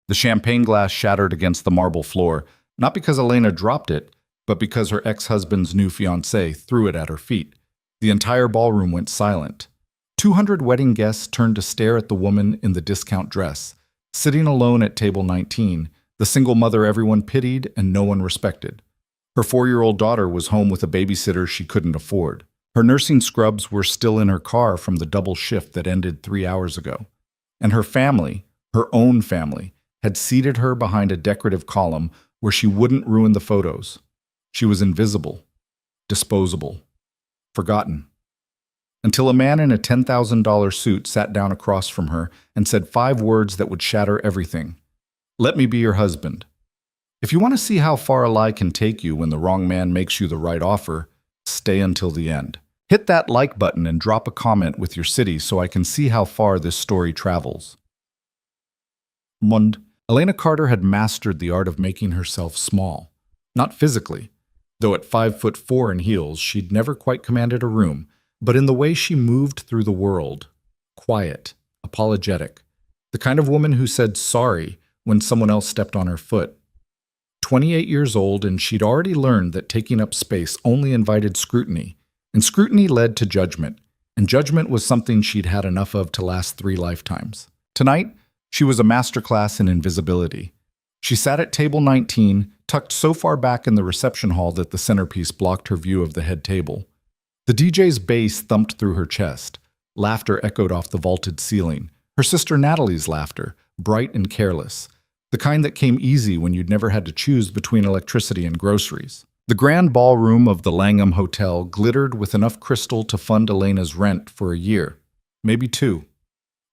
The champagne glass shattered against the marble floor, not because Elena dropped it, but because her ex-husband's new fiancé threw it at her feet. The entire ballroom went silent. 200 wedding guests turned to stare at the woman in the discount dress, sitting alone at table 19, the single mother everyone pitied and no one respected. Her 4-year-old daughter was home with a babysitter she couldn't afford. Her nursing scrubs were still in her car from the double shift that ended 3 hours ago. And her family, her own family, had seated her behind a decorative column where she wouldn't ruin the photos. She was invisible, disposable, forgotten. Until a man in a $10,000 suit sat down across from her and said 5 words that would shatter everything. "Let me be your husband." If you want to see how far a lie can take you when the wrong man makes you the right offer, stay until the end. Hit that like button and drop a comment with your city so I can see how far this story travels. Mund. Elena Carter had mastered the art of making herself small. Not physically, though at 5'4" in heels, she'd never quite commanded a room, but in the way she moved through the world. Quiet, apologetic. The kind of woman who said sorry when someone else stepped on her foot. 28 years old, and she'd already learned that taking up space only invited scrutiny, and scrutiny led to judgment, and judgment was something she'd had enough of to last 3 lifetimes. Tonight, she was a masterclass in invisibility. She sat at table 19, tucked so far back in the reception hall that the centerpiece blocked her view of the head table. The DJ's bass thumped through her chest. Laughter echoed off the vaulted ceiling. Her sister Natalie's laughter, bright and careless. The kind that came easy when you'd never had to choose between electricity and groceries. The grand ballroom of the Langham Hotel glittered with enough crystal to fund Elena's rent for a year, maybe 2.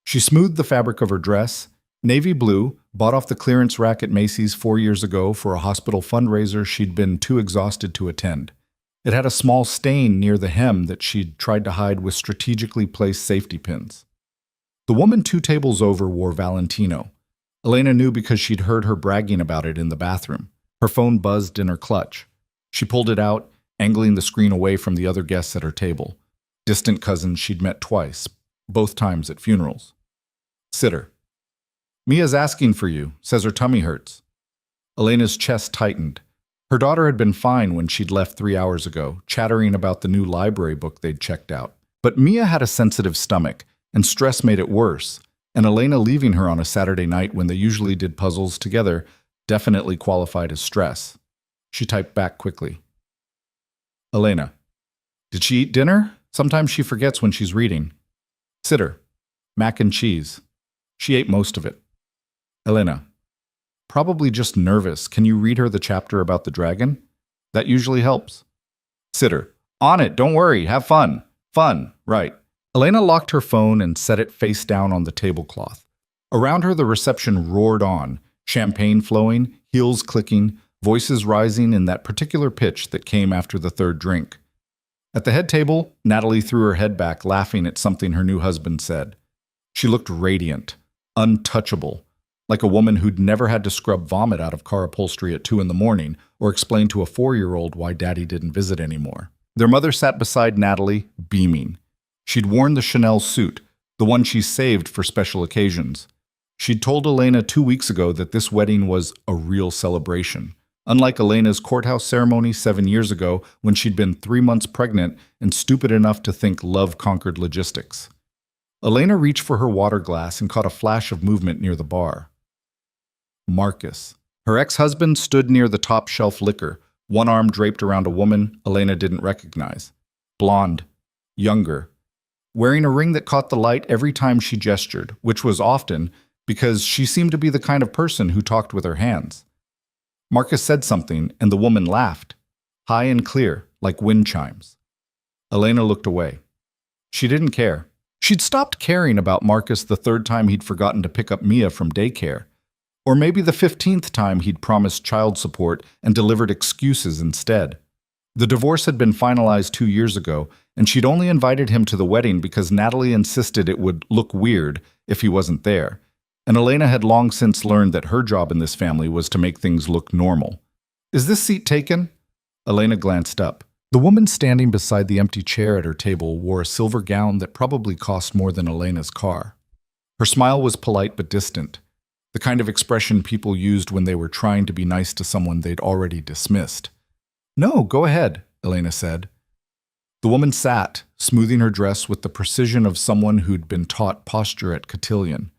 She smoothed the fabric of her dress, navy blue, bought off the clearance rack at Macy's 4 years ago for a hospital fundraiser she'd been too exhausted to attend. It had a small stain near the hem that she'd tried to hide with strategically placed safety pins. The woman 2 tables over wore Valentino. Elena knew because she'd heard her bragging about it in the bathroom. Her phone buzzed in her clutch. She pulled it out, angling the screen away from the other guests at her table. Distant cousins she'd met twice, both times at funerals. Sitter. "Mia's asking for you, says her tummy hurts." Elena's chest tightened. Her daughter had been fine when she'd left 3 hours ago, chattering about the new library book they'd checked out. But Mia had a sensitive stomach, and stress made it worse, and Elena leaving her on a Saturday night when they usually did puzzles together definitely qualified as stress. She typed back quickly. "Elena, did she eat dinner? Sometimes she forgets when she's reading." Sitter. "Mac and cheese. She ate most of it." Elena. "Probably just nervous. Can you read her the chapter about the dragon? That usually helps." Sitter. "On it, don't worry, have fun. Fun, right." Elena locked her phone and set it face down on the tablecloth. Around her the reception roared on, champagne flowing, heels clicking, voices rising in that particular pitch that came after the 3rd drink. At the head table, Natalie threw her head back, laughing at something her new husband said. She looked radiant, untouchable, like a woman who'd never had to scrub vomit out of car upholstery at 2 in the morning or explain to a 4-year-old why daddy didn't visit anymore. Their mother sat beside Natalie, beaming. She'd worn the Chanel suit, the one she saved for special occasions. She'd told Elena 2 weeks ago that this wedding was a real celebration, unlike Elena's courthouse ceremony 7 years ago when she'd been 3 months pregnant and stupid enough to think love conquered logistics. Elena reached for her water glass and caught a flash of movement near the bar. Marcus. Her ex-husband stood near the top shelf liquor, one arm draped around a woman Elena didn't recognize. Blonde. Younger. Wearing a ring that caught the light every time she gestured, which was often because she seemed to be the kind of person who talked with her hands. Marcus said something, and the woman laughed, high and clear, like wind chimes. Elena looked away. She didn't care. She'd stopped caring about Marcus the 3rd time he'd forgotten to pick up Mia from daycare, or maybe the 15th time he'd promised child support and delivered excuses instead. The divorce had been finalized 2 years ago, and she'd only invited him to the wedding because Natalie insisted it would look weird if he wasn't there, and Elena had long since learned that her job in this family was to make things look normal. "Is this seat taken?" Elena glanced up. The woman standing beside the empty chair at her table wore a silver gown that probably cost more than Elena's car. Her smile was polite but distant. the kind of expression people used when they were trying to be nice to someone they'd already dismissed. "No, go ahead," Elena said. The woman sat, smoothing her dress with the precision of someone who'd been taught posture at cotillion.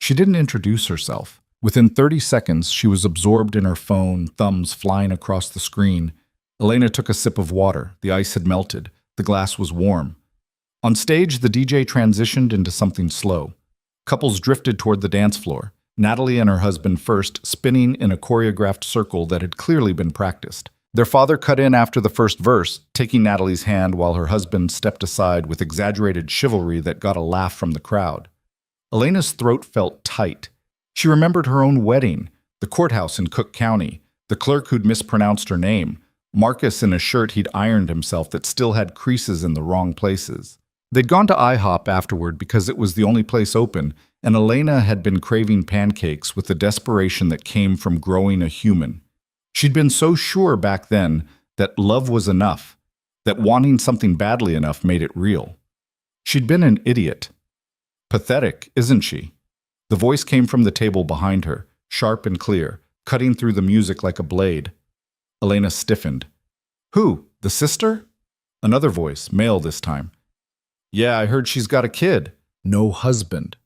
She didn't introduce herself. Within 30 seconds, she was absorbed in her phone, thumbs flying across the screen. Elena took a sip of water. The ice had melted. The glass was warm. On stage, the DJ transitioned into something slow. Couples drifted toward the dance floor, Natalie and her husband first, spinning in a choreographed circle that had clearly been practiced. Their father cut in after the first verse, taking Natalie's hand while her husband stepped aside with exaggerated chivalry that got a laugh from the crowd. Elena's throat felt tight. She remembered her own wedding, the courthouse in Cook County, the clerk who'd mispronounced her name, Marcus in a shirt he'd ironed himself that still had creases in the wrong places. They'd gone to IHOP afterward because it was the only place open, and Elena had been craving pancakes with the desperation that came from growing a human. She'd been so sure back then that love was enough, that wanting something badly enough made it real. She'd been an idiot. Pathetic, isn't she? The voice came from the table behind her, sharp and clear, cutting through the music like a blade. Elena stiffened. "Who? The sister?" Another voice, male this time. "Yeah, I heard she's got a kid." "No husband."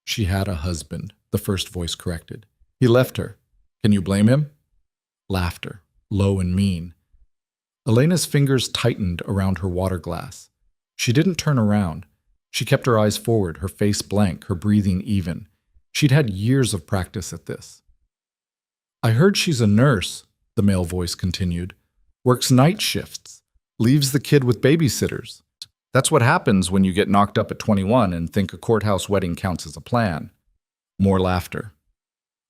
"She had a husband," the first voice corrected. "He left her. Can you blame him?" Laughter, low and mean. Elena's fingers tightened around her water glass. She didn't turn around. She kept her eyes forward, her face blank, her breathing even. She'd had years of practice at this. "I heard she's a nurse," the male voice continued. "Works night shifts. Leaves the kid with babysitters. That's what happens when you get knocked up at 21 and think a courthouse wedding counts as a plan." More laughter.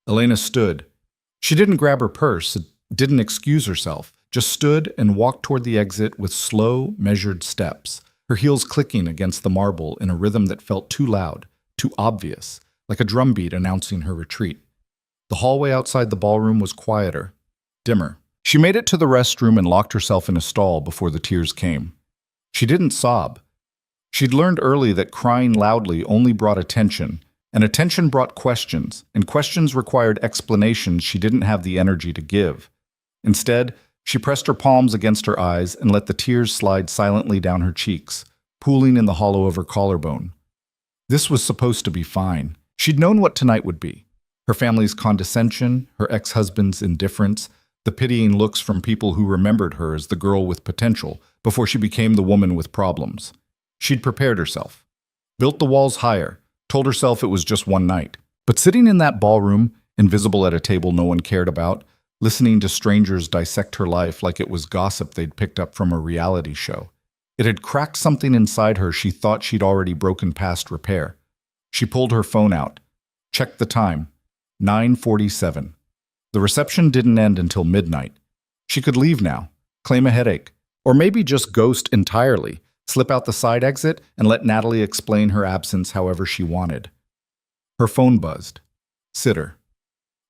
Elena stood. She didn't grab her purse, didn't excuse herself, just stood and walked toward the exit with slow, measured steps, her heels clicking against the marble in a rhythm that felt too loud, too obvious, like a drumbeat announcing her retreat. The hallway outside the ballroom was quieter, dimmer. She made it to the restroom and locked herself in a stall before the tears came. She didn't sob. She'd learned early that crying loudly only brought attention, and attention brought questions, and questions required explanations she didn't have the energy to give. Instead, she pressed her palms against her eyes and let the tears slide silently down her cheeks, pooling in the hollow of her collarbone. This was supposed to be fine. She'd known what tonight would be. Her family's condescension, her ex-husband's indifference, the pitying looks from people who remembered her as the girl with potential before she became the woman with problems. She'd prepared herself, built the walls higher, told herself it was just one night. But sitting in that ballroom, invisible at a table no one cared about, listening to strangers dissect her life like it was gossip they'd picked up from a reality show, it had cracked something inside her she thought she'd already broken past repair. She pulled her phone out, checked the time, 9:47. The reception didn't end until midnight. She could leave now, claim a headache, or maybe just ghost entirely, slip out the side exit and let Natalie explain her absence however she wanted. Her phone buzzed. Sitter.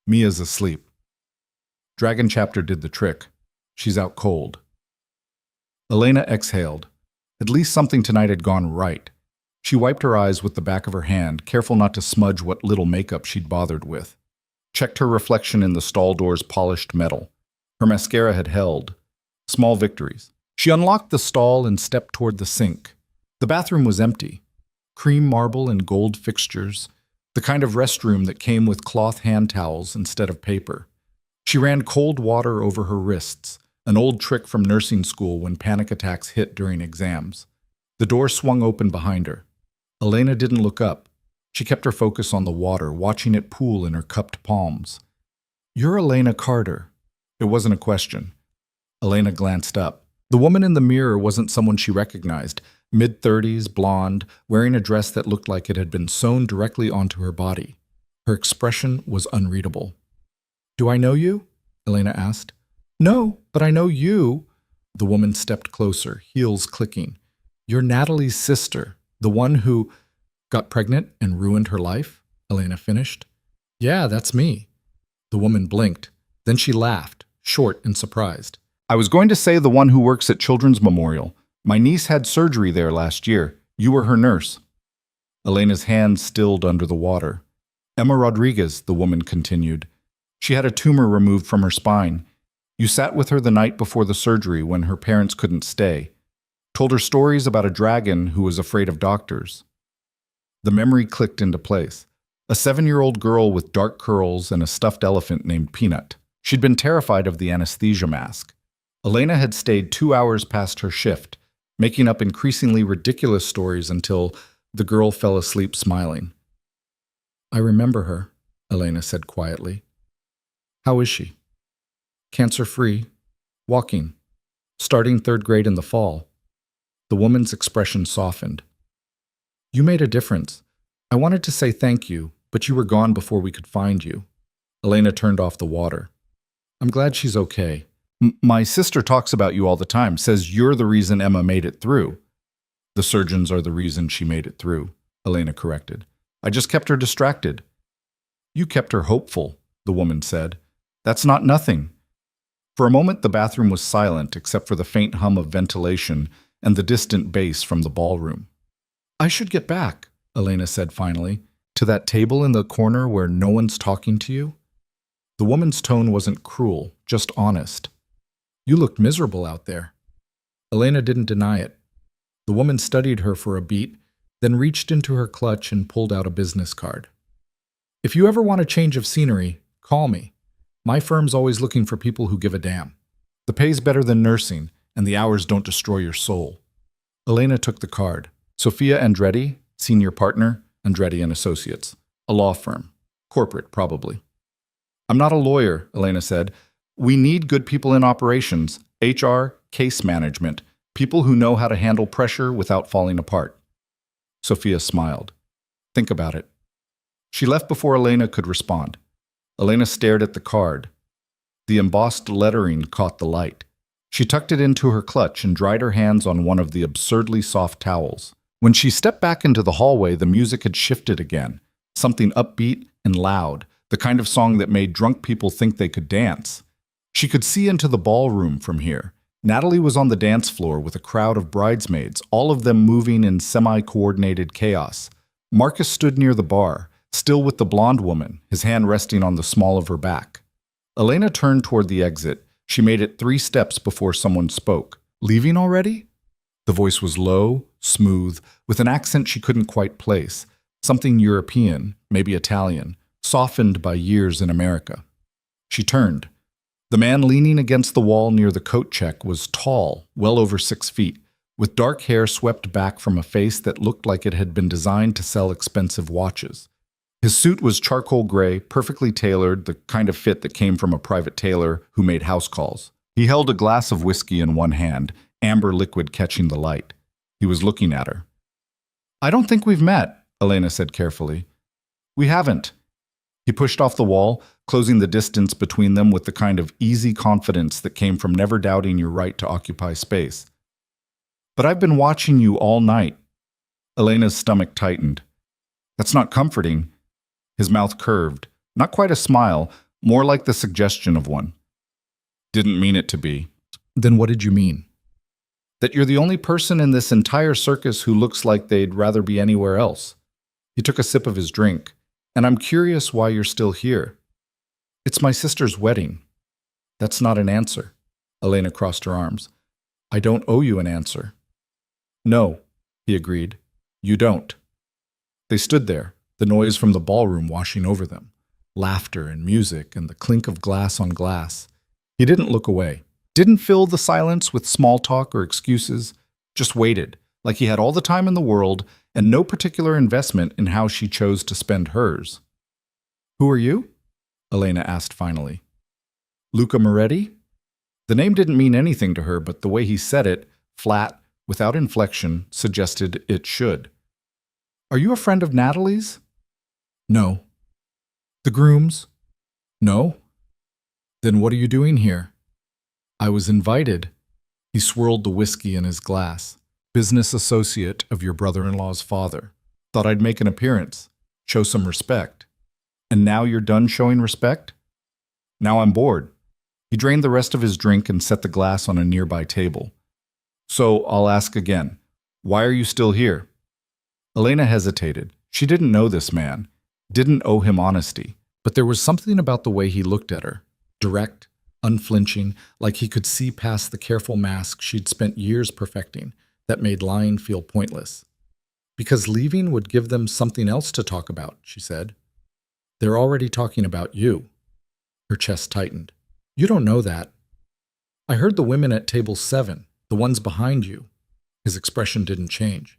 Mia's asleep. Dragon Chapter did the trick. She's out cold. Elena exhaled. At least something tonight had gone right. She wiped her eyes with the back of her hand, careful not to smudge what little makeup she'd bothered with. Checked her reflection in the stall door's polished metal. Her mascara had held. Small victories. She unlocked the stall and stepped toward the sink. The bathroom was empty. Cream marble and gold fixtures, the kind of restroom that came with cloth hand towels instead of paper. She ran cold water over her wrists, an old trick from nursing school when panic attacks hit during exams. The door swung open behind her. Elena didn't look up. She kept her focus on the water, watching it pool in her cupped palms. "You're Elena Carter." It wasn't a question. Elena glanced up. The woman in the mirror wasn't someone she recognized. Mid-30s, blonde, wearing a dress that looked like it had been sewn directly onto her body. Her expression was unreadable. "Do I know you?" Elena asked. "No, but I know you." The woman stepped closer, heels clicking. "You're Natalie's sister, the one who got pregnant and ruined her life?" Elena finished. "Yeah, that's me." The woman blinked. Then she laughed, short and surprised. "I was going to say the one who works at Children's Memorial. My niece had surgery there last year. You were her nurse." Elena's hand stilled under the water. Emma Rodriguez, the woman continued. She had a tumor removed from her spine. You sat with her the night before the surgery when her parents couldn't stay. Told her stories about a dragon who was afraid of doctors. The memory clicked into place. A 7-year-old girl with dark curls and a stuffed elephant named Peanut. She'd been terrified of the anesthesia mask. Elena had stayed 2 hours past her shift, making up increasingly ridiculous stories until the girl fell asleep smiling. I remember her, Elena said quietly. How is she? Cancer-free, walking, starting 3rd grade in the fall. The woman's expression softened. You made a difference. I wanted to say thank you, but you were gone before we could find you. Elena turned off the water. I'm glad she's okay. My sister talks about you all the time, says you're the reason Emma made it through. The surgeons are the reason she made it through, Elena corrected. I just kept her distracted. You kept her hopeful, the woman said. That's not nothing. For a moment, the bathroom was silent except for the faint hum of ventilation and the distant bass from the ballroom. I should get back, Elena said finally, to that table in the corner where no one's talking to you. The woman's tone wasn't cruel, just honest. You looked miserable out there. Elena didn't deny it. The woman studied her for a beat, then reached into her clutch and pulled out a business card. If you ever want a change of scenery, call me. My firm's always looking for people who give a damn. The pay's better than nursing, and the hours don't destroy your soul. Elena took the card. Sophia Andretti, senior partner, Andretti and Associates. A law firm. Corporate, probably. I'm not a lawyer, Elena said. We need good people in operations, HR, case management, people who know how to handle pressure without falling apart. Sophia smiled. Think about it. She left before Elena could respond. Elena stared at the card. The embossed lettering caught the light. She tucked it into her clutch and dried her hands on one of the absurdly soft towels. When she stepped back into the hallway, the music had shifted again. Something upbeat and loud, the kind of song that made drunk people think they could dance. She could see into the ballroom from here. Natalie was on the dance floor with a crowd of bridesmaids, all of them moving in semi-coordinated chaos. Marcus stood near the bar, still with the blonde woman, his hand resting on the small of her back. Elena turned toward the exit. She made it 3 steps before someone spoke. Leaving already? The voice was low, smooth, with an accent she couldn't quite place. Something European, maybe Italian, softened by years in America. She turned. The man leaning against the wall near the coat check was tall, well over 6 feet, with dark hair swept back from a face that looked like it had been designed to sell expensive watches. His suit was charcoal gray, perfectly tailored, the kind of fit that came from a private tailor who made house calls. He held a glass of whiskey in one hand, amber liquid catching the light. He was looking at her. I don't think we've met, Elena said carefully. We haven't. He pushed off the wall, closing the distance between them with the kind of easy confidence that came from never doubting your right to occupy space. But I've been watching you all night. Elena's stomach tightened. That's not comforting. His mouth curved, not quite a smile, more like the suggestion of one. Didn't mean it to be. Then what did you mean? That you're the only person in this entire circus who looks like they'd rather be anywhere else. He took a sip of his drink. And I'm curious why you're still here. It's my sister's wedding. That's not an answer. Elena crossed her arms. I don't owe you an answer. No, he agreed. You don't. They stood there, the noise from the ballroom washing over them. Laughter and music and the clink of glass on glass. He didn't look away. Didn't fill the silence with small talk or excuses. Just waited, like he had all the time in the world and no particular investment in how she chose to spend hers. Who are you? Elena asked finally. Luca Moretti? The name didn't mean anything to her, but the way he said it, flat, without inflection, suggested it should. Are you a friend of Natalie's? No. The groom's? No. Then what are you doing here? I was invited. He swirled the whiskey in his glass. Business associate of your brother-in-law's father. Thought I'd make an appearance, show some respect. And now you're done showing respect? Now I'm bored. He drained the rest of his drink and set the glass on a nearby table. So I'll ask again, why are you still here? Elena hesitated. She didn't know this man. didn't owe him honesty. But there was something about the way he looked at her, direct, unflinching, like he could see past the careful mask she'd spent years perfecting, that made lying feel pointless. Because leaving would give them something else to talk about, she said. They're already talking about you. Her chest tightened. You don't know that. I heard the women at table 7, the ones behind you. His expression didn't change.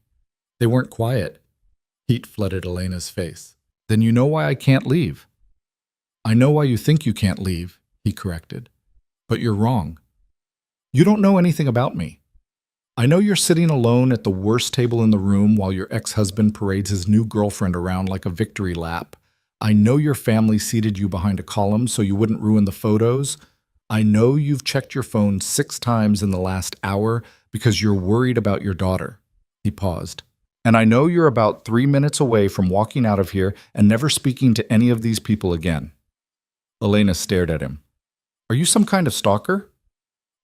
They weren't quiet. Heat flooded Elena's face. Then you know why I can't leave. I know why you think you can't leave, he corrected. But you're wrong. You don't know anything about me. I know you're sitting alone at the worst table in the room while your ex-husband parades his new girlfriend around like a victory lap. I know your family seated you behind a column so you wouldn't ruin the photos. I know you've checked your phone 6 times in the last hour because you're worried about your daughter. He paused. And I know you're about 3 minutes away from walking out of here and never speaking to any of these people again. Elena stared at him. Are you some kind of stalker?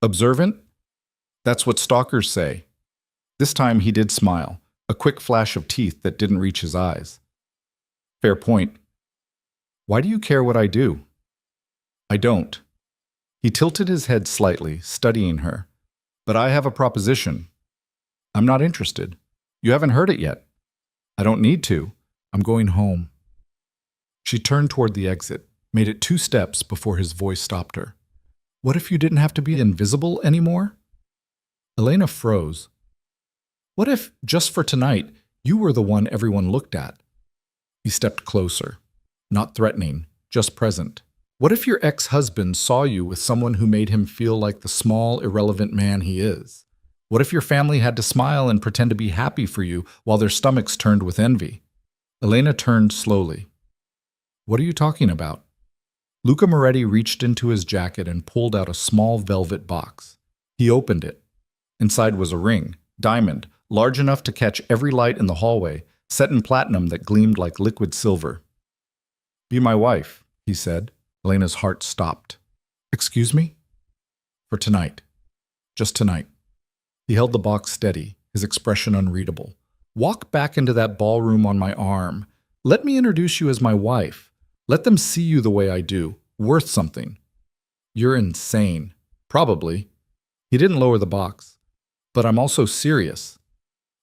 Observant? That's what stalkers say. This time he did smile, a quick flash of teeth that didn't reach his eyes. Fair point. Why do you care what I do? I don't. He tilted his head slightly, studying her. But I have a proposition. I'm not interested. You haven't heard it yet. I don't need to. I'm going home. She turned toward the exit, made it 2 steps before his voice stopped her. What if you didn't have to be invisible anymore? Elena froze. What if, just for tonight, you were the one everyone looked at? He stepped closer, not threatening, just present. What if your ex-husband saw you with someone who made him feel like the small, irrelevant man he is? What if your family had to smile and pretend to be happy for you while their stomachs turned with envy? Elena turned slowly. What are you talking about? Luca Moretti reached into his jacket and pulled out a small velvet box. He opened it. Inside was a ring, diamond, large enough to catch every light in the hallway, set in platinum that gleamed like liquid silver. Be my wife, he said. Elena's heart stopped. Excuse me? For tonight. Just tonight. He held the box steady, his expression unreadable. Walk back into that ballroom on my arm. Let me introduce you as my wife. Let them see you the way I do, worth something. You're insane. Probably. He didn't lower the box. But I'm also serious.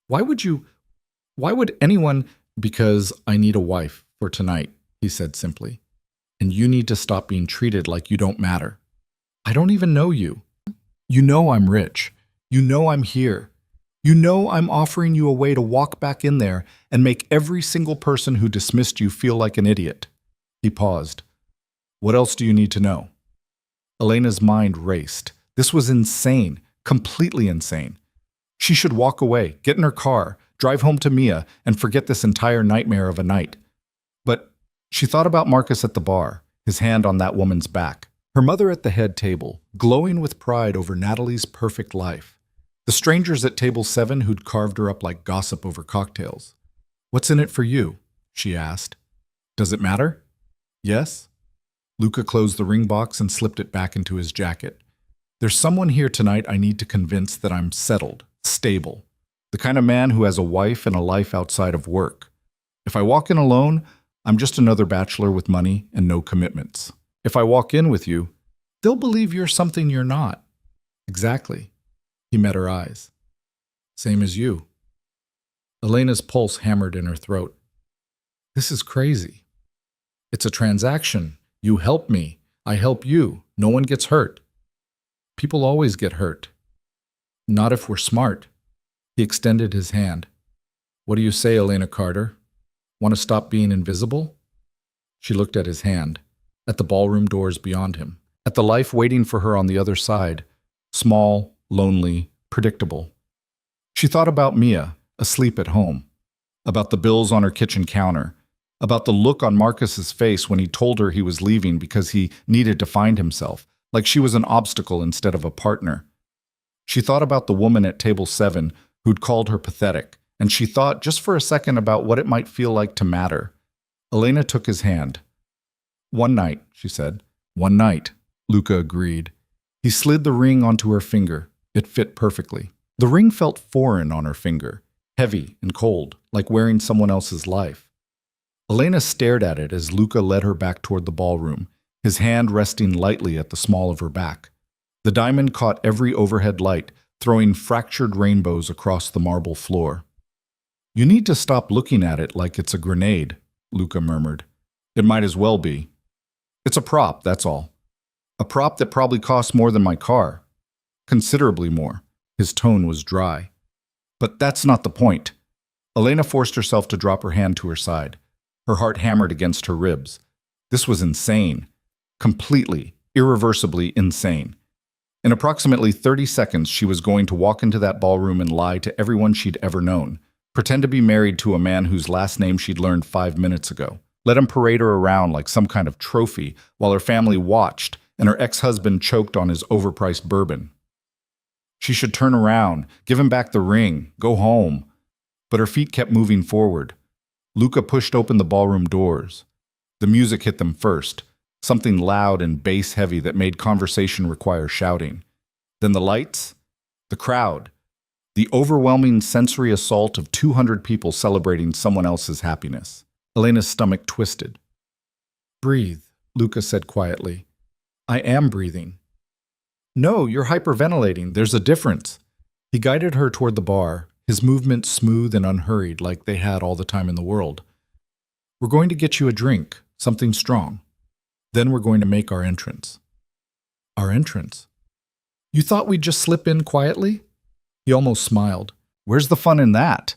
Why would anyone? Because I need a wife for tonight, he said simply. And you need to stop being treated like you don't matter. I don't even know you. You know I'm rich. You know I'm here. You know I'm offering you a way to walk back in there and make every single person who dismissed you feel like an idiot. He paused. What else do you need to know? Elena's mind raced. This was insane, completely insane. She should walk away, get in her car, drive home to Mia, and forget this entire nightmare of a night. But she thought about Marcus at the bar, his hand on that woman's back. Her mother at the head table, glowing with pride over Natalie's perfect life. The strangers at table 7 who'd carved her up like gossip over cocktails. What's in it for you? She asked. Does it matter? Yes? Luca closed the ring box and slipped it back into his jacket. There's someone here tonight I need to convince that I'm settled, stable. The kind of man who has a wife and a life outside of work. If I walk in alone, I'm just another bachelor with money and no commitments. If I walk in with you, they'll believe you're something you're not. Exactly. He met her eyes. Same as you. Elena's pulse hammered in her throat. This is crazy. It's a transaction. You help me. I help you. No one gets hurt. People always get hurt. Not if we're smart. He extended his hand. What do you say, Elena Carter? Want to stop being invisible? She looked at his hand, at the ballroom doors beyond him, at the life waiting for her on the other side, small, lonely, predictable. She thought about Mia, asleep at home, about the bills on her kitchen counter, about the look on Marcus's face when he told her he was leaving because he needed to find himself, like she was an obstacle instead of a partner. She thought about the woman at table 7 who'd called her pathetic, and she thought just for a second about what it might feel like to matter. Elena took his hand. One night, she said. One night, Luca agreed. He slid the ring onto her finger. It fit perfectly. The ring felt foreign on her finger, heavy and cold, like wearing someone else's life. Elena stared at it as Luca led her back toward the ballroom, his hand resting lightly at the small of her back. The diamond caught every overhead light, throwing fractured rainbows across the marble floor. "You need to stop looking at it like it's a grenade," Luca murmured. "It might as well be. It's a prop, that's all. A prop that probably costs more than my car. Considerably more." His tone was dry. "But that's not the point." Elena forced herself to drop her hand to her side. Her heart hammered against her ribs. This was insane. Completely, irreversibly insane. In approximately 30 seconds, she was going to walk into that ballroom and lie to everyone she'd ever known, pretend to be married to a man whose last name she'd learned 5 minutes ago, let him parade her around like some kind of trophy while her family watched and her ex-husband choked on his overpriced bourbon. She should turn around, give him back the ring, go home. But her feet kept moving forward. Luca pushed open the ballroom doors. The music hit them first, something loud and bass-heavy that made conversation require shouting. Then the lights, the crowd, the overwhelming sensory assault of 200 people celebrating someone else's happiness. Elena's stomach twisted. "Breathe," Luca said quietly. "I am breathing." "No, you're hyperventilating. There's a difference." He guided her toward the bar, his movements smooth and unhurried like they had all the time in the world. "We're going to get you a drink, something strong. Then we're going to make our entrance." "Our entrance? You thought we'd just slip in quietly?" He almost smiled. "Where's the fun in that?"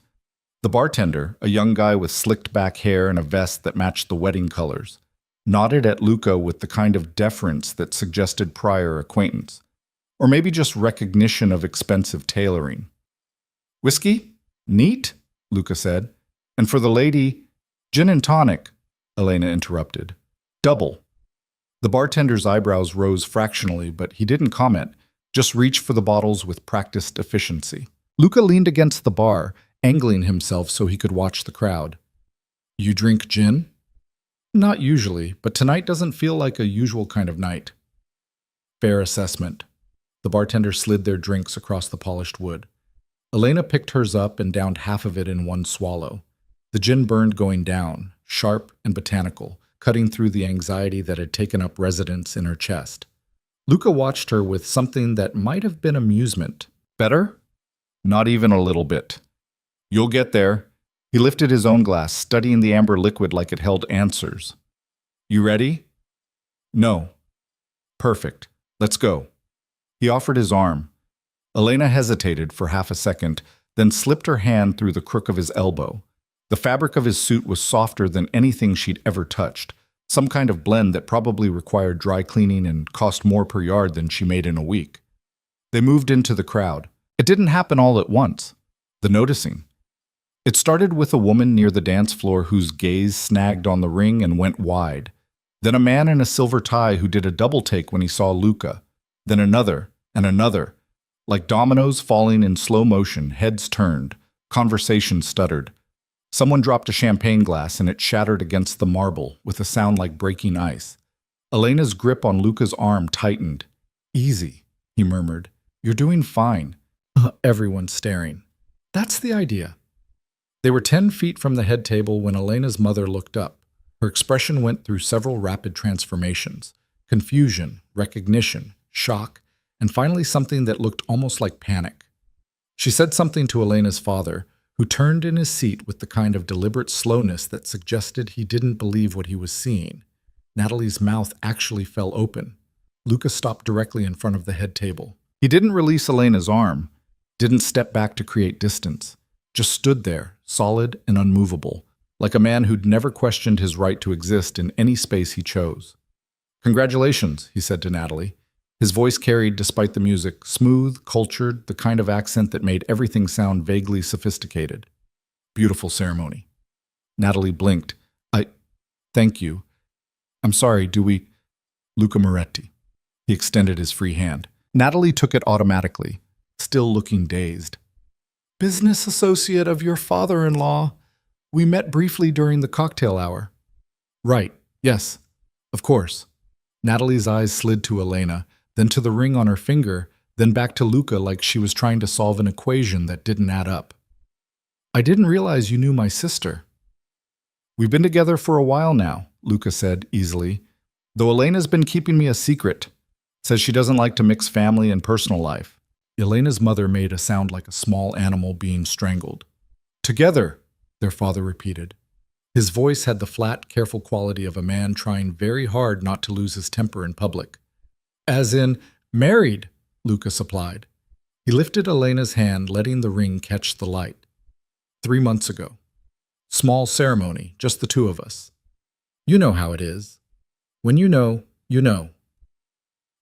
The bartender, a young guy with slicked back hair and a vest that matched the wedding colors, nodded at Luca with the kind of deference that suggested prior acquaintance, or maybe just recognition of expensive tailoring. "Whiskey? Neat?" Luca said. "And for the lady, gin and tonic," Elena interrupted. "Double." The bartender's eyebrows rose fractionally, but he didn't comment, just reached for the bottles with practiced efficiency. Luca leaned against the bar, angling himself so he could watch the crowd. "You drink gin?" "Not usually, but tonight doesn't feel like a usual kind of night." "Fair assessment." The bartender slid their drinks across the polished wood. Elena picked hers up and downed half of it in one swallow. The gin burned going down, sharp and botanical, cutting through the anxiety that had taken up residence in her chest. Luca watched her with something that might have been amusement. "Better?" "Not even a little bit." "You'll get there." He lifted his own glass, studying the amber liquid like it held answers. "You ready?" "No." "Perfect. Let's go." He offered his arm. Elena hesitated for half a second, then slipped her hand through the crook of his elbow. The fabric of his suit was softer than anything she'd ever touched, some kind of blend that probably required dry cleaning and cost more per yard than she made in a week. They moved into the crowd. It didn't happen all at once. The noticing. It started with a woman near the dance floor whose gaze snagged on the ring and went wide. Then a man in a silver tie who did a double take when he saw Luca. Then another, and another. Like dominoes falling in slow motion, heads turned, conversation stuttered. Someone dropped a champagne glass and it shattered against the marble with a sound like breaking ice. Elena's grip on Luca's arm tightened. "Easy," he murmured. "You're doing fine." Everyone staring. That's the idea. They were 10 feet from the head table when Elena's mother looked up. Her expression went through several rapid transformations. Confusion, recognition, shock, and finally something that looked almost like panic. She said something to Elena's father, who turned in his seat with the kind of deliberate slowness that suggested he didn't believe what he was seeing. Natalie's mouth actually fell open. Luca stopped directly in front of the head table. He didn't release Elena's arm, didn't step back to create distance, just stood there, solid and unmovable, like a man who'd never questioned his right to exist in any space he chose. "Congratulations," he said to Natalie. His voice carried, despite the music, smooth, cultured, the kind of accent that made everything sound vaguely sophisticated. "Beautiful ceremony." Natalie blinked. Thank you. I'm sorry, do we—" "Luca Moretti." He extended his free hand. Natalie took it automatically, still looking dazed. "Business associate of your father-in-law. We met briefly during the cocktail hour." "Right, yes, of course." Natalie's eyes slid to Elena, then to the ring on her finger, then back to Luca like she was trying to solve an equation that didn't add up. "I didn't realize you knew my sister." We've been together for a while now, Luca said easily, though Elena's been keeping me a secret. Says she doesn't like to mix family and personal life. Elena's mother made a sound like a small animal being strangled. Together, their father repeated. His voice had the flat, careful quality of a man trying very hard not to lose his temper in public. As in, married, Luca supplied. He lifted Elena's hand, letting the ring catch the light. 3 months ago. Small ceremony, just the two of us. You know how it is. When you know, you know.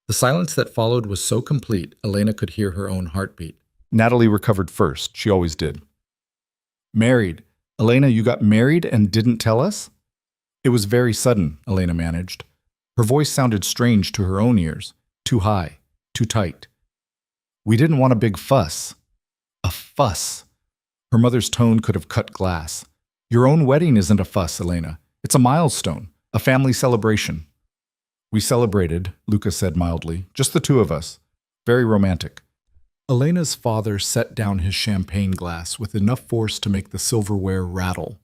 The silence that followed was so complete, Elena could hear her own heartbeat. Natalie recovered first. She always did. Married. Elena, you got married and didn't tell us? It was very sudden, Elena managed. Her voice sounded strange to her own ears. Too high. Too tight. We didn't want a big fuss. A fuss. Her mother's tone could have cut glass. Your own wedding isn't a fuss, Elena. It's a milestone. A family celebration. We celebrated, Luca said mildly. Just the two of us. Very romantic. Elena's father set down his champagne glass with enough force to make the silverware rattle.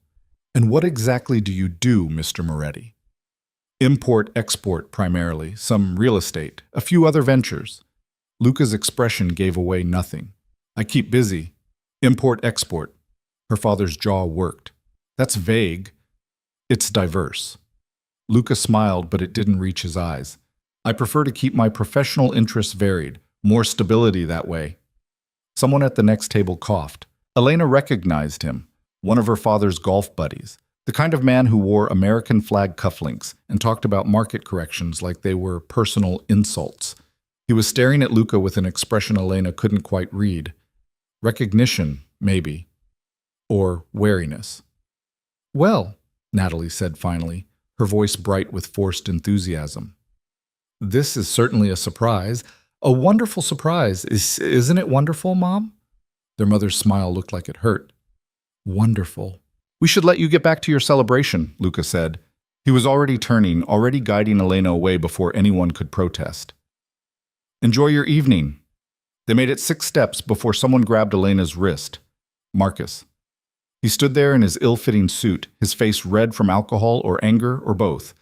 And what exactly do you do, Mr. Moretti? Import-export primarily, some real estate, a few other ventures. Luca's expression gave away nothing. I keep busy. Import-export. Her father's jaw worked. That's vague. It's diverse. Luca smiled, but it didn't reach his eyes. I prefer to keep my professional interests varied. More stability that way. Someone at the next table coughed. Elena recognized him, one of her father's golf buddies, the kind of man who wore American flag cufflinks and talked about market corrections like they were personal insults. He was staring at Luca with an expression Elena couldn't quite read. Recognition, maybe. Or wariness. Well, Natalie said finally, her voice bright with forced enthusiasm. This is certainly a surprise. A wonderful surprise. Isn't it wonderful, Mom? Their mother's smile looked like it hurt. Wonderful. We should let you get back to your celebration, Luca said. He was already turning, already guiding Elena away before anyone could protest. Enjoy your evening. They made it 6 steps before someone grabbed Elena's wrist. Marcus. He stood there in his ill-fitting suit, his face red from alcohol or anger or both,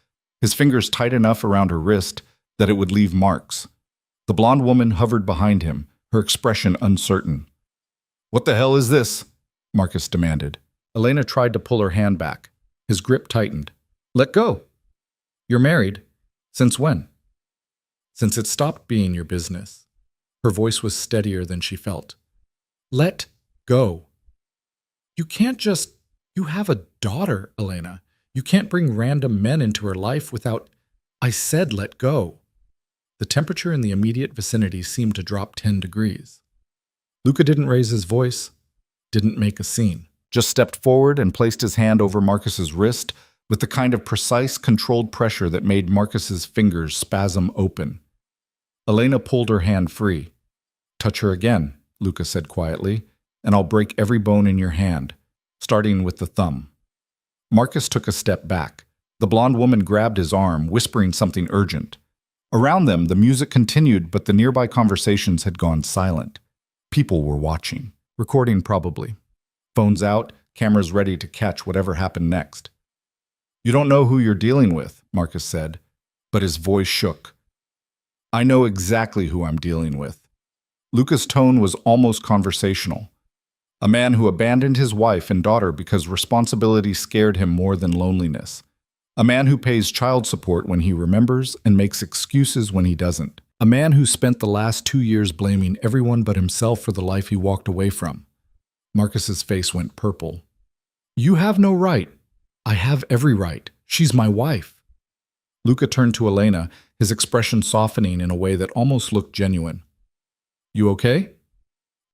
his fingers tight enough around her wrist that it would leave marks. The blonde woman hovered behind him, her expression uncertain. What the hell is this? Marcus demanded. Elena tried to pull her hand back. His grip tightened. Let go. You're married. Since when? Since it stopped being your business. Her voice was steadier than she felt. Let go. You can't just... You have a daughter, Elena. You can't bring random men into her life without... I said let go. The temperature in the immediate vicinity seemed to drop 10 degrees. Luca didn't raise his voice, didn't make a scene, just stepped forward and placed his hand over Marcus's wrist with the kind of precise, controlled pressure that made Marcus's fingers spasm open. Elena pulled her hand free. Touch her again, Luca said quietly, and I'll break every bone in your hand, starting with the thumb. Marcus took a step back. The blonde woman grabbed his arm, whispering something urgent. Around them, the music continued, but the nearby conversations had gone silent. People were watching, recording probably. Phones out, cameras ready to catch whatever happened next. You don't know who you're dealing with, Marcus said, but his voice shook. I know exactly who I'm dealing with. Luca's tone was almost conversational. A man who abandoned his wife and daughter because responsibility scared him more than loneliness. A man who pays child support when he remembers and makes excuses when he doesn't. A man who spent the last 2 years blaming everyone but himself for the life he walked away from. Marcus's face went purple. You have no right. I have every right. She's my wife. Luca turned to Elena, his expression softening in a way that almost looked genuine. You okay?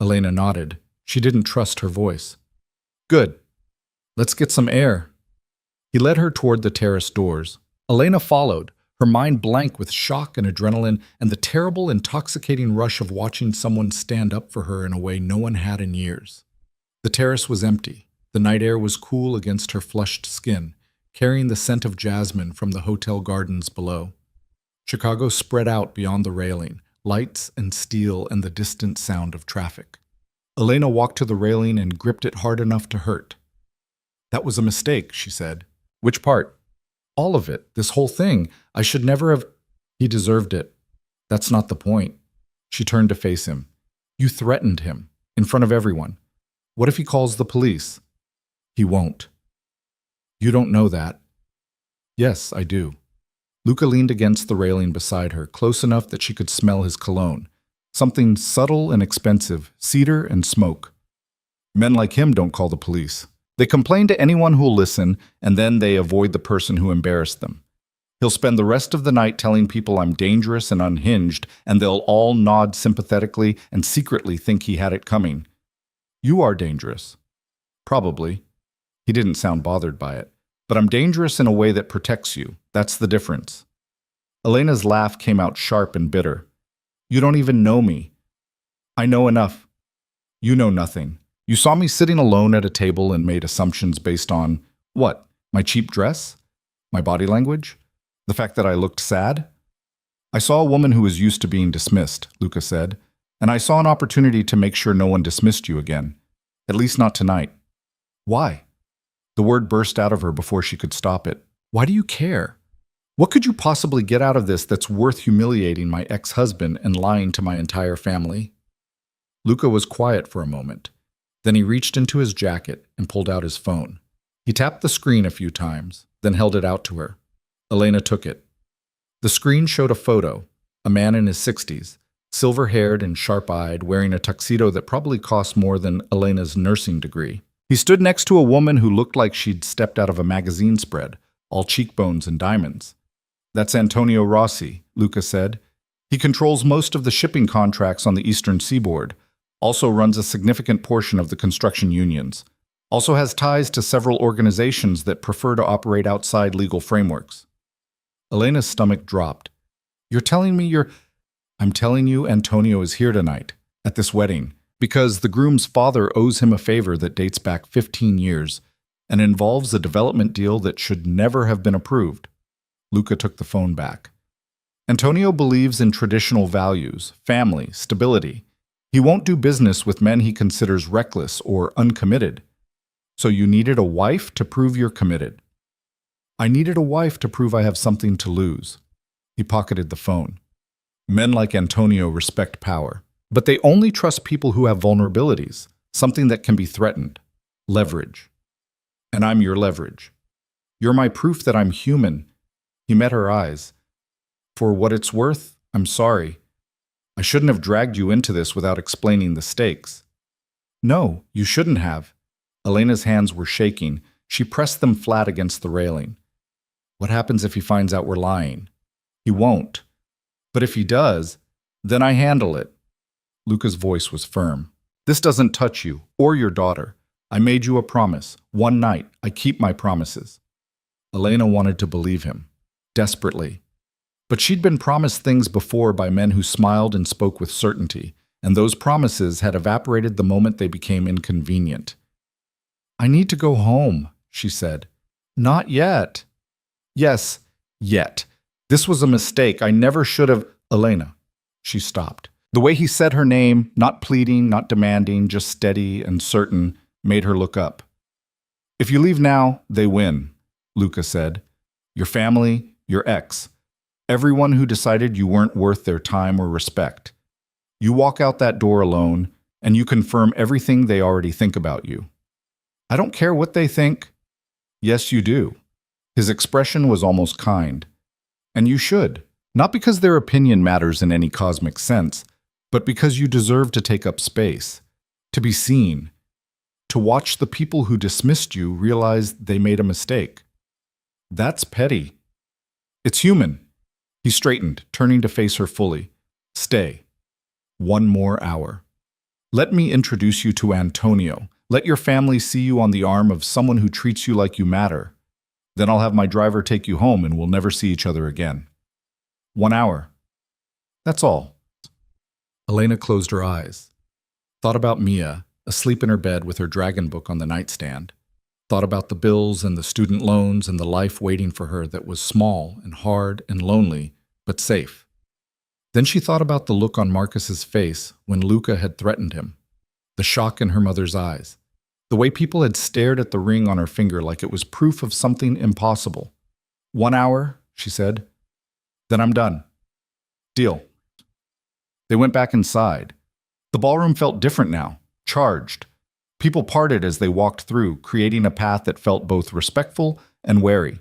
Elena nodded. She didn't trust her voice. Good. Let's get some air. He led her toward the terrace doors. Elena followed, her mind blank with shock and adrenaline and the terrible, intoxicating rush of watching someone stand up for her in a way no one had in years. The terrace was empty. The night air was cool against her flushed skin, carrying the scent of jasmine from the hotel gardens below. Chicago spread out beyond the railing, lights and steel and the distant sound of traffic. Elena walked to the railing and gripped it hard enough to hurt. That was a mistake, she said. Which part? All of it. This whole thing. I should never have. He deserved it. That's not the point. She turned to face him. You threatened him. In front of everyone. What if he calls the police? He won't. You don't know that. Yes, I do. Luca leaned against the railing beside her, close enough that she could smell his cologne. Something subtle and expensive, cedar and smoke. Men like him don't call the police. They complain to anyone who'll listen, and then they avoid the person who embarrassed them. He'll spend the rest of the night telling people I'm dangerous and unhinged, and they'll all nod sympathetically and secretly think he had it coming. You are dangerous. Probably. He didn't sound bothered by it. But I'm dangerous in a way that protects you. That's the difference. Elena's laugh came out sharp and bitter. You don't even know me. I know enough. You know nothing. You saw me sitting alone at a table and made assumptions based on, what, my cheap dress? My body language? The fact that I looked sad? I saw a woman who was used to being dismissed, Luca said, and I saw an opportunity to make sure no one dismissed you again. At least not tonight. Why? The word burst out of her before she could stop it. Why do you care? What could you possibly get out of this that's worth humiliating my ex-husband and lying to my entire family? Luca was quiet for a moment. Then he reached into his jacket and pulled out his phone. He tapped the screen a few times, then held it out to her. Elena took it. The screen showed a photo, a man in his 60s, silver-haired and sharp-eyed, wearing a tuxedo that probably cost more than Elena's nursing degree. He stood next to a woman who looked like she'd stepped out of a magazine spread, all cheekbones and diamonds. That's Antonio Rossi, Luca said. He controls most of the shipping contracts on the eastern seaboard, also runs a significant portion of the construction unions, also has ties to several organizations that prefer to operate outside legal frameworks. Elena's stomach dropped. You're telling me I'm telling you Antonio is here tonight, at this wedding, because the groom's father owes him a favor that dates back 15 years and involves a development deal that should never have been approved. Luca took the phone back. Antonio believes in traditional values, family, stability. He won't do business with men he considers reckless or uncommitted. So you needed a wife to prove you're committed. I needed a wife to prove I have something to lose. He pocketed the phone. Men like Antonio respect power, but they only trust people who have vulnerabilities, something that can be threatened. Leverage. And I'm your leverage. You're my proof that I'm human. He met her eyes. For what it's worth, I'm sorry. I shouldn't have dragged you into this without explaining the stakes. No, you shouldn't have. Elena's hands were shaking. She pressed them flat against the railing. What happens if he finds out we're lying? He won't. But if he does, then I handle it. Luca's voice was firm. This doesn't touch you or your daughter. I made you a promise. One night. I keep my promises. Elena wanted to believe him. Desperately. But she'd been promised things before by men who smiled and spoke with certainty, and those promises had evaporated the moment they became inconvenient. I need to go home, she said. Not yet. Yes, yet. This was a mistake. I never should have. Elena. She stopped. The way he said her name, not pleading, not demanding, just steady and certain, made her look up. If you leave now, they win, Luca said. Your family, your ex. Everyone who decided you weren't worth their time or respect. You walk out that door alone, and you confirm everything they already think about you. I don't care what they think. Yes, you do. His expression was almost kind. And you should. Not because their opinion matters in any cosmic sense, but because you deserve to take up space, to be seen, to watch the people who dismissed you realize they made a mistake. That's petty. It's human. He straightened, turning to face her fully. Stay. One more hour. Let me introduce you to Antonio. Let your family see you on the arm of someone who treats you like you matter. Then I'll have my driver take you home and we'll never see each other again. 1 hour. That's all. Elena closed her eyes. Thought about Mia, asleep in her bed with her dragon book on the nightstand. Thought about the bills and the student loans and the life waiting for her that was small and hard and lonely, but safe. Then she thought about the look on Marcus's face when Luca had threatened him, the shock in her mother's eyes, The way people had stared at the ring on her finger like it was proof of something impossible. 1 hour, she said. Then I'm done. Deal. They went back inside. The ballroom felt different now, charged. People parted as they walked through, creating a path that felt both respectful and wary.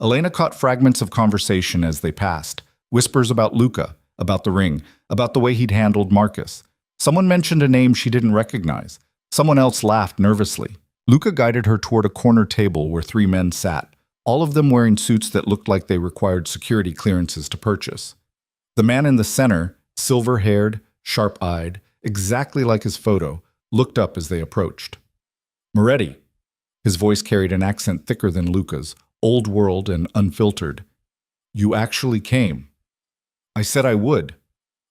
Elena caught fragments of conversation as they passed, whispers about Luca, about the ring, about the way he'd handled Marcus. Someone mentioned a name she didn't recognize. Someone else laughed nervously. Luca guided her toward a corner table where 3 men sat, all of them wearing suits that looked like they required security clearances to purchase. The man in the center, silver-haired, sharp-eyed, exactly like his photo, looked up as they approached. Moretti. His voice carried an accent thicker than Luca's, old world and unfiltered. You actually came. I said I would.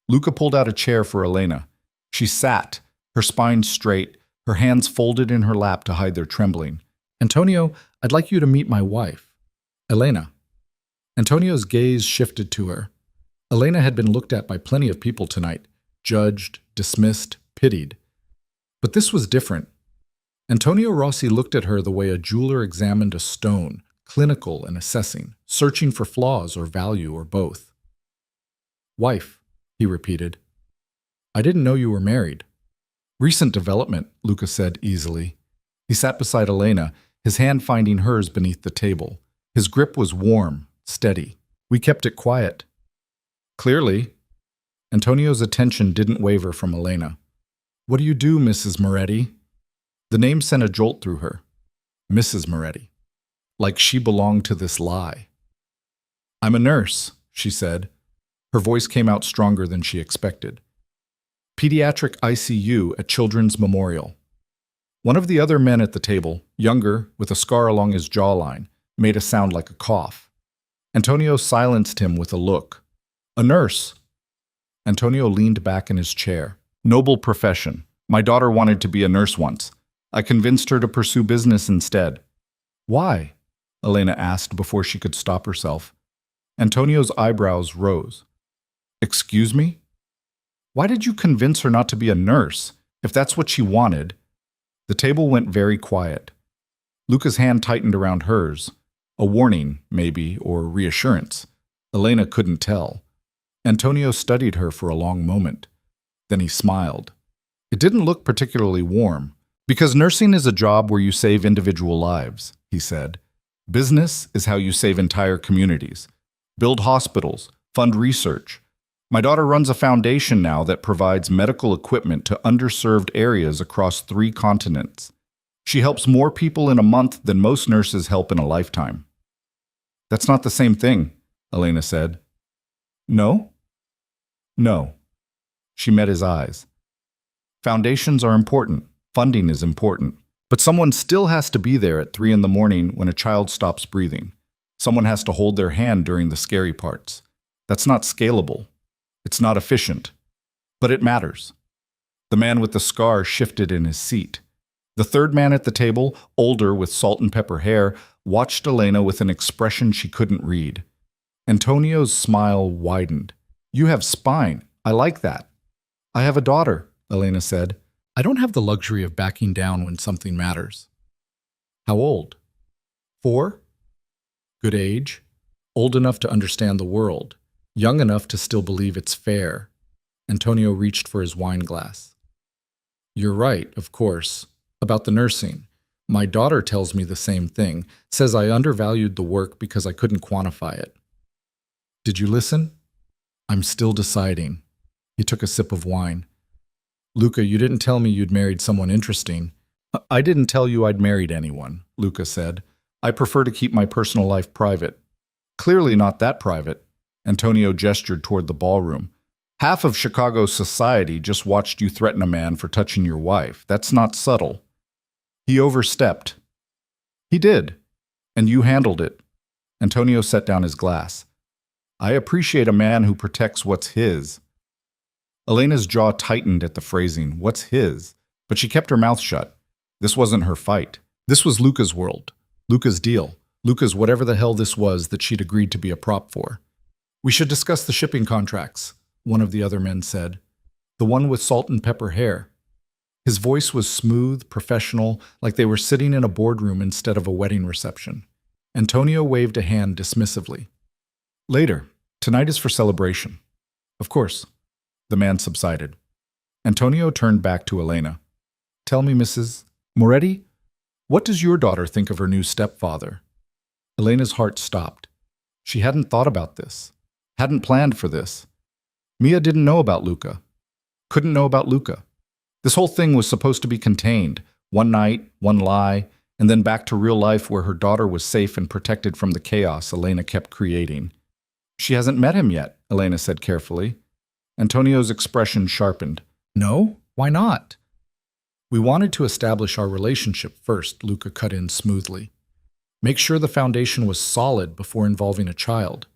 Luca pulled out a chair for Elena. She sat, her spine straight, her hands folded in her lap to hide their trembling. Antonio, I'd like you to meet my wife. Elena. Antonio's gaze shifted to her. Elena had been looked at by plenty of people tonight, judged, dismissed, pitied. But this was different. Antonio Rossi looked at her the way a jeweler examined a stone, clinical and assessing, searching for flaws or value or both. Wife, he repeated. I didn't know you were married. Recent development, Luca said easily. He sat beside Elena, his hand finding hers beneath the table. His grip was warm, steady. We kept it quiet. Clearly. Antonio's attention didn't waver from Elena. What do you do, Mrs. Moretti? The name sent a jolt through her. Mrs. Moretti. Like she belonged to this lie. I'm a nurse, she said. Her voice came out stronger than she expected. Pediatric ICU at Children's Memorial. One of the other men at the table, younger, with a scar along his jawline, made a sound like a cough. Antonio silenced him with a look. A nurse. Antonio leaned back in his chair. Noble profession. My daughter wanted to be a nurse once. I convinced her to pursue business instead. Why? Elena asked before she could stop herself. Antonio's eyebrows rose. Excuse me? Why did you convince her not to be a nurse, if that's what she wanted? The table went very quiet. Luca's hand tightened around hers. A warning, maybe, or reassurance. Elena couldn't tell. Antonio studied her for a long moment. Then he smiled. It didn't look particularly warm. Because nursing is a job where you save individual lives, he said. Business is how you save entire communities. Build hospitals, fund research. My daughter runs a foundation now that provides medical equipment to underserved areas across 3 continents. She helps more people in a month than most nurses help in a lifetime. That's not the same thing, Elena said. No? No. She met his eyes. Foundations are important. Funding is important. But someone still has to be there at 3 in the morning when a child stops breathing. Someone has to hold their hand during the scary parts. That's not scalable. It's not efficient. But it matters. The man with the scar shifted in his seat. The third man at the table, older with salt and pepper hair, watched Elena with an expression she couldn't read. Antonio's smile widened. You have spine. I like that. I have a daughter, Elena said. I don't have the luxury of backing down when something matters. How old? 4? Good age. Old enough to understand the world. Young enough to still believe it's fair. Antonio reached for his wine glass. You're right, of course, about the nursing. My daughter tells me the same thing, says I undervalued the work because I couldn't quantify it. Did you listen? I'm still deciding. He took a sip of wine. Luca, you didn't tell me you'd married someone interesting. I didn't tell you I'd married anyone, Luca said. I prefer to keep my personal life private. Clearly not that private. Antonio gestured toward the ballroom. Half of Chicago's society just watched you threaten a man for touching your wife. That's not subtle. He overstepped. He did. And you handled it. Antonio set down his glass. I appreciate a man who protects what's his. Elena's jaw tightened at the phrasing, what's his? But she kept her mouth shut. This wasn't her fight. This was Luca's world. Luca's deal. Luca's whatever the hell this was that she'd agreed to be a prop for. We should discuss the shipping contracts, one of the other men said. The one with salt and pepper hair. His voice was smooth, professional, like they were sitting in a boardroom instead of a wedding reception. Antonio waved a hand dismissively. Later. Tonight is for celebration. Of course. The man subsided. Antonio turned back to Elena. Tell me, Mrs. Moretti, what does your daughter think of her new stepfather? Elena's heart stopped. She hadn't thought about this. Hadn't planned for this. Mia didn't know about Luca. Couldn't know about Luca. This whole thing was supposed to be contained. One night, one lie, and then back to real life where her daughter was safe and protected from the chaos Elena kept creating. She hasn't met him yet, Elena said carefully. Antonio's expression sharpened. No? Why not? We wanted to establish our relationship first, Luca cut in smoothly. Make sure the foundation was solid before involving a child.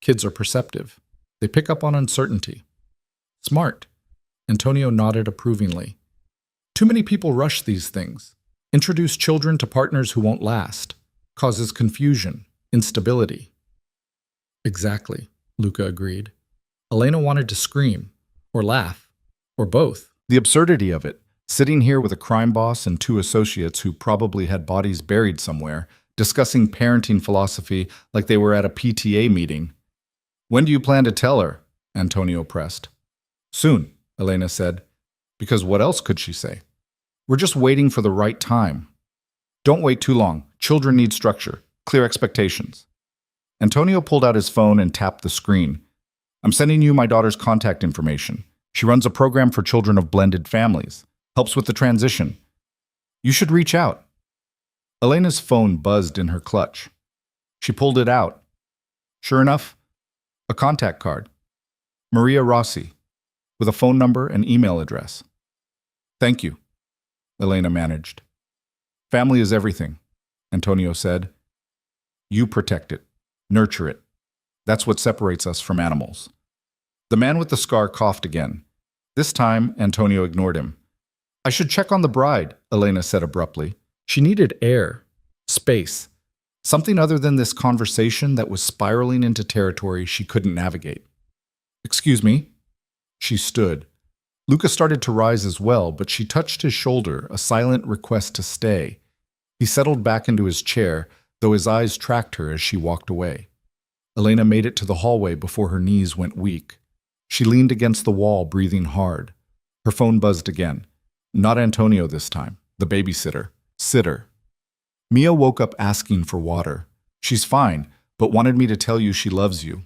Kids are perceptive. They pick up on uncertainty. Smart. Antonio nodded approvingly. Too many people rush these things. Introduce children to partners who won't last. Causes confusion, instability. Exactly, Luca agreed. Elena wanted to scream, or laugh, or both. The absurdity of it, sitting here with a crime boss and two associates who probably had bodies buried somewhere, discussing parenting philosophy like they were at a PTA meeting. When do you plan to tell her? Antonio pressed. Soon, Elena said, because what else could she say? We're just waiting for the right time. Don't wait too long. Children need structure, clear expectations. Antonio pulled out his phone and tapped the screen. I'm sending you my daughter's contact information. She runs a program for children of blended families. Helps with the transition. You should reach out. Elena's phone buzzed in her clutch. She pulled it out. Sure enough, a contact card. Maria Rossi, with a phone number and email address. Thank you, Elena managed. Family is everything, Antonio said. You protect it. Nurture it. That's what separates us from animals. The man with the scar coughed again. This time, Antonio ignored him. I should check on the bride, Elena said abruptly. She needed air, space, something other than this conversation that was spiraling into territory she couldn't navigate. Excuse me? She stood. Luca started to rise as well, but she touched his shoulder, a silent request to stay. He settled back into his chair, though his eyes tracked her as she walked away. Elena made it to the hallway before her knees went weak. She leaned against the wall, breathing hard. Her phone buzzed again. Not Antonio this time, the babysitter. Sitter. Mia woke up asking for water. She's fine, but wanted me to tell you she loves you.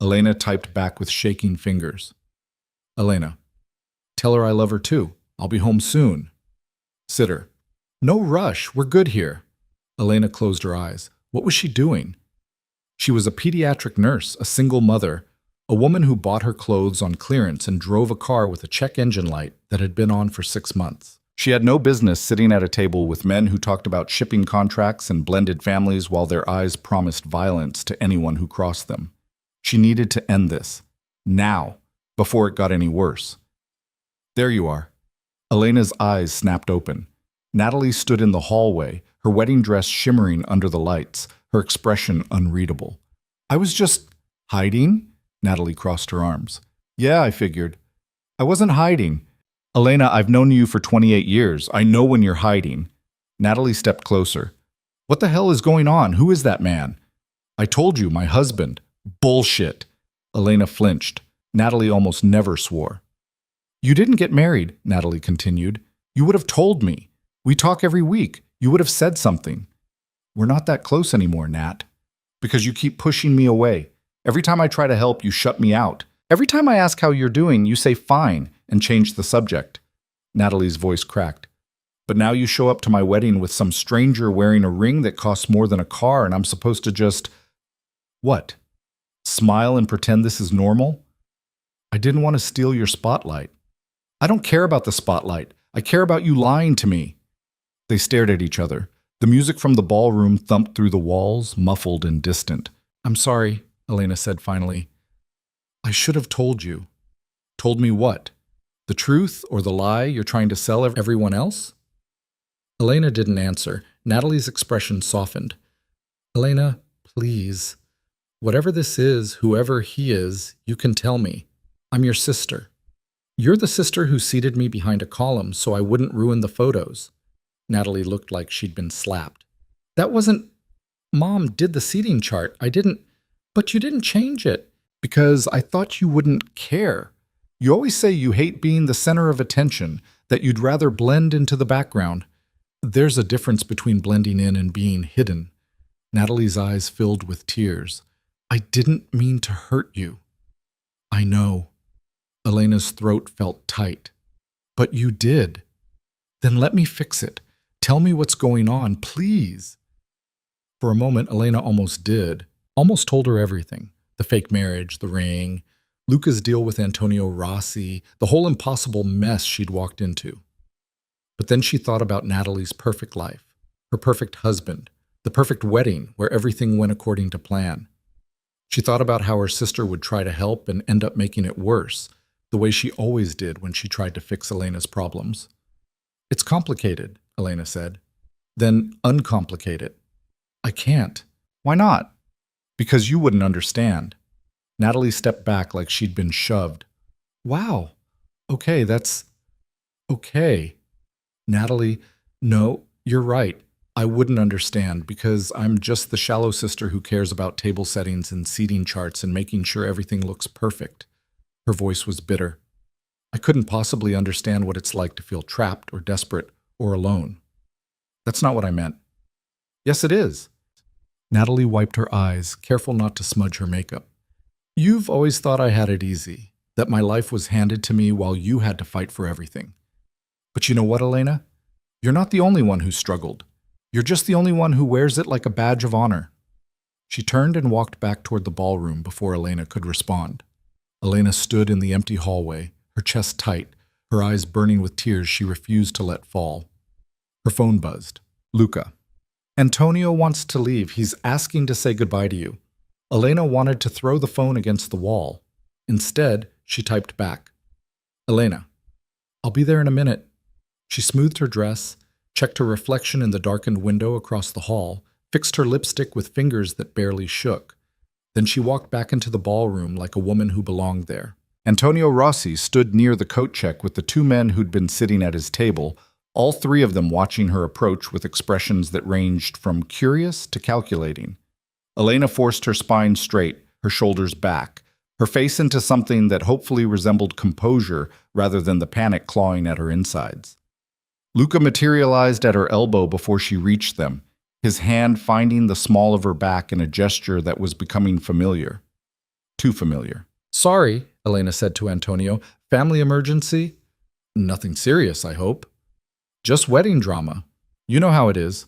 Elena typed back with shaking fingers. Elena, tell her I love her too. I'll be home soon. Sitter. No rush, we're good here. Elena closed her eyes. What was she doing? She was a pediatric nurse, a single mother, a woman who bought her clothes on clearance and drove a car with a check engine light that had been on for 6 months. She had no business sitting at a table with men who talked about shipping contracts and blended families while their eyes promised violence to anyone who crossed them. She needed to end this. Now, before it got any worse. There you are. Elena's eyes snapped open. Natalie stood in the hallway, her wedding dress shimmering under the lights, her expression unreadable. I was just hiding? Natalie crossed her arms. Yeah, I figured. I wasn't hiding. Elena, I've known you for 28 years. I know when you're hiding. Natalie stepped closer. What the hell is going on? Who is that man? I told you, my husband. Bullshit. Elena flinched. Natalie almost never swore. You didn't get married, Natalie continued. You would have told me. We talk every week. You would have said something. We're not that close anymore, Nat. Because you keep pushing me away. Every time I try to help, you shut me out. Every time I ask how you're doing, you say fine and change the subject. Natalie's voice cracked. But now you show up to my wedding with some stranger wearing a ring that costs more than a car and I'm supposed to just… What? Smile and pretend this is normal? I didn't want to steal your spotlight. I don't care about the spotlight. I care about you lying to me. They stared at each other. The music from the ballroom thumped through the walls, muffled and distant. I'm sorry, Elena said finally. I should have told you. Told me what? The truth or the lie you're trying to sell everyone else? Elena didn't answer. Natalie's expression softened. Elena, please. Whatever this is, whoever he is, you can tell me. I'm your sister. You're the sister who seated me behind a column so I wouldn't ruin the photos. Natalie looked like she'd been slapped. That wasn't... Mom did the seating chart. I didn't... But you didn't change it. Because I thought you wouldn't care. You always say you hate being the center of attention, that you'd rather blend into the background. There's a difference between blending in and being hidden. Natalie's eyes filled with tears. I didn't mean to hurt you. I know. Elena's throat felt tight. But you did. Then let me fix it. Tell me what's going on, please. For a moment, Elena almost did. Almost told her everything. The fake marriage, the ring, Luca's deal with Antonio Rossi, the whole impossible mess she'd walked into. But then she thought about Natalie's perfect life, her perfect husband, the perfect wedding where everything went according to plan. She thought about how her sister would try to help and end up making it worse, the way she always did when she tried to fix Elena's problems. It's complicated, Elena said. Then uncomplicate it. I can't. Why not? Because you wouldn't understand. Natalie stepped back like she'd been shoved. Wow. Okay, that's... Okay. Natalie, no, you're right. I wouldn't understand because I'm just the shallow sister who cares about table settings and seating charts and making sure everything looks perfect. Her voice was bitter. I couldn't possibly understand what it's like to feel trapped or desperate or alone. That's not what I meant. Yes, it is. Natalie wiped her eyes, careful not to smudge her makeup. You've always thought I had it easy, that my life was handed to me while you had to fight for everything. But you know what, Elena? You're not the only one who struggled. You're just the only one who wears it like a badge of honor. She turned and walked back toward the ballroom before Elena could respond. Elena stood in the empty hallway, her chest tight, her eyes burning with tears she refused to let fall. Her phone buzzed. Luca. Antonio wants to leave. He's asking to say goodbye to you. Elena wanted to throw the phone against the wall. Instead, she typed back. Elena, I'll be there in a minute. She smoothed her dress, checked her reflection in the darkened window across the hall, fixed her lipstick with fingers that barely shook. Then she walked back into the ballroom like a woman who belonged there. Antonio Rossi stood near the coat check with the two men who'd been sitting at his table, all three of them watching her approach with expressions that ranged from curious to calculating. Elena forced her spine straight, her shoulders back, her face into something that hopefully resembled composure rather than the panic clawing at her insides. Luca materialized at her elbow before she reached them, his hand finding the small of her back in a gesture that was becoming familiar. Too familiar. Sorry, Elena said to Antonio. Family emergency? Nothing serious, I hope. Just wedding drama. You know how it is.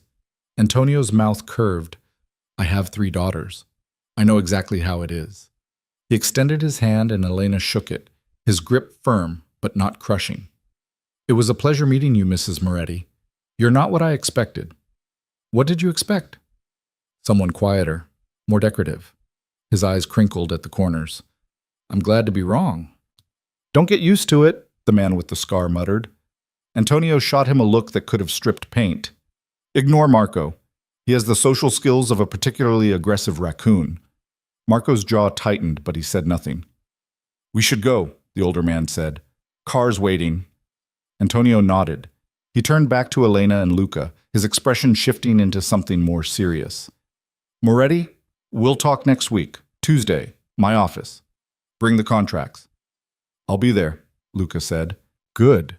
Antonio's mouth curved. I have 3 daughters. I know exactly how it is. He extended his hand and Elena shook it, his grip firm but not crushing. It was a pleasure meeting you, Mrs. Moretti. You're not what I expected. What did you expect? Someone quieter, more decorative. His eyes crinkled at the corners. I'm glad to be wrong. Don't get used to it, the man with the scar muttered. Antonio shot him a look that could have stripped paint. Ignore Marco. He has the social skills of a particularly aggressive raccoon. Marco's jaw tightened, but he said nothing. We should go, the older man said. Car's waiting. Antonio nodded. He turned back to Elena and Luca, his expression shifting into something more serious. Moretti, we'll talk next week, Tuesday, my office. Bring the contracts. I'll be there, Luca said. Good.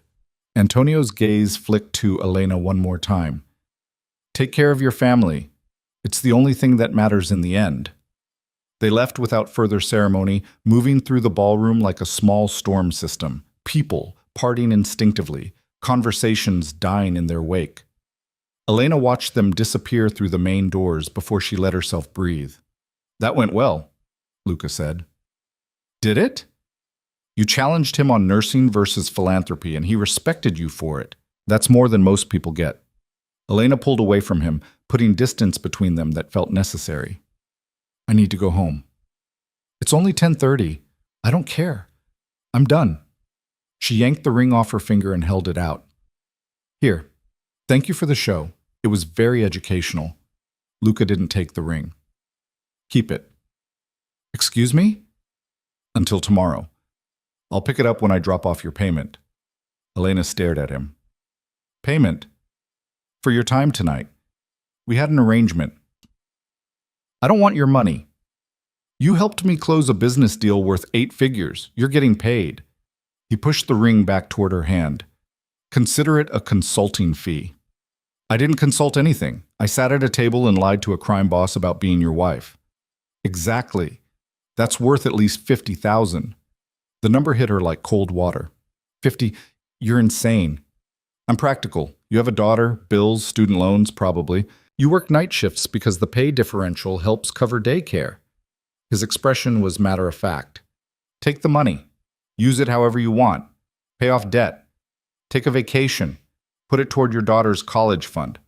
Antonio's gaze flicked to Elena one more time. Take care of your family. It's the only thing that matters in the end. They left without further ceremony, moving through the ballroom like a small storm system, people parting instinctively, conversations dying in their wake. Elena watched them disappear through the main doors before she let herself breathe. That went well, Luca said. Did it? You challenged him on nursing versus philanthropy, and he respected you for it. That's more than most people get. Elena pulled away from him, putting distance between them that felt necessary. I need to go home. It's only 10:30. I don't care. I'm done. She yanked the ring off her finger and held it out. Here, thank you for the show. It was very educational. Luca didn't take the ring. Keep it. Excuse me? Until tomorrow. I'll pick it up when I drop off your payment. Elena stared at him. Payment? For your time tonight. We had an arrangement. I don't want your money. You helped me close a business deal worth 8 figures. You're getting paid. He pushed the ring back toward her hand. Consider it a consulting fee. I didn't consult anything. I sat at a table and lied to a crime boss about being your wife. Exactly. That's worth at least 50,000. The number hit her like cold water. 50? You're insane. I'm practical. You have a daughter, bills, student loans, probably. You work night shifts because the pay differential helps cover daycare. His expression was matter of fact. Take the money. Use it however you want. Pay off debt. Take a vacation. Put it toward your daughter's college fund.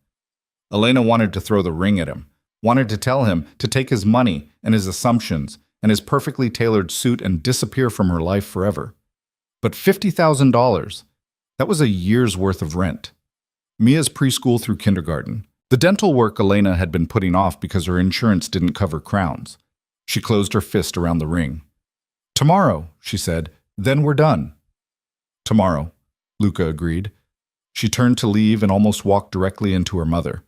Elena wanted to throw the ring at him, wanted to tell him to take his money and his assumptions and his perfectly tailored suit and disappear from her life forever. But $50,000, that was a year's worth of rent. Mia's preschool through kindergarten. The dental work Elena had been putting off because her insurance didn't cover crowns. She closed her fist around the ring. Tomorrow, she said, then we're done. Tomorrow, Luca agreed. She turned to leave and almost walked directly into her mother.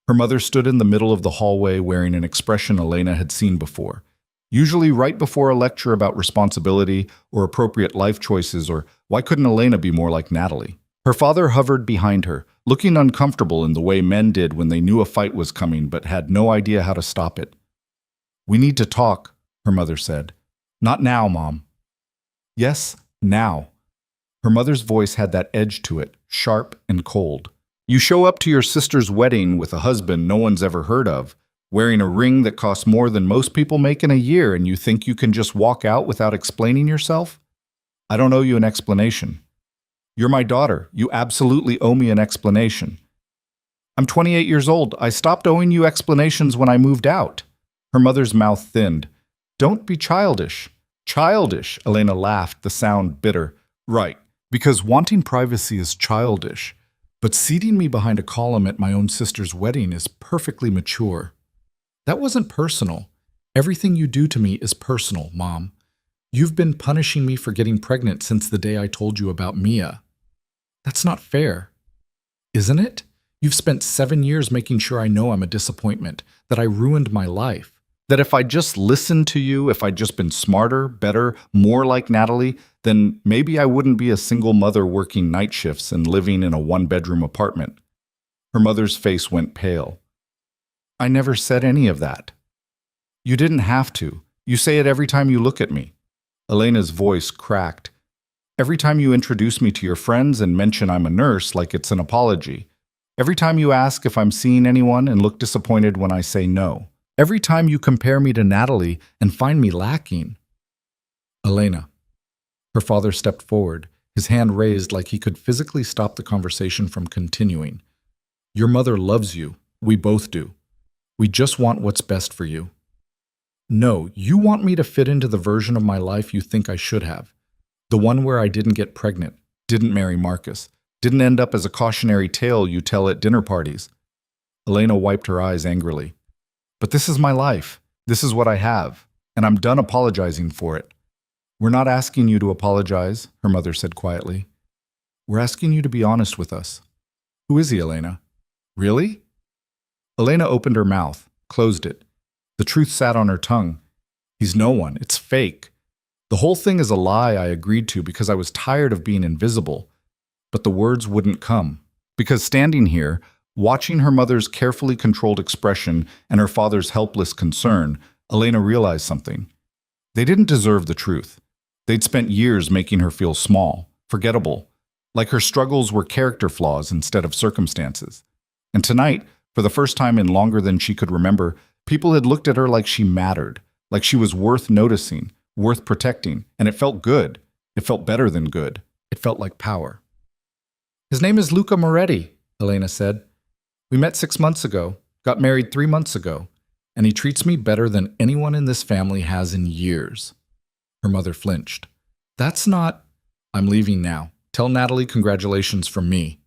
Her mother stood in the middle of the hallway wearing an expression Elena had seen before, usually right before a lecture about responsibility or appropriate life choices or why couldn't Elena be more like Natalie. Her father hovered behind her, looking uncomfortable in the way men did when they knew a fight was coming but had no idea how to stop it. We need to talk, her mother said. Not now, Mom. Yes, now. Her mother's voice had that edge to it, sharp and cold. You show up to your sister's wedding with a husband no one's ever heard of, wearing a ring that costs more than most people make in a year, and you think you can just walk out without explaining yourself? I don't owe you an explanation. You're my daughter. You absolutely owe me an explanation. I'm 28 years old. I stopped owing you explanations when I moved out. Her mother's mouth thinned. Don't be childish. Childish, Elena laughed, the sound bitter. Right, because wanting privacy is childish, but seating me behind a column at my own sister's wedding is perfectly mature. That wasn't personal. Everything you do to me is personal, Mom. You've been punishing me for getting pregnant since the day I told you about Mia. That's not fair. Isn't it? You've spent 7 years making sure I know I'm a disappointment, that I ruined my life. That if I'd just listened to you, if I'd just been smarter, better, more like Natalie, then maybe I wouldn't be a single mother working night shifts and living in a one-bedroom apartment. Her mother's face went pale. I never said any of that. You didn't have to. You say it every time you look at me. Elena's voice cracked. Every time you introduce me to your friends and mention I'm a nurse like it's an apology. Every time you ask if I'm seeing anyone and look disappointed when I say no. Every time you compare me to Natalie and find me lacking. Elena. Her father stepped forward, his hand raised like he could physically stop the conversation from continuing. Your mother loves you. We both do. We just want what's best for you. No, you want me to fit into the version of my life you think I should have. The one where I didn't get pregnant, didn't marry Marcus, didn't end up as a cautionary tale you tell at dinner parties. Elena wiped her eyes angrily. But this is my life. This is what I have, and I'm done apologizing for it. We're not asking you to apologize, her mother said quietly. We're asking you to be honest with us. Who is he, Elena? Really? Elena opened her mouth, closed it. The truth sat on her tongue. He's no one. It's fake. The whole thing is a lie I agreed to because I was tired of being invisible. But the words wouldn't come. Because standing here, watching her mother's carefully controlled expression and her father's helpless concern, Elena realized something. They didn't deserve the truth. They'd spent years making her feel small, forgettable, like her struggles were character flaws instead of circumstances. And tonight, for the first time in longer than she could remember, people had looked at her like she mattered, like she was worth noticing, worth protecting, and it felt good. It felt better than good. It felt like power. His name is Luca Moretti, Elena said. We met 6 months ago, got married 3 months ago, and he treats me better than anyone in this family has in years. Her mother flinched. That's not... I'm leaving now. Tell Natalie congratulations from me.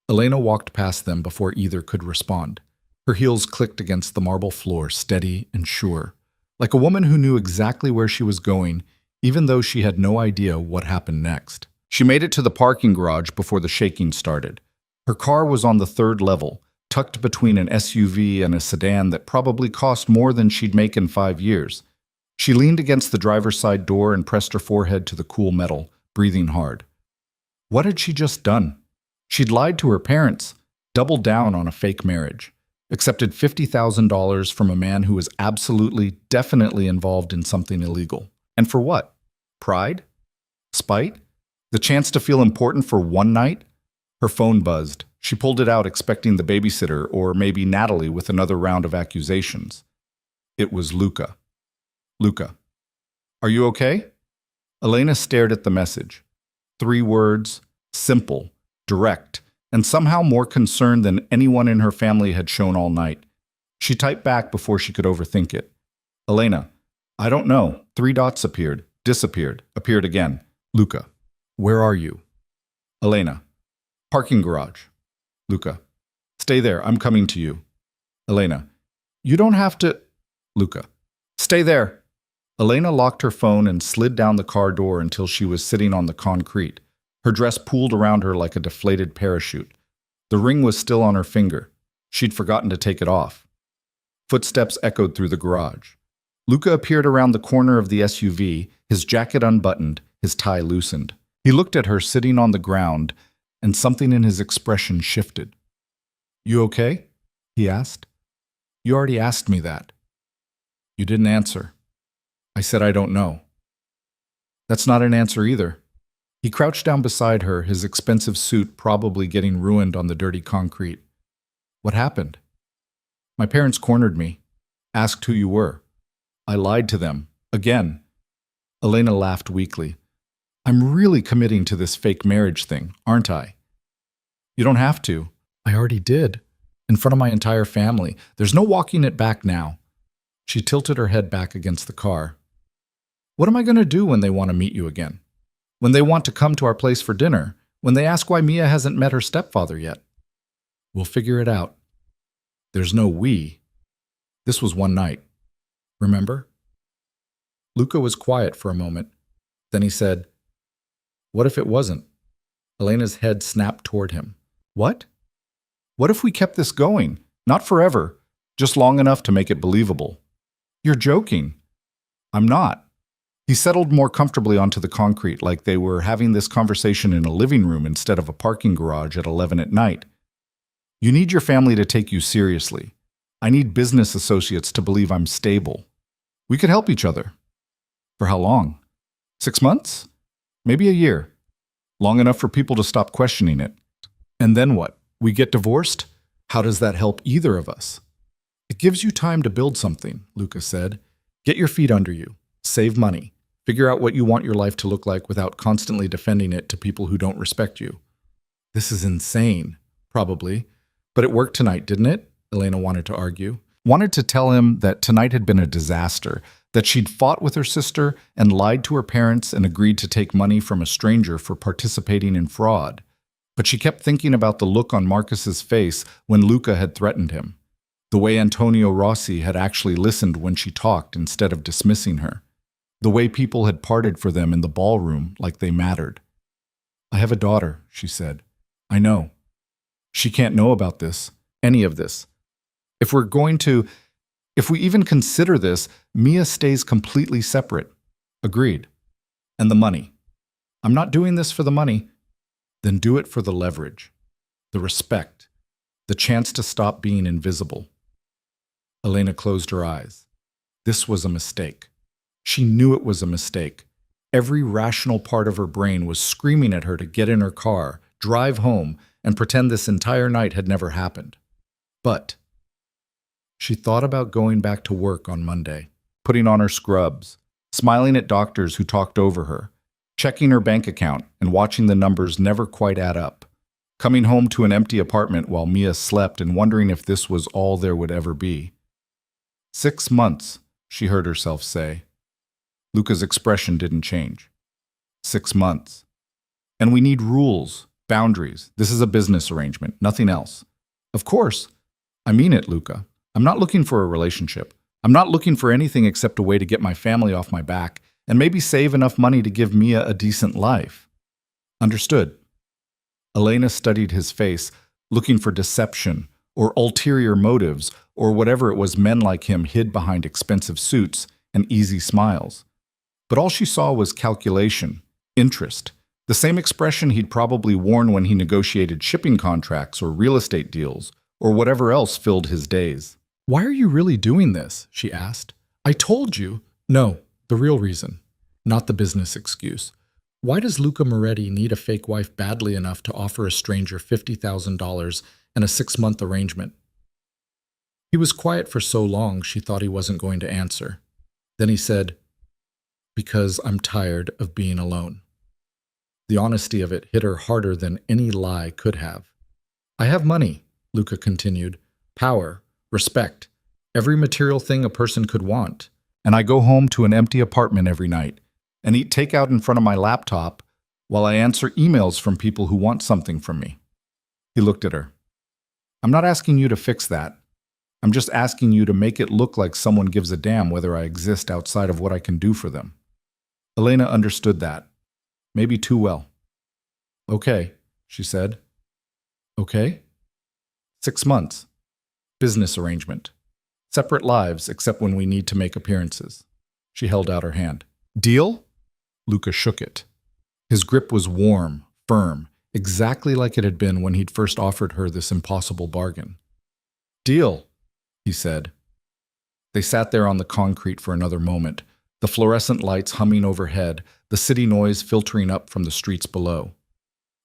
Elena walked past them before either could respond. Her heels clicked against the marble floor, steady and sure. Like a woman who knew exactly where she was going, even though she had no idea what happened next. She made it to the parking garage before the shaking started. Her car was on the third level, tucked between an SUV and a sedan that probably cost more than she'd make in 5 years. She leaned against the driver's side door and pressed her forehead to the cool metal, breathing hard. What had she just done? She'd lied to her parents, doubled down on a fake marriage, accepted $50,000 from a man who was absolutely, definitely involved in something illegal. And for what? Pride? Spite? The chance to feel important for one night? Her phone buzzed. She pulled it out expecting the babysitter or maybe Natalie with another round of accusations. It was Luca. Luca. Are you okay? Elena stared at the message. 3 words, simple, direct, and somehow more concerned than anyone in her family had shown all night. She typed back before she could overthink it. Elena, I don't know. 3 dots appeared, disappeared, appeared again. Luca, where are you? Elena, parking garage. Luca, stay there, I'm coming to you. Elena, you don't have to. Luca, stay there. Elena locked her phone and slid down the car door until she was sitting on the concrete. Her dress pooled around her like a deflated parachute. The ring was still on her finger. She'd forgotten to take it off. Footsteps echoed through the garage. Luca appeared around the corner of the SUV, his jacket unbuttoned, his tie loosened. He looked at her sitting on the ground, and something in his expression shifted. You okay? He asked. You already asked me that. You didn't answer. I said I don't know. That's not an answer either. He crouched down beside her, his expensive suit probably getting ruined on the dirty concrete. What happened? My parents cornered me, asked who you were. I lied to them. Again. Elena laughed weakly. I'm really committing to this fake marriage thing, aren't I? You don't have to. I already did. In front of my entire family. There's no walking it back now. She tilted her head back against the car. What am I going to do when they want to meet you again? When they want to come to our place for dinner? When they ask why Mia hasn't met her stepfather yet? We'll figure it out. There's no we. This was one night. Remember? Luca was quiet for a moment. Then he said, What if it wasn't? Elena's head snapped toward him. What? What if we kept this going? Not forever, just long enough to make it believable. You're joking. I'm not. He settled more comfortably onto the concrete like they were having this conversation in a living room instead of a parking garage at 11 at night. You need your family to take you seriously. I need business associates to believe I'm stable. We could help each other. For how long? 6 months? Maybe a year. Long enough for people to stop questioning it. And then what? We get divorced? How does that help either of us? It gives you time to build something, Luca said. Get your feet under you. Save money. Figure out what you want your life to look like without constantly defending it to people who don't respect you. This is insane, probably. But it worked tonight, didn't it? Elena wanted to argue. Wanted to tell him that tonight had been a disaster, that she'd fought with her sister and lied to her parents and agreed to take money from a stranger for participating in fraud. But she kept thinking about the look on Marcus's face when Luca had threatened him. The way Antonio Rossi had actually listened when she talked instead of dismissing her. The way people had parted for them in the ballroom like they mattered. I have a daughter, she said. I know. She can't know about this, any of this. If we even consider this, Mia stays completely separate. Agreed. And the money. I'm not doing this for the money. Then do it for the leverage, the respect, the chance to stop being invisible. Elena closed her eyes. This was a mistake. She knew it was a mistake. Every rational part of her brain was screaming at her to get in her car, drive home, and pretend this entire night had never happened. But she thought about going back to work on Monday, putting on her scrubs, smiling at doctors who talked over her, checking her bank account and watching the numbers never quite add up, coming home to an empty apartment while Mia slept and wondering if this was all there would ever be. 6 months, she heard herself say. Luca's expression didn't change. 6 months. And we need rules, boundaries. This is a business arrangement, nothing else. Of course. I mean it, Luca. I'm not looking for a relationship. I'm not looking for anything except a way to get my family off my back and maybe save enough money to give Mia a decent life. Understood. Elena studied his face, looking for deception or ulterior motives or whatever it was men like him hid behind expensive suits and easy smiles. But all she saw was calculation, interest, the same expression he'd probably worn when he negotiated shipping contracts or real estate deals or whatever else filled his days. "Why are you really doing this?" she asked. "I told you." "No, the real reason, not the business excuse. Why does Luca Moretti need a fake wife badly enough to offer a stranger $50,000 and a 6-month arrangement?" He was quiet for so long she thought he wasn't going to answer. Then he said, "Because I'm tired of being alone." The honesty of it hit her harder than any lie could have. "I have money," Luca continued, "power, respect, every material thing a person could want. And I go home to an empty apartment every night and eat takeout in front of my laptop while I answer emails from people who want something from me." He looked at her. "I'm not asking you to fix that. I'm just asking you to make it look like someone gives a damn whether I exist outside of what I can do for them." Elena understood that. Maybe too well. "Okay," she said. "Okay?" 6 months. Business arrangement. Separate lives except when we need to make appearances. She held out her hand. "Deal?" Luca shook it. His grip was warm, firm, exactly like it had been when he'd first offered her this impossible bargain. "Deal," he said. They sat there on the concrete for another moment, the fluorescent lights humming overhead, the city noise filtering up from the streets below.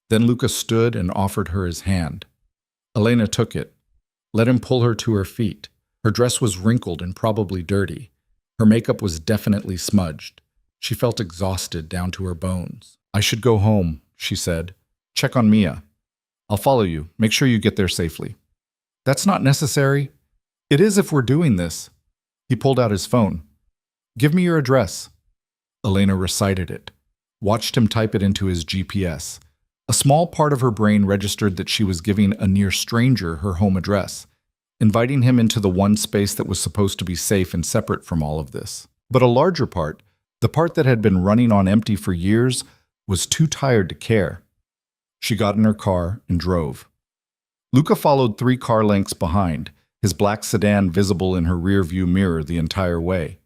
Then Luca stood and offered her his hand. Elena took it, let him pull her to her feet. Her dress was wrinkled and probably dirty. Her makeup was definitely smudged. She felt exhausted down to her bones. "I should go home," she said. "Check on Mia. I'll follow you. Make sure you get there safely." "That's not necessary." "It is if we're doing this." He pulled out his phone. "Give me your address." Elena recited it, watched him type it into his GPS. A small part of her brain registered that she was giving a near stranger her home address, inviting him into the one space that was supposed to be safe and separate from all of this. But a larger part, the part that had been running on empty for years, was too tired to care. She got in her car and drove. Luca followed 3 car lengths behind, his black sedan visible in her rear-view mirror the entire way.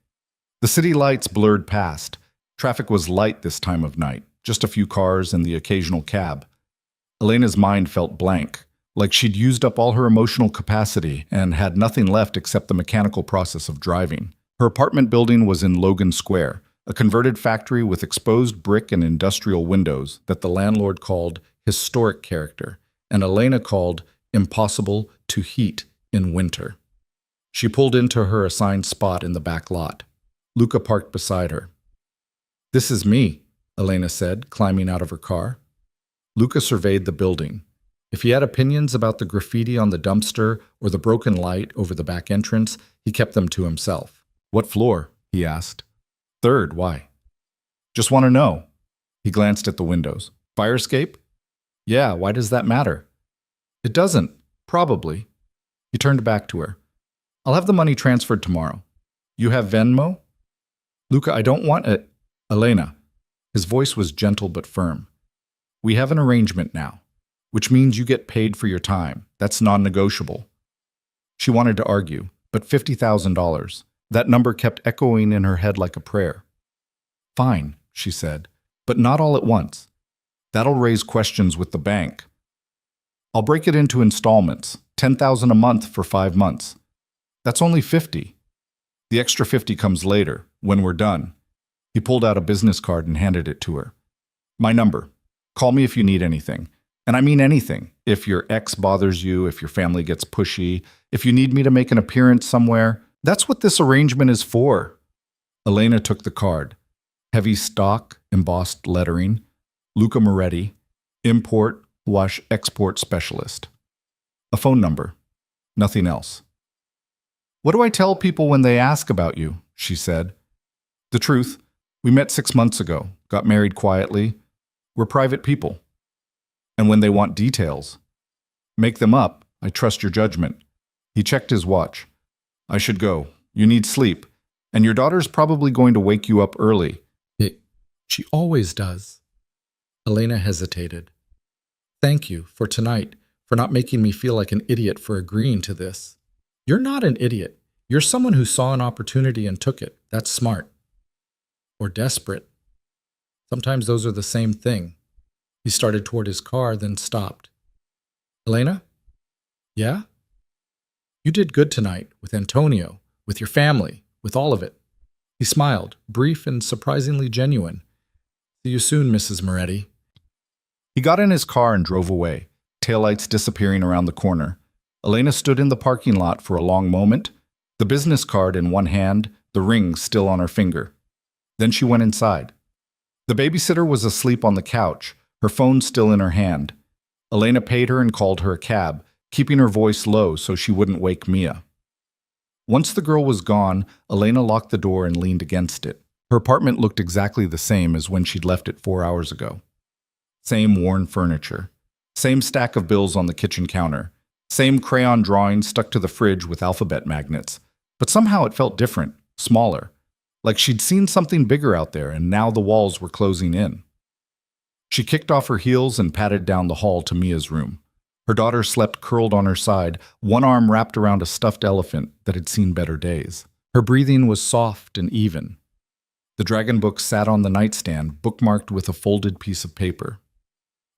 The city lights blurred past. Traffic was light this time of night, just a few cars and the occasional cab. Elena's mind felt blank, like she'd used up all her emotional capacity and had nothing left except the mechanical process of driving. Her apartment building was in Logan Square, a converted factory with exposed brick and industrial windows that the landlord called historic character, and Elena called impossible to heat in winter. She pulled into her assigned spot in the back lot. Luca parked beside her. "This is me," Elena said, climbing out of her car. Luca surveyed the building. If he had opinions about the graffiti on the dumpster or the broken light over the back entrance, he kept them to himself. "What floor?" he asked. "3rd, why?" "Just want to know." He glanced at the windows. "Fire escape?" "Yeah, why does that matter?" "It doesn't, probably." He turned back to her. "I'll have the money transferred tomorrow. You have Venmo?" "Luca, I don't want it." "Elena." His voice was gentle but firm. "We have an arrangement now, which means you get paid for your time. That's non-negotiable." She wanted to argue, but $50,000. That number kept echoing in her head like a prayer. "Fine," she said, "but not all at once. That'll raise questions with the bank. I'll break it into installments, $10,000 a month for 5 months. That's only 50. The extra 50 comes later, when we're done." He pulled out a business card and handed it to her. "My number. Call me if you need anything. And I mean anything. If your ex bothers you, if your family gets pushy, if you need me to make an appearance somewhere, that's what this arrangement is for." Elena took the card. Heavy stock, embossed lettering. Luca Moretti, import/export specialist. A phone number. Nothing else. "What do I tell people when they ask about you?" she said. "The truth. We met 6 months ago, got married quietly. We're private people." "And when they want details?" "Make them up. I trust your judgment." He checked his watch. "I should go. You need sleep. And your daughter's probably going to wake you up early. She always does. Elena hesitated. Thank you for tonight, for not making me feel like an idiot for agreeing to this. You're not an idiot. You're someone who saw an opportunity and took it. That's smart. Or desperate. Sometimes those are the same thing. He started toward his car, then stopped. Elena? Yeah? You did good tonight, with Antonio, with your family, with all of it. He smiled, brief and surprisingly genuine. See you soon, Mrs. Moretti. He got in his car and drove away, taillights disappearing around the corner. Elena stood in the parking lot for a long moment, the business card in one hand, the ring still on her finger. Then she went inside. The babysitter was asleep on the couch, her phone still in her hand. Elena paid her and called her a cab, keeping her voice low so she wouldn't wake Mia. Once the girl was gone, Elena locked the door and leaned against it. Her apartment looked exactly the same as when she'd left it 4 hours ago. Same worn furniture. Same stack of bills on the kitchen counter. Same crayon drawings stuck to the fridge with alphabet magnets. But somehow it felt different, smaller. Like she'd seen something bigger out there and now the walls were closing in. She kicked off her heels and padded down the hall to Mia's room. Her daughter slept curled on her side, one arm wrapped around a stuffed elephant that had seen better days. Her breathing was soft and even. The dragon book sat on the nightstand, bookmarked with a folded piece of paper.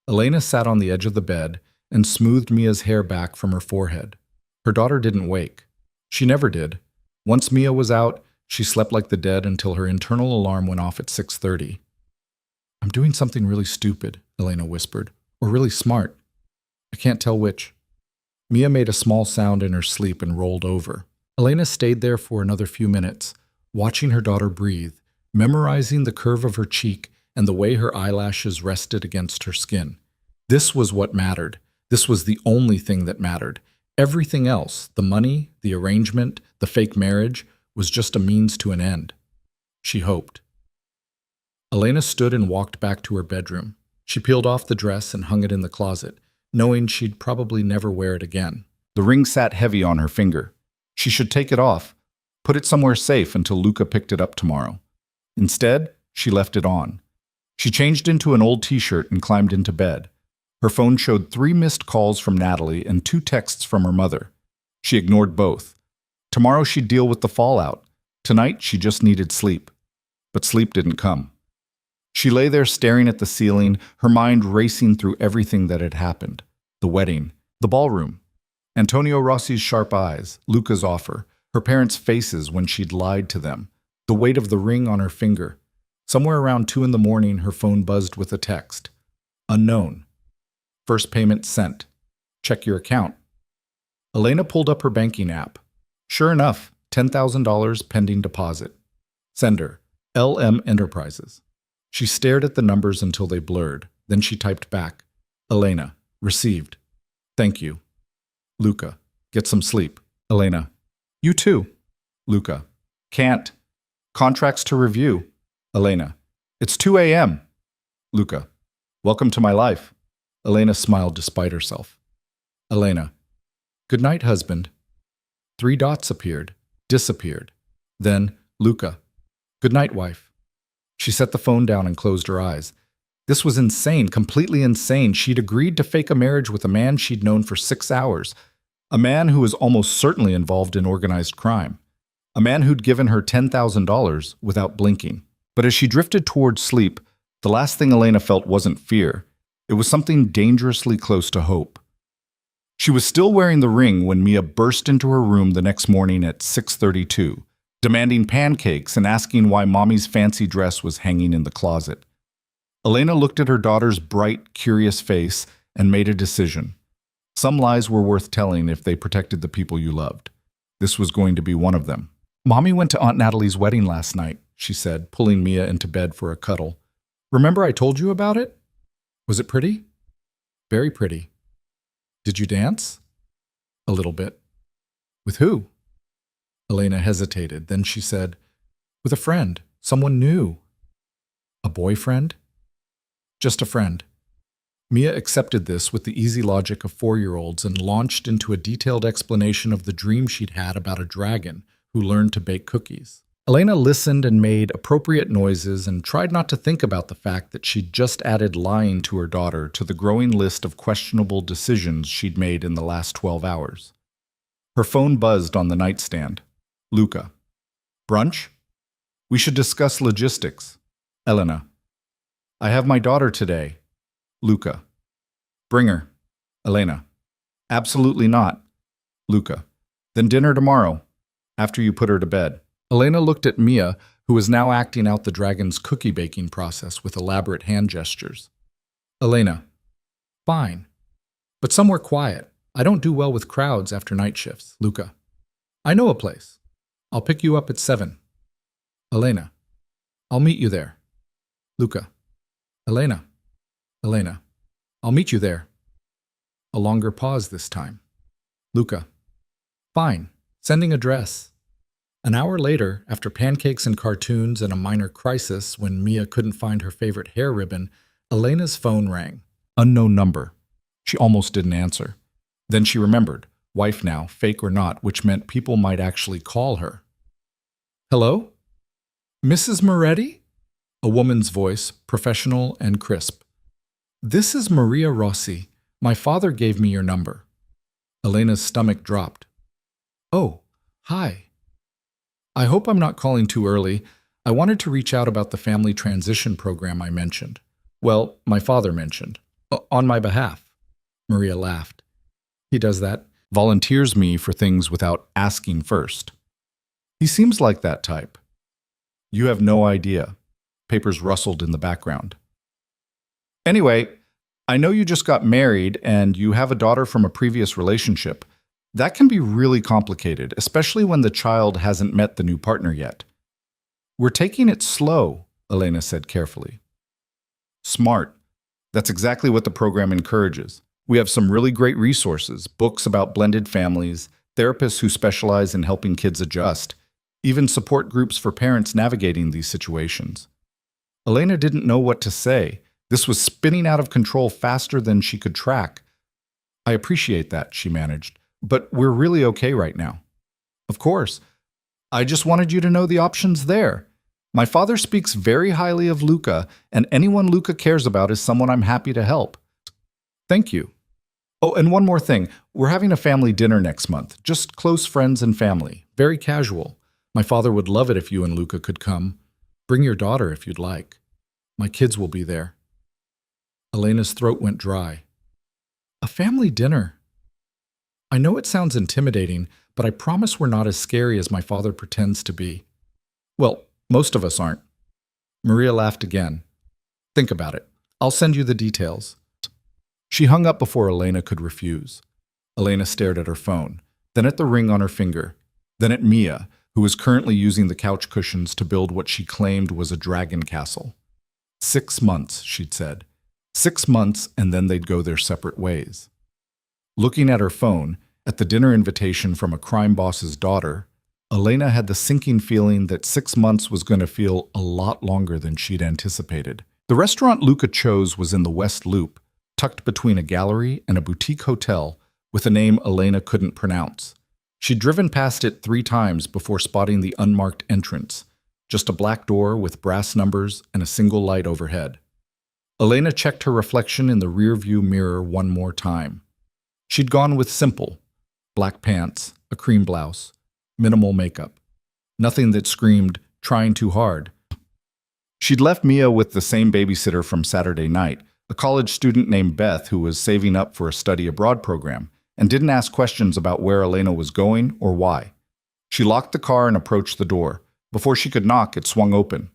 Elena sat on the edge of the bed and smoothed Mia's hair back from her forehead. Her daughter didn't wake. She never did. Once Mia was out, she slept like the dead until her internal alarm went off at 6:30. I'm doing something really stupid, Elena whispered, or really smart. I can't tell which. Mia made a small sound in her sleep and rolled over. Elena stayed there for another few minutes, watching her daughter breathe, memorizing the curve of her cheek and the way her eyelashes rested against her skin. This was what mattered. This was the only thing that mattered. Everything else, the money, the arrangement, the fake marriage, was just a means to an end. She hoped. Elena stood and walked back to her bedroom. She peeled off the dress and hung it in the closet, knowing she'd probably never wear it again. The ring sat heavy on her finger. She should take it off, put it somewhere safe until Luca picked it up tomorrow. Instead, she left it on. She changed into an old t-shirt and climbed into bed. Her phone showed 3 missed calls from Natalie and 2 texts from her mother. She ignored both. Tomorrow she'd deal with the fallout. Tonight she just needed sleep. But sleep didn't come. She lay there staring at the ceiling, her mind racing through everything that had happened. The wedding, the ballroom, Antonio Rossi's sharp eyes, Luca's offer, her parents' faces when she'd lied to them, the weight of the ring on her finger. Somewhere around 2 in the morning, her phone buzzed with a text. Unknown. First payment sent. Check your account. Elena pulled up her banking app. Sure enough, $10,000 pending deposit. Sender, LM Enterprises. She stared at the numbers until they blurred. Then she typed back. Elena, received. Thank you. Luca, get some sleep. Elena, you too. Luca, can't. Contracts to review. Elena, it's 2 a.m. Luca, welcome to my life. Elena smiled despite herself. Elena, good night, husband. 3 dots appeared, disappeared. Then, Luca, good night, wife. She set the phone down and closed her eyes. This was insane, completely insane. She'd agreed to fake a marriage with a man she'd known for 6 hours. A man who was almost certainly involved in organized crime. A man who'd given her $10,000 without blinking. But as she drifted towards sleep, the last thing Elena felt wasn't fear. It was something dangerously close to hope. She was still wearing the ring when Mia burst into her room the next morning at 6:32, demanding pancakes and asking why Mommy's fancy dress was hanging in the closet. Elena looked at her daughter's bright, curious face and made a decision. Some lies were worth telling if they protected the people you loved. This was going to be one of them. Mommy went to Aunt Natalie's wedding last night, she said, pulling Mia into bed for a cuddle. Remember I told you about it? Was it pretty? Very pretty. Did you dance? A little bit. With who? Elena hesitated. Then she said, with a friend, someone new. A boyfriend? Just a friend. Mia accepted this with the easy logic of 4-year-olds and launched into a detailed explanation of the dream she'd had about a dragon who learned to bake cookies. Elena listened and made appropriate noises and tried not to think about the fact that she'd just added lying to her daughter to the growing list of questionable decisions she'd made in the last 12 hours. Her phone buzzed on the nightstand. Luca. Brunch? We should discuss logistics. Elena. I have my daughter today. Luca. Bring her. Elena. Absolutely not. Luca. Then dinner tomorrow, after you put her to bed. Elena looked at Mia, who was now acting out the dragon's cookie baking process with elaborate hand gestures. Elena. Fine. But somewhere quiet. I don't do well with crowds after night shifts. Luca. I know a place. I'll pick you up at 7. Elena. I'll meet you there. Luca. Elena. Elena. I'll meet you there. A longer pause this time. Luca. Fine. Sending address. An hour later, after pancakes and cartoons and a minor crisis when Mia couldn't find her favorite hair ribbon, Elena's phone rang. Unknown number. She almost didn't answer. Then she remembered, wife now, fake or not, which meant people might actually call her. Hello? Mrs. Moretti? A woman's voice, professional and crisp. This is Maria Rossi. My father gave me your number. Elena's stomach dropped. Oh, hi. I hope I'm not calling too early. I wanted to reach out about the family transition program I mentioned. Well, my father mentioned. On my behalf. Maria laughed. He does that. Volunteers me for things without asking first. He seems like that type. You have no idea. Papers rustled in the background. Anyway, I know you just got married and you have a daughter from a previous relationship. That can be really complicated, especially when the child hasn't met the new partner yet. We're taking it slow, Elena said carefully. Smart. That's exactly what the program encourages. We have some really great resources, books about blended families, therapists who specialize in helping kids adjust, even support groups for parents navigating these situations. Elena didn't know what to say. This was spinning out of control faster than she could track. I appreciate that, she managed. But we're really okay right now. Of course. I just wanted you to know the options there. My father speaks very highly of Luca, and anyone Luca cares about is someone I'm happy to help. Thank you. Oh, and one more thing. We're having a family dinner next month. Just close friends and family. Very casual. My father would love it if you and Luca could come. Bring your daughter if you'd like. My kids will be there. Elena's throat went dry. A family dinner. I know it sounds intimidating, but I promise we're not as scary as my father pretends to be. Well, most of us aren't. Maria laughed again. Think about it. I'll send you the details. She hung up before Elena could refuse. Elena stared at her phone, then at the ring on her finger, then at Mia, who was currently using the couch cushions to build what she claimed was a dragon castle. 6 months, she'd said. 6 months, and then they'd go their separate ways. Looking at her phone, at the dinner invitation from a crime boss's daughter, Elena had the sinking feeling that 6 months was going to feel a lot longer than she'd anticipated. The restaurant Luca chose was in the West Loop, tucked between a gallery and a boutique hotel with a name Elena couldn't pronounce. She'd driven past it 3 times before spotting the unmarked entrance, just a black door with brass numbers and a single light overhead. Elena checked her reflection in the rearview mirror one more time. She'd gone with simple, black pants, a cream blouse, minimal makeup. Nothing that screamed, trying too hard. She'd left Mia with the same babysitter from Saturday night, a college student named Beth who was saving up for a study abroad program, and didn't ask questions about where Elena was going or why. She locked the car and approached the door. Before she could knock, it swung open.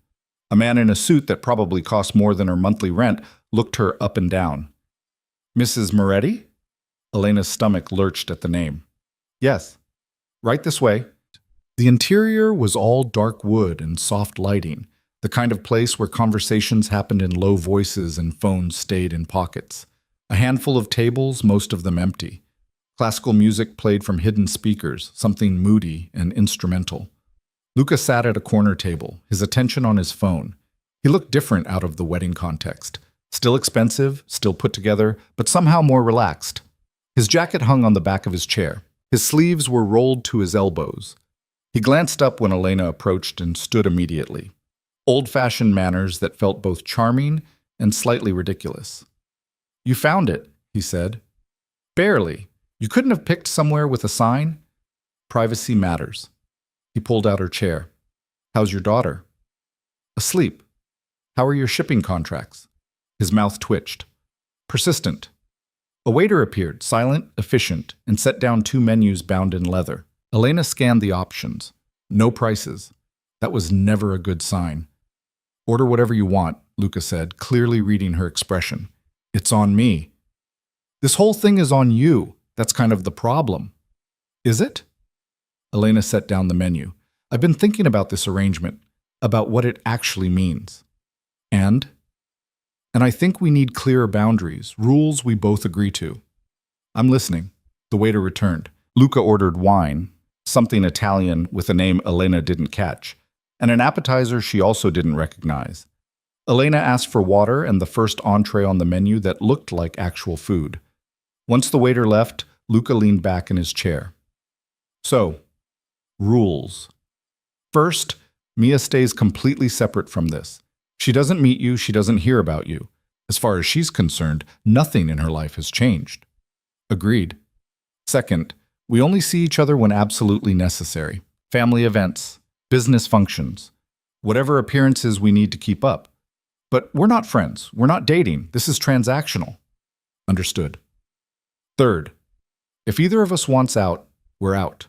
A man in a suit that probably cost more than her monthly rent looked her up and down. Mrs. Moretti? Elena's stomach lurched at the name. Yes. Right this way. The interior was all dark wood and soft lighting, the kind of place where conversations happened in low voices and phones stayed in pockets. A handful of tables, most of them empty. Classical music played from hidden speakers, something moody and instrumental. Luca sat at a corner table, his attention on his phone. He looked different out of the wedding context. Still expensive, still put together, but somehow more relaxed. His jacket hung on the back of his chair. His sleeves were rolled to his elbows. He glanced up when Elena approached and stood immediately. Old-fashioned manners that felt both charming and slightly ridiculous. "You found it," he said. "Barely. You couldn't have picked somewhere with a sign?" "Privacy matters." He pulled out her chair. "How's your daughter?" "Asleep." "How are your shipping contracts?" His mouth twitched. "Persistent." A waiter appeared, silent, efficient, and set down 2 menus bound in leather. Elena scanned the options. No prices. That was never a good sign. "Order whatever you want," Luca said, clearly reading her expression. "It's on me." "This whole thing is on you. That's kind of the problem." "Is it?" Elena set down the menu. "I've been thinking about this arrangement, about what it actually means. And I think we need clearer boundaries, rules we both agree to." "I'm listening." The waiter returned. Luca ordered wine, something Italian with a name Elena didn't catch, and an appetizer she also didn't recognize. Elena asked for water and the first entree on the menu that looked like actual food. Once the waiter left, Luca leaned back in his chair. "So, rules. First, Mia stays completely separate from this. She doesn't meet you, she doesn't hear about you. As far as she's concerned, nothing in her life has changed." "Agreed." "Second, we only see each other when absolutely necessary. Family events, business functions, whatever appearances we need to keep up. But we're not friends, we're not dating, this is transactional." "Understood." "Third, if either of us wants out, we're out.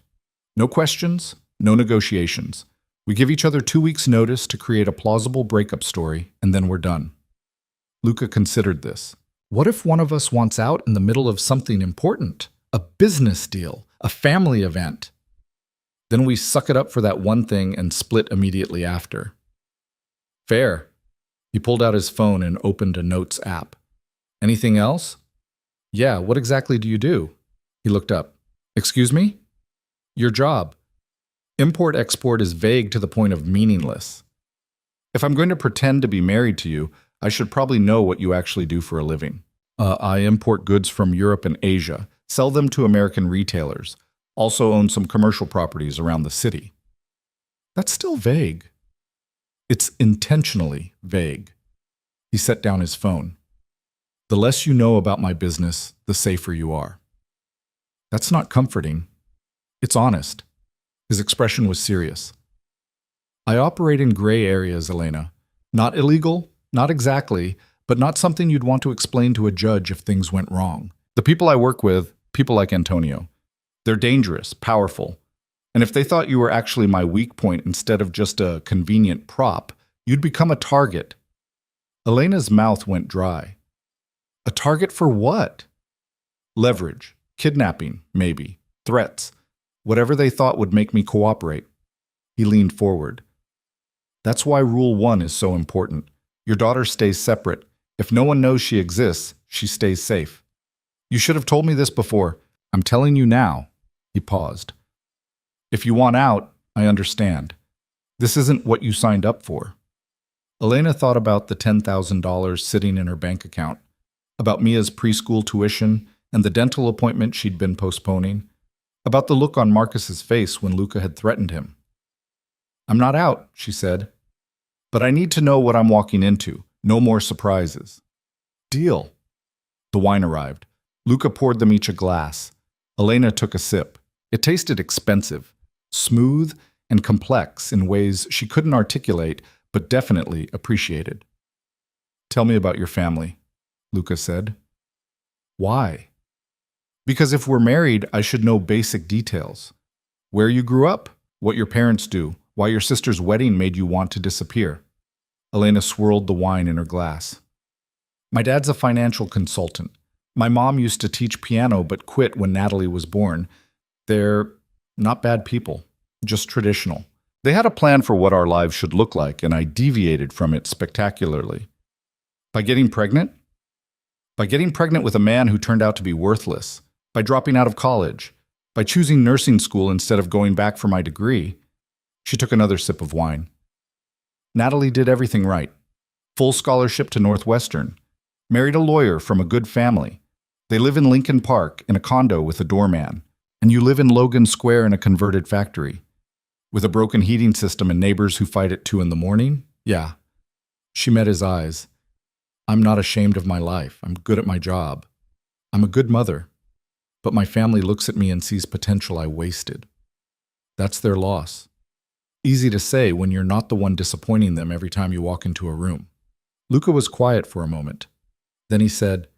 No questions, no negotiations. We give each other 2 weeks' notice to create a plausible breakup story, and then we're done." Luca considered this. What if one of us wants out in the middle of something important? A business deal, a family event? Then we suck it up for that one thing and split immediately after. "Fair." He pulled out his phone and opened a notes app. "Anything else?" "Yeah, what exactly do you do?" He looked up. "Excuse me?" "Your job." Import-export is vague to the point of meaningless. If I'm going to pretend to be married to you, I should probably know what you actually do for a living. I import goods from Europe and Asia, sell them to American retailers, also own some commercial properties around the city. That's still vague. It's intentionally vague. He set down his phone. The less you know about my business, the safer you are. That's not comforting. It's honest. His expression was serious. I operate in gray areas, Elena. Not illegal, not exactly, but not something you'd want to explain to a judge if things went wrong. The people I work with, people like Antonio, they're dangerous, powerful. And if they thought you were actually my weak point instead of just a convenient prop, you'd become a target. Elena's mouth went dry. A target for what? Leverage, kidnapping, maybe, threats, whatever they thought would make me cooperate. He leaned forward. That's why Rule 1 is so important. Your daughter stays separate. If no one knows she exists, she stays safe. You should have told me this before. I'm telling you now. He paused. If you want out, I understand. This isn't what you signed up for. Elena thought about the $10,000 sitting in her bank account, about Mia's preschool tuition and the dental appointment she'd been postponing, about the look on Marcus's face when Luca had threatened him. I'm not out, she said. But I need to know what I'm walking into. No more surprises. Deal. The wine arrived. Luca poured them each a glass. Elena took a sip. It tasted expensive, smooth and complex in ways she couldn't articulate, but definitely appreciated. Tell me about your family, Luca said. Why? Because if we're married, I should know basic details. Where you grew up, what your parents do, why your sister's wedding made you want to disappear. Elena swirled the wine in her glass. My dad's a financial consultant. My mom used to teach piano but quit when Natalie was born. They're not bad people, just traditional. They had a plan for what our lives should look like, and I deviated from it spectacularly. By getting pregnant? By getting pregnant with a man who turned out to be worthless. By dropping out of college. By choosing nursing school instead of going back for my degree. She took another sip of wine. Natalie did everything right. Full scholarship to Northwestern. Married a lawyer from a good family. They live in Lincoln Park in a condo with a doorman. And you live in Logan Square in a converted factory. With a broken heating system and neighbors who fight at 2 in the morning? Yeah. She met his eyes. I'm not ashamed of my life. I'm good at my job. I'm a good mother. But my family looks at me and sees potential I wasted. That's their loss. Easy to say when you're not the one disappointing them every time you walk into a room. Luca was quiet for a moment. Then he said,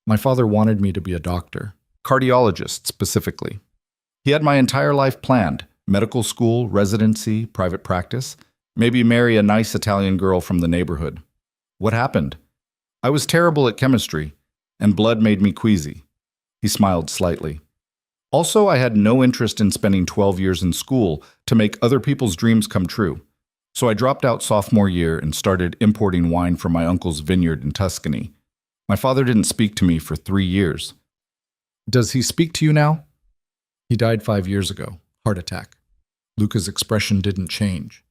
my father wanted me to be a doctor. Cardiologist, specifically. He had my entire life planned. Medical school, residency, private practice. Maybe marry a nice Italian girl from the neighborhood. What happened? I was terrible at chemistry, and blood made me queasy. He smiled slightly. Also, I had no interest in spending 12 years in school to make other people's dreams come true. So I dropped out sophomore year and started importing wine from my uncle's vineyard in Tuscany. My father didn't speak to me for 3 years. Does he speak to you now? He died 5 years ago. Heart attack. Luca's expression didn't change.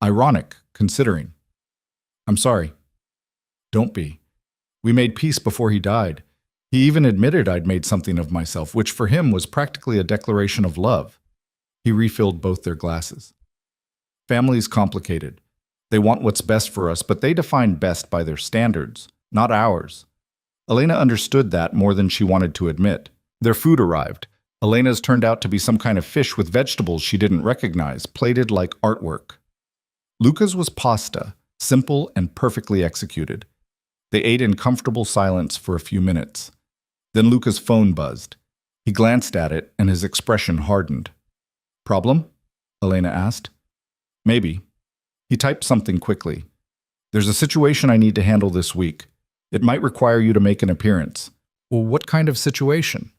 Ironic, considering. I'm sorry. Don't be. We made peace before he died. He even admitted I'd made something of myself, which for him was practically a declaration of love. He refilled both their glasses. Family's complicated. They want what's best for us, but they define best by their standards, not ours. Elena understood that more than she wanted to admit. Their food arrived. Elena's turned out to be some kind of fish with vegetables she didn't recognize, plated like artwork. Luca's was pasta, simple and perfectly executed. They ate in comfortable silence for a few minutes. Then Luca's phone buzzed. He glanced at it, and his expression hardened. Problem? Elena asked. Maybe. He typed something quickly. There's a situation I need to handle this week. It might require you to make an appearance. Well, what kind of situation?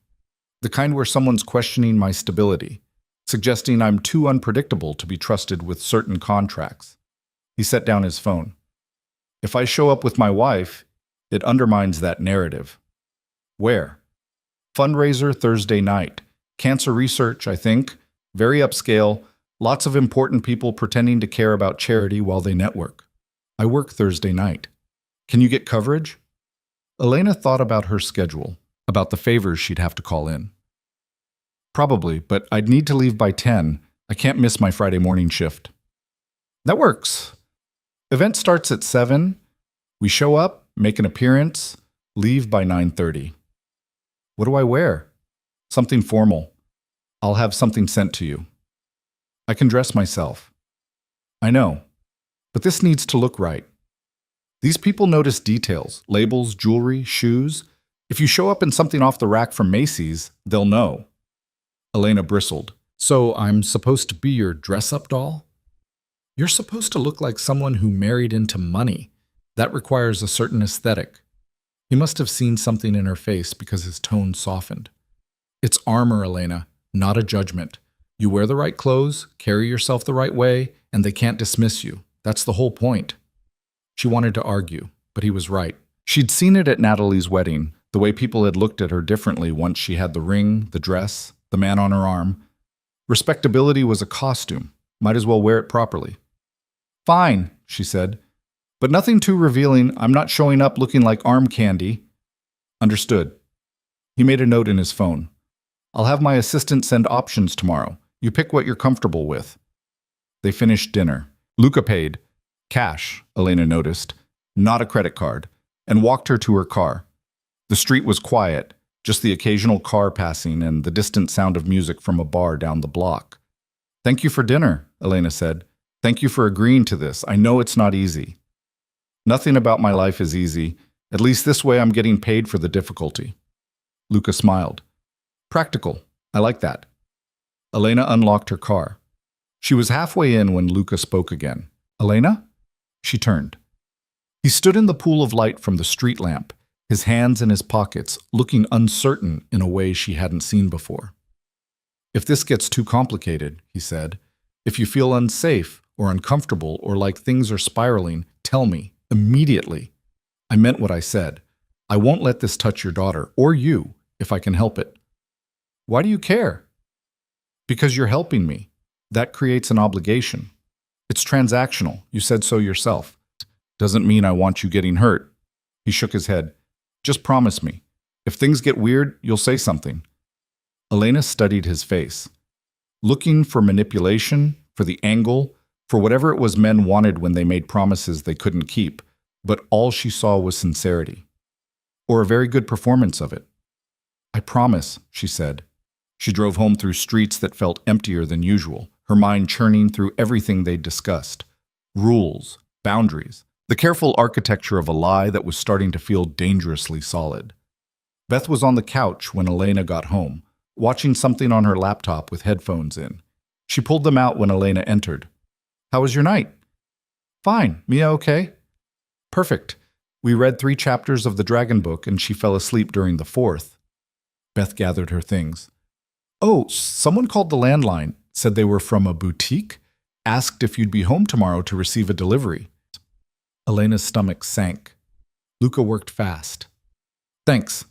The kind where someone's questioning my stability, suggesting I'm too unpredictable to be trusted with certain contracts. He set down his phone. If I show up with my wife, it undermines that narrative. Where? Fundraiser Thursday night. Cancer research, I think. Very upscale. Lots of important people pretending to care about charity while they network. I work Thursday night. Can you get coverage? Elena thought about her schedule, about the favors she'd have to call in. Probably, but I'd need to leave by 10. I can't miss my Friday morning shift. That works. Event starts at 7. We show up, make an appearance, leave by 9:30. What do I wear? Something formal. I'll have something sent to you. I can dress myself. I know, but this needs to look right. These people notice details, labels, jewelry, shoes. If you show up in something off the rack from Macy's, they'll know. Elena bristled. So I'm supposed to be your dress-up doll? You're supposed to look like someone who married into money. That requires a certain aesthetic. He must have seen something in her face because his tone softened. It's armor, Elena, not a judgment. You wear the right clothes, carry yourself the right way, and they can't dismiss you. That's the whole point. She wanted to argue, but he was right. She'd seen it at Natalie's wedding, the way people had looked at her differently once she had the ring, the dress, the man on her arm. Respectability was a costume. Might as well wear it properly. Fine, she said. But nothing too revealing. I'm not showing up looking like arm candy. Understood. He made a note in his phone. I'll have my assistant send options tomorrow. You pick what you're comfortable with. They finished dinner. Luca paid. Cash, Elena noticed, not a credit card, and walked her to her car. The street was quiet, just the occasional car passing and the distant sound of music from a bar down the block. Thank you for dinner, Elena said. Thank you for agreeing to this. I know it's not easy. Nothing about my life is easy. At least this way I'm getting paid for the difficulty. Luca smiled. Practical. I like that. Elena unlocked her car. She was halfway in when Luca spoke again. Elena? She turned. He stood in the pool of light from the street lamp, his hands in his pockets, looking uncertain in a way she hadn't seen before. If this gets too complicated, he said, if you feel unsafe or uncomfortable or like things are spiraling, tell me, immediately. I meant what I said. I won't let this touch your daughter, or you, if I can help it. Why do you care? Because you're helping me. That creates an obligation. It's transactional. You said so yourself. Doesn't mean I want you getting hurt. He shook his head. Just promise me. If things get weird, you'll say something. Elena studied his face. Looking for manipulation, for the angle, for whatever it was men wanted when they made promises they couldn't keep, but all she saw was sincerity. Or a very good performance of it. "I promise," she said. She drove home through streets that felt emptier than usual, her mind churning through everything they'd discussed. Rules, boundaries, the careful architecture of a lie that was starting to feel dangerously solid. Beth was on the couch when Elena got home, watching something on her laptop with headphones in. She pulled them out when Elena entered. "How was your night?" "Fine. Mia okay?" "Perfect. We read 3 chapters of the Dragon Book and she fell asleep during the 4th. Beth gathered her things. "Oh, someone called the landline, said they were from a boutique, asked if you'd be home tomorrow to receive a delivery." Elena's stomach sank. Luca worked fast. "Thanks.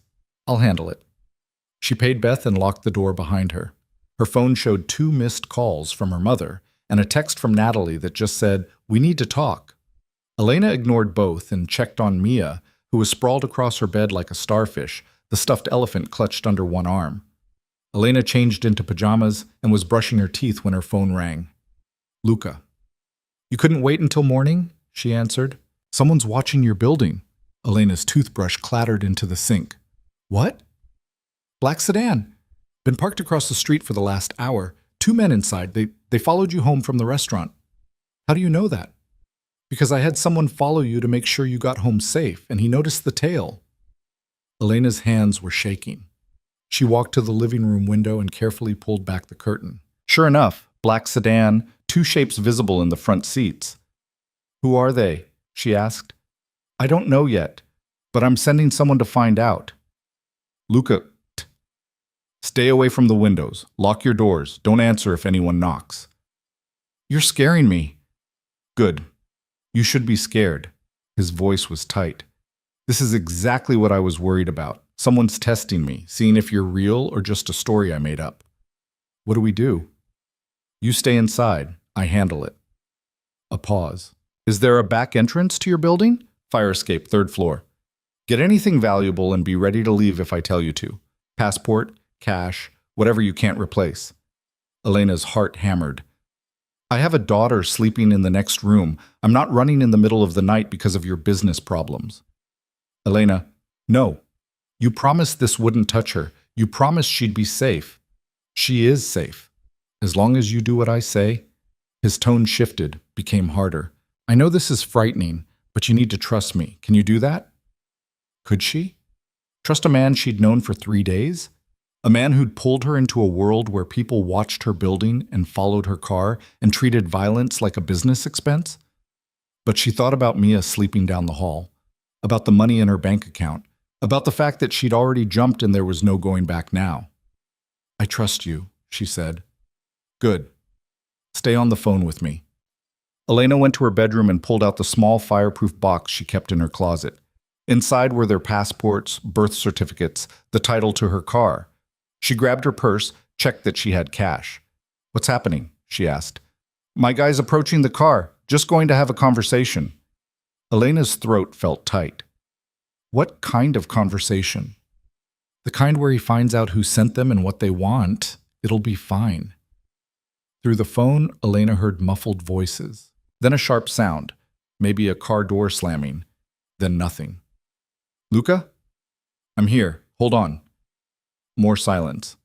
I'll handle it." She paid Beth and locked the door behind her. Her phone showed 2 missed calls from her mother and a text from Natalie that just said, "We need to talk." Elena ignored both and checked on Mia, who was sprawled across her bed like a starfish, the stuffed elephant clutched under one arm. Elena changed into pajamas and was brushing her teeth when her phone rang. "Luca." "You couldn't wait until morning?" she answered. "Someone's watching your building." Elena's toothbrush clattered into the sink. "What?" "Black sedan. Been parked across the street for the last hour. 2 men inside. They followed you home from the restaurant." "How do you know that?" "Because I had someone follow you to make sure you got home safe, and he noticed the tail." Elena's hands were shaking. She walked to the living room window and carefully pulled back the curtain. Sure enough, black sedan, 2 shapes visible in the front seats. "Who are they?" she asked. "I don't know yet, but I'm sending someone to find out." "Luca, stay away from the windows. Lock your doors. Don't answer if anyone knocks." "You're scaring me." "Good. You should be scared." His voice was tight. "This is exactly what I was worried about. Someone's testing me, seeing if you're real or just a story I made up." "What do we do?" "You stay inside. I handle it." A pause. "Is there a back entrance to your building?" "Fire escape, 3rd floor." "Get anything valuable and be ready to leave if I tell you to. Passport, cash, whatever you can't replace." Elena's heart hammered. "I have a daughter sleeping in the next room. I'm not running in the middle of the night because of your business problems." "Elena, no. You promised this wouldn't touch her. You promised she'd be safe." "She is safe. As long as you do what I say." His tone shifted, became harder. "I know this is frightening, but you need to trust me. Can you do that?" Could she? Trust a man she'd known for 3 days? A man who'd pulled her into a world where people watched her building and followed her car and treated violence like a business expense? But she thought about Mia sleeping down the hall, about the money in her bank account, about the fact that she'd already jumped and there was no going back now. "I trust you," she said. "Good. Stay on the phone with me." Elena went to her bedroom and pulled out the small fireproof box she kept in her closet. Inside were their passports, birth certificates, the title to her car. She grabbed her purse, checked that she had cash. "What's happening?" she asked. "My guy's approaching the car. Just going to have a conversation." Elena's throat felt tight. What kind of conversation? The kind where he finds out who sent them and what they want. It'll be fine. Through the phone, Elena heard muffled voices. Then a sharp sound, maybe a car door slamming. Then nothing. "Luca? I'm here. Hold on." More silence.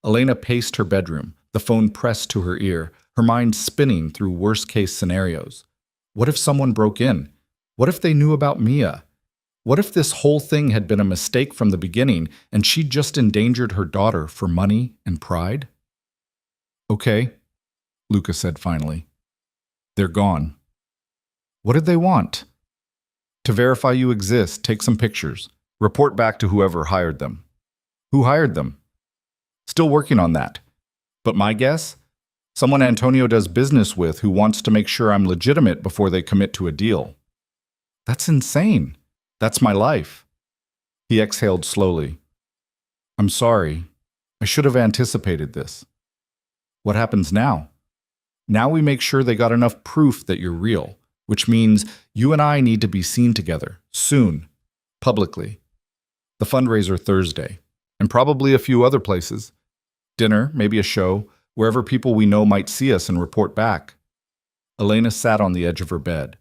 Elena paced her bedroom, the phone pressed to her ear, her mind spinning through worst-case scenarios. What if someone broke in? What if they knew about Mia? What if this whole thing had been a mistake from the beginning and she'd just endangered her daughter for money and pride? "Okay," Luca said finally. "They're gone." "What did they want?" "To verify you exist, take some pictures. Report back to whoever hired them." "Who hired them?" "Still working on that. But my guess? Someone Antonio does business with who wants to make sure I'm legitimate before they commit to a deal." "That's insane. That's my life." He exhaled slowly. "I'm sorry. I should have anticipated this." "What happens now?" "Now we make sure they got enough proof that you're real, which means you and I need to be seen together, soon, publicly. The fundraiser Thursday, and probably a few other places. Dinner, maybe a show, wherever people we know might see us and report back. Elena sat on the edge of her bed.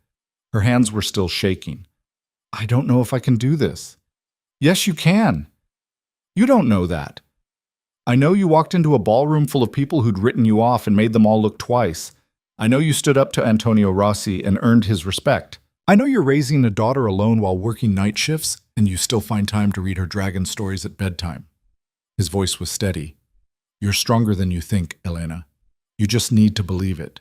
Her hands were still shaking. I don't know if I can do this. Yes, you can. You don't know that. I know you walked into a ballroom full of people who'd written you off and made them all look twice. I know you stood up to Antonio Rossi and earned his respect. I know you're raising a daughter alone while working night shifts, and you still find time to read her dragon stories at bedtime. His voice was steady. You're stronger than you think, Elena. You just need to believe it.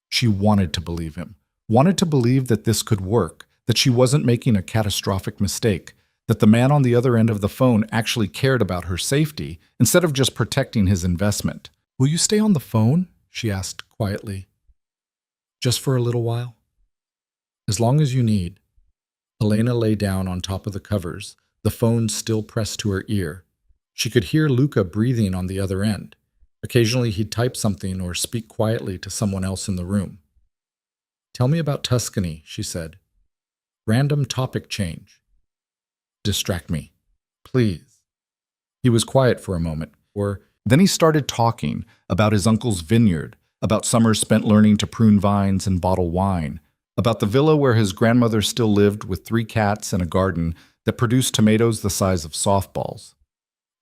She wanted to believe him, wanted to believe that this could work, that she wasn't making a catastrophic mistake, that the man on the other end of the phone actually cared about her safety instead of just protecting his investment. Will you stay on the phone? She asked quietly. Just for a little while? As long as you need. Elena lay down on top of the covers, the phone still pressed to her ear. She could hear Luca breathing on the other end. Occasionally he'd type something or speak quietly to someone else in the room. Tell me about Tuscany, she said. Random topic change. Distract me, please. He was quiet for a moment, then he started talking about his uncle's vineyard, about summers spent learning to prune vines and bottle wine, about the villa where his grandmother still lived with 3 cats and a garden that produced tomatoes the size of softballs.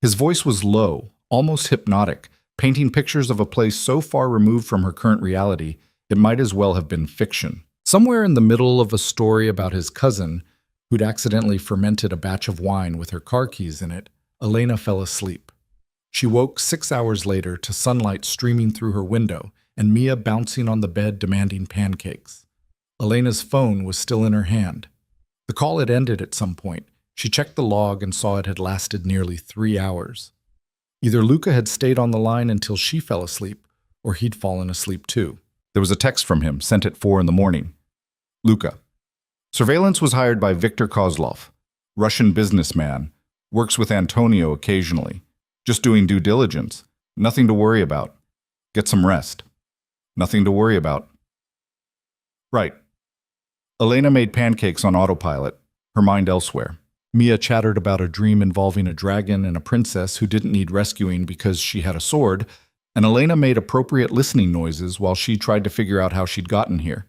His voice was low, almost hypnotic, painting pictures of a place so far removed from her current reality, it might as well have been fiction. Somewhere in the middle of a story about his cousin, who'd accidentally fermented a batch of wine with her car keys in it, Elena fell asleep. She woke 6 hours later to sunlight streaming through her window and Mia bouncing on the bed demanding pancakes. Elena's phone was still in her hand. The call had ended at some point. She checked the log and saw it had lasted nearly 3 hours. Either Luca had stayed on the line until she fell asleep, or he'd fallen asleep too. There was a text from him, sent at 4 a.m. Luca. Surveillance was hired by Viktor Kozlov, Russian businessman, works with Antonio occasionally. Just doing due diligence. Nothing to worry about. Get some rest. Nothing to worry about. Right. Elena made pancakes on autopilot, her mind elsewhere. Mia chattered about a dream involving a dragon and a princess who didn't need rescuing because she had a sword, and Elena made appropriate listening noises while she tried to figure out how she'd gotten here.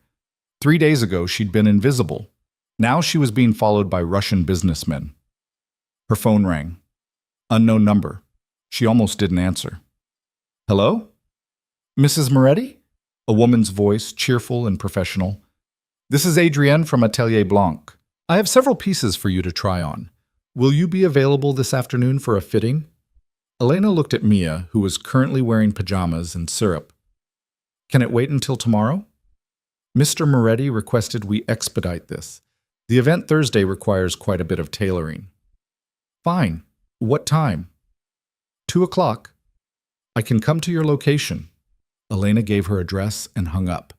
3 days ago, she'd been invisible. Now she was being followed by Russian businessmen. Her phone rang. Unknown number. She almost didn't answer. Hello? Mrs. Moretti? A woman's voice, cheerful and professional. This is Adrienne from Atelier Blanc. I have several pieces for you to try on. Will you be available this afternoon for a fitting? Elena looked at Mia, who was currently wearing pajamas and syrup. Can it wait until tomorrow? Mr. Moretti requested we expedite this. The event Thursday requires quite a bit of tailoring. Fine. What time? 2 o'clock. I can come to your location. Elena gave her address and hung up.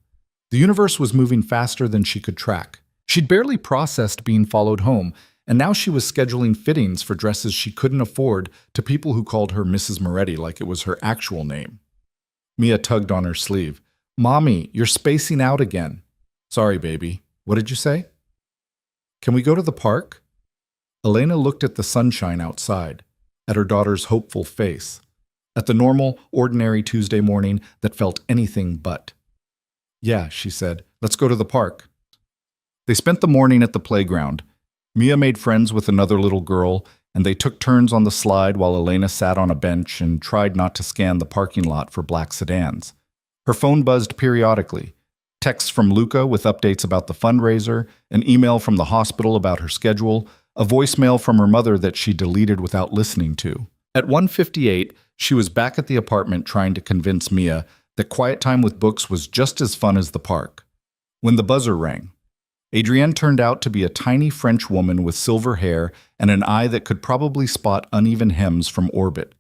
The universe was moving faster than she could track. She'd barely processed being followed home, and now she was scheduling fittings for dresses she couldn't afford to people who called her Mrs. Moretti like it was her actual name. Mia tugged on her sleeve. Mommy, you're spacing out again. Sorry, baby. What did you say? Can we go to the park? Elena looked at the sunshine outside, at her daughter's hopeful face, at the normal, ordinary Tuesday morning that felt anything but. Yeah, she said. Let's go to the park. They spent the morning at the playground. Mia made friends with another little girl, and they took turns on the slide while Elena sat on a bench and tried not to scan the parking lot for black sedans. Her phone buzzed periodically. Texts from Luca with updates about the fundraiser, an email from the hospital about her schedule, a voicemail from her mother that she deleted without listening to. At 1:58, she was back at the apartment trying to convince Mia that quiet time with books was just as fun as the park. When the buzzer rang, Adrienne turned out to be a tiny French woman with silver hair and an eye that could probably spot uneven hems from orbit.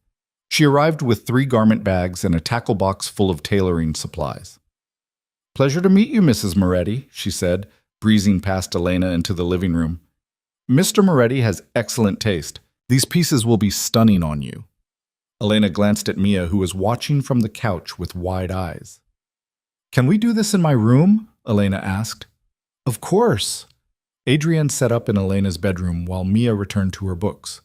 She arrived with 3 garment bags and a tackle box full of tailoring supplies. Pleasure to meet you, Mrs. Moretti, she said, breezing past Elena into the living room. Mr. Moretti has excellent taste. These pieces will be stunning on you. Elena glanced at Mia, who was watching from the couch with wide eyes. Can we do this in my room? Elena asked. Of course. Adrienne set up in Elena's bedroom while Mia returned to her books.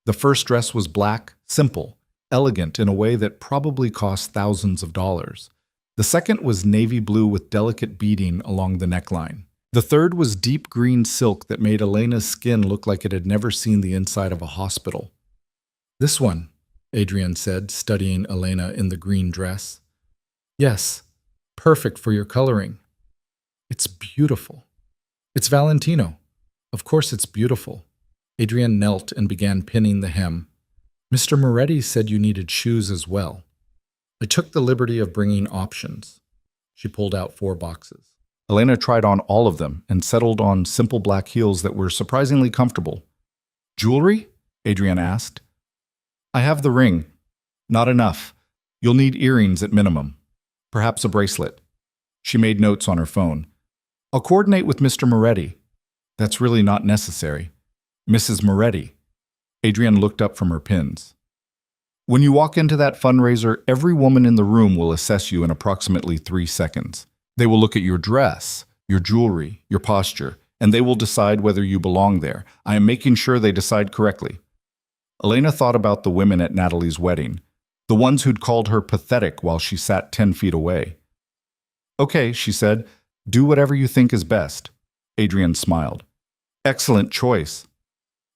The first dress was black, simple. elegant in a way that probably cost thousands of dollars. The second was navy blue with delicate beading along the neckline. The third was deep green silk that made Elena's skin look like it had never seen the inside of a hospital. "This one," Adrian said, studying Elena in the green dress. "Yes, perfect for your coloring. It's beautiful. It's Valentino. Of course it's beautiful." Adrian knelt and began pinning the hem. "Mr. Moretti said you needed shoes as well. I took the liberty of bringing options." She pulled out 4 boxes. Elena tried on all of them and settled on simple black heels that were surprisingly comfortable. "Jewelry?" Adrian asked. "I have the ring. Not enough. You'll need earrings at minimum. Perhaps a bracelet." She made notes on her phone. "I'll coordinate with Mr. Moretti." "That's really not necessary." "Mrs. Moretti." Adrian looked up from her pins. "When you walk into that fundraiser, every woman in the room will assess you in approximately 3 seconds. They will look at your dress, your jewelry, your posture, and they will decide whether you belong there. I am making sure they decide correctly." Elena thought about the women at Natalie's wedding, the ones who'd called her pathetic while she sat 10 feet away. "Okay," she said, "do whatever you think is best." Adrian smiled. "Excellent choice."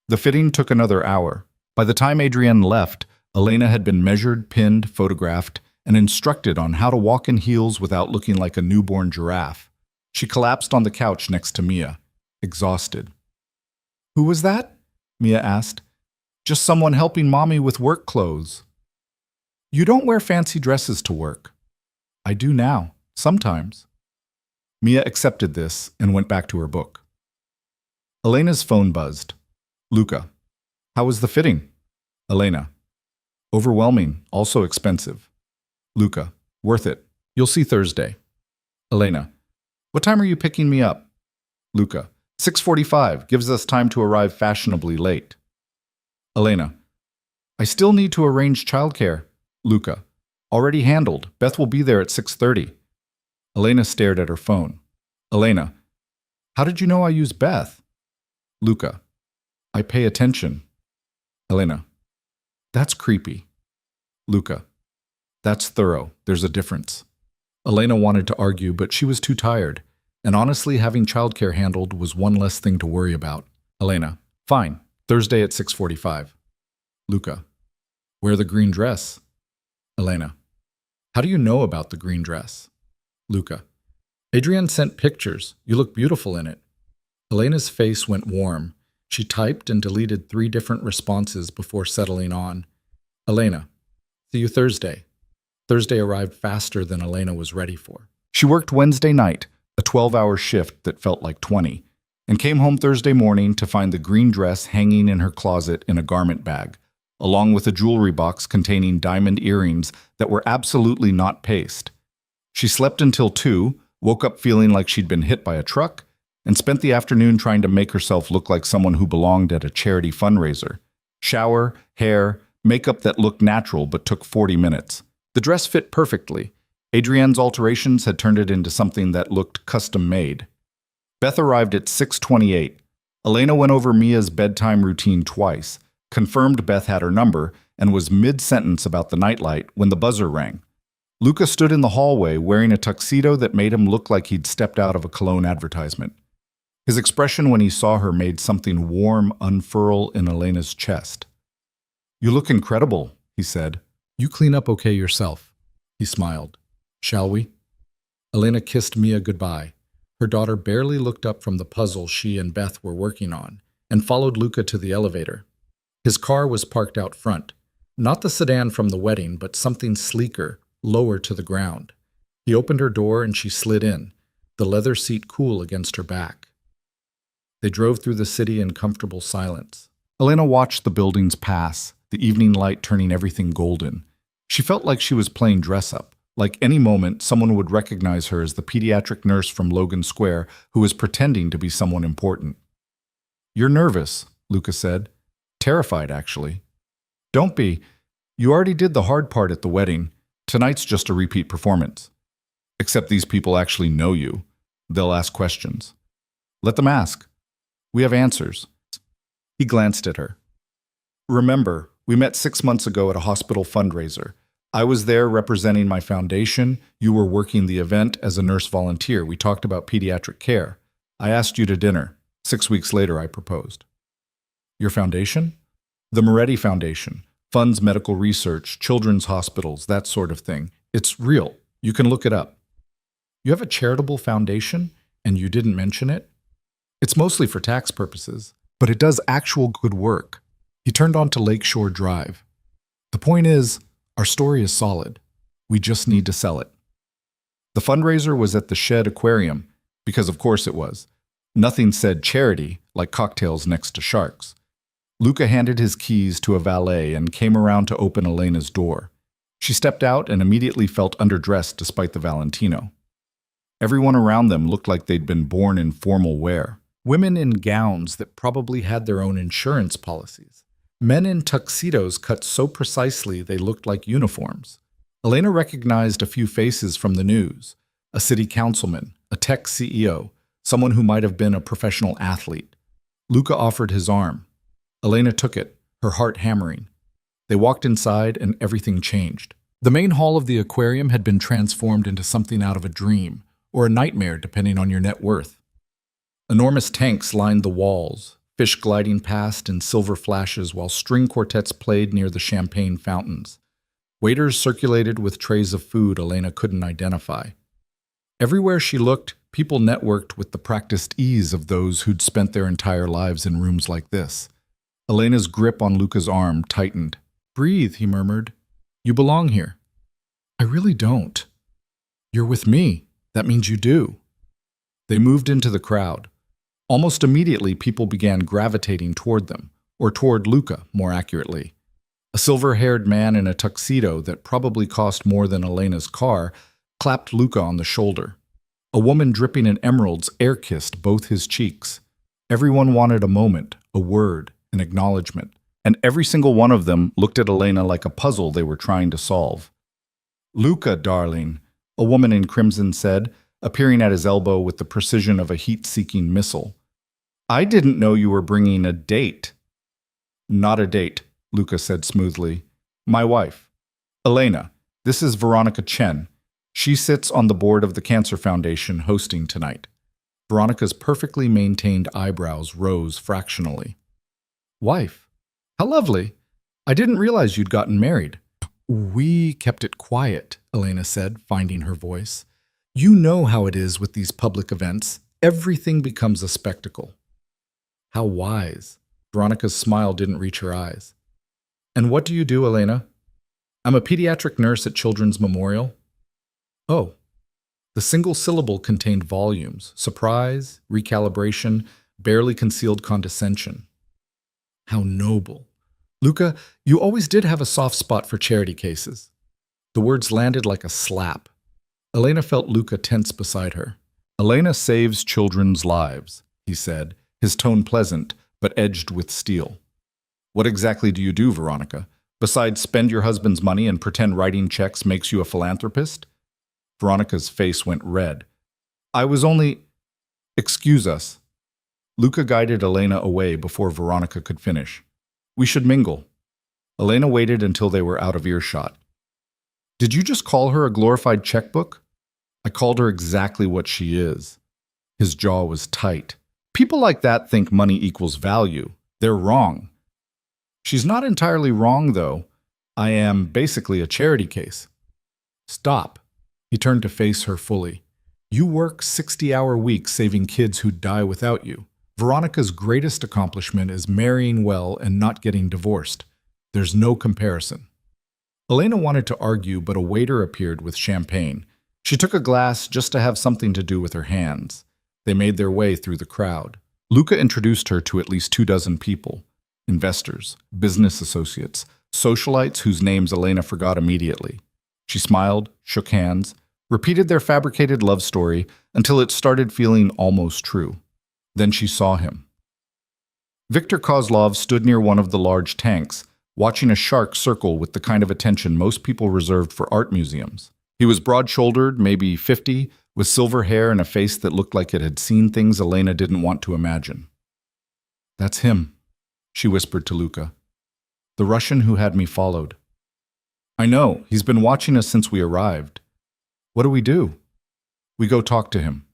The fitting took another hour. By the time Adrian left, Elena had been measured, pinned, photographed, and instructed on how to walk in heels without looking like a newborn giraffe. She collapsed on the couch next to Mia, exhausted. "Who was that?" Mia asked. "Just someone helping Mommy with work clothes." "You don't wear fancy dresses to work." "I do now, sometimes." Mia accepted this and went back to her book. Elena's phone buzzed. "Luca, how was the fitting?" Elena, "Overwhelming, also expensive." Luca, "Worth it. You'll see Thursday." Elena, "What time are you picking me up?" Luca, 6:45, gives us time to arrive fashionably late. Elena, "I still need to arrange childcare." Luca, "Already handled. Beth will be there at 6:30. Elena stared at her phone. Elena, "How did you know I use Beth?" Luca, "I pay attention." Elena, "That's creepy." Luca, "That's thorough. There's a difference." Elena wanted to argue, but she was too tired, and honestly, having childcare handled was one less thing to worry about. Elena, "Fine. Thursday at 6:45. Luca, "Wear the green dress." Elena, "How do you know about the green dress?" Luca, "Adrian sent pictures. You look beautiful in it." Elena's face went warm. She typed and deleted 3 different responses before settling on. Elena, "See you Thursday." Thursday arrived faster than Elena was ready for. She worked Wednesday night, a 12-hour shift that felt like 20, and came home Thursday morning to find the green dress hanging in her closet in a garment bag, along with a jewelry box containing diamond earrings that were absolutely not paste. She slept until 2, woke up feeling like she'd been hit by a truck, and spent the afternoon trying to make herself look like someone who belonged at a charity fundraiser. Shower, hair, makeup that looked natural but took 40 minutes. The dress fit perfectly. Adrienne's alterations had turned it into something that looked custom-made. Beth arrived at 6:28. Elena went over Mia's bedtime routine twice, confirmed Beth had her number, and was mid-sentence about the nightlight when the buzzer rang. Luca stood in the hallway wearing a tuxedo that made him look like he'd stepped out of a cologne advertisement. His expression when he saw her made something warm unfurl in Elena's chest. "You look incredible," he said. "You clean up okay yourself." He smiled. "Shall we?" Elena kissed Mia goodbye. Her daughter barely looked up from the puzzle she and Beth were working on, and followed Luca to the elevator. His car was parked out front. Not the sedan from the wedding, but something sleeker, lower to the ground. He opened her door and she slid in, the leather seat cool against her back. They drove through the city in comfortable silence. Elena watched the buildings pass, the evening light turning everything golden. She felt like she was playing dress-up, like any moment someone would recognize her as the pediatric nurse from Logan Square who was pretending to be someone important. "You're nervous," Luca said. "Terrified, actually." "Don't be. You already did the hard part at the wedding. Tonight's just a repeat performance. Except these people actually know you. They'll ask questions. Let them ask. We have answers." He glanced at her. "Remember, We met 6 months ago at a hospital fundraiser. I was there representing my foundation. You were working the event as a nurse volunteer. We talked about pediatric care. I asked you to dinner. 6 weeks later, I proposed. Your foundation? The Moretti Foundation. Funds medical research, children's hospitals, that sort of thing. It's real. You can look it up. You have a charitable foundation, and you didn't mention it? It's mostly for tax purposes, but it does actual good work. He turned onto Lakeshore Drive. The point is, our story is solid. We just need to sell it. The fundraiser was at the Shed Aquarium, because of course it was. Nothing said charity, like cocktails next to sharks. Luca handed his keys to a valet and came around to open Elena's door. She stepped out and immediately felt underdressed despite the Valentino. Everyone around them looked like they'd been born in formal wear. Women in gowns that probably had their own insurance policies. Men in tuxedos cut so precisely they looked like uniforms. Elena recognized a few faces from the news. A city councilman, a tech CEO, someone who might have been a professional athlete. Luca offered his arm. Elena took it, her heart hammering. They walked inside and everything changed. The main hall of the aquarium had been transformed into something out of a dream, or a nightmare depending on your net worth. Enormous tanks lined the walls, fish gliding past in silver flashes while string quartets played near the champagne fountains. Waiters circulated with trays of food Elena couldn't identify. Everywhere she looked, people networked with the practiced ease of those who'd spent their entire lives in rooms like this. Elena's grip on Luca's arm tightened. "Breathe," he murmured. "You belong here." "I really don't." "You're with me. That means you do." They moved into the crowd. Almost immediately, people began gravitating toward them, or toward Luca, more accurately. A silver-haired man in a tuxedo that probably cost more than Elena's car clapped Luca on the shoulder. A woman dripping in emeralds air-kissed both his cheeks. Everyone wanted a moment, a word, an acknowledgement, and every single one of them looked at Elena like a puzzle they were trying to solve. "Luca, darling," a woman in crimson said, appearing at his elbow with the precision of a heat-seeking missile. "I didn't know you were bringing a date." "Not a date," Luca said smoothly. "My wife. Elena, this is Veronica Chen. She sits on the board of the Cancer Foundation hosting tonight." Veronica's perfectly maintained eyebrows rose fractionally. "Wife? How lovely. I didn't realize you'd gotten married." "We kept it quiet," Elena said, finding her voice. "You know how it is with these public events. Everything becomes a spectacle." "How wise." Veronica's smile didn't reach her eyes. "And what do you do, Elena?" "I'm a pediatric nurse at Children's Memorial." "Oh." The single syllable contained volumes: surprise, recalibration, barely concealed condescension. "How noble. Luca, you always did have a soft spot for charity cases." The words landed like a slap. Elena felt Luca tense beside her. "Elena saves children's lives," he said, his tone pleasant, but edged with steel. "What exactly do you do, Veronica? Besides spend your husband's money and pretend writing checks makes you a philanthropist?" Veronica's face went red. "I was only—" "Excuse us." Luca guided Elena away before Veronica could finish. "We should mingle." Elena waited until they were out of earshot. "Did you just call her a glorified checkbook?" "I called her exactly what she is." His jaw was tight. "People like that think money equals value. They're wrong." "She's not entirely wrong, though. I am basically a charity case." "Stop." He turned to face her fully. "You work 60-hour weeks saving kids who'd die without you. Veronica's greatest accomplishment is marrying well and not getting divorced. There's no comparison." Elena wanted to argue, but a waiter appeared with champagne. She took a glass just to have something to do with her hands. They made their way through the crowd. Luca introduced her to at least 24 people. Investors, business associates, socialites whose names Elena forgot immediately. She smiled, shook hands, repeated their fabricated love story until it started feeling almost true. Then she saw him. Viktor Kozlov stood near one of the large tanks, watching a shark circle with the kind of attention most people reserved for art museums. He was broad-shouldered, maybe 50, with silver hair and a face that looked like it had seen things Elena didn't want to imagine. "That's him," she whispered to Luca. The Russian who had me followed. I know, he's been watching us since we arrived. What do we do? We go talk to him.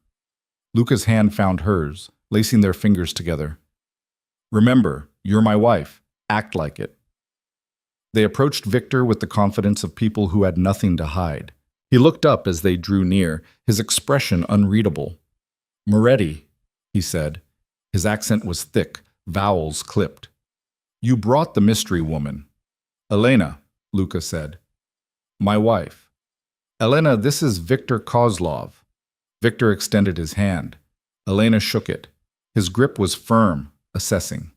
Luca's hand found hers, lacing their fingers together. Remember, you're my wife. Act like it. They approached Victor with the confidence of people who had nothing to hide. He looked up as they drew near, his expression unreadable. Moretti, he said. His accent was thick, vowels clipped. You brought the mystery woman. Elena, Luca said. My wife. Elena, this is Victor Kozlov. Victor extended his hand. Elena shook it. His grip was firm, assessing.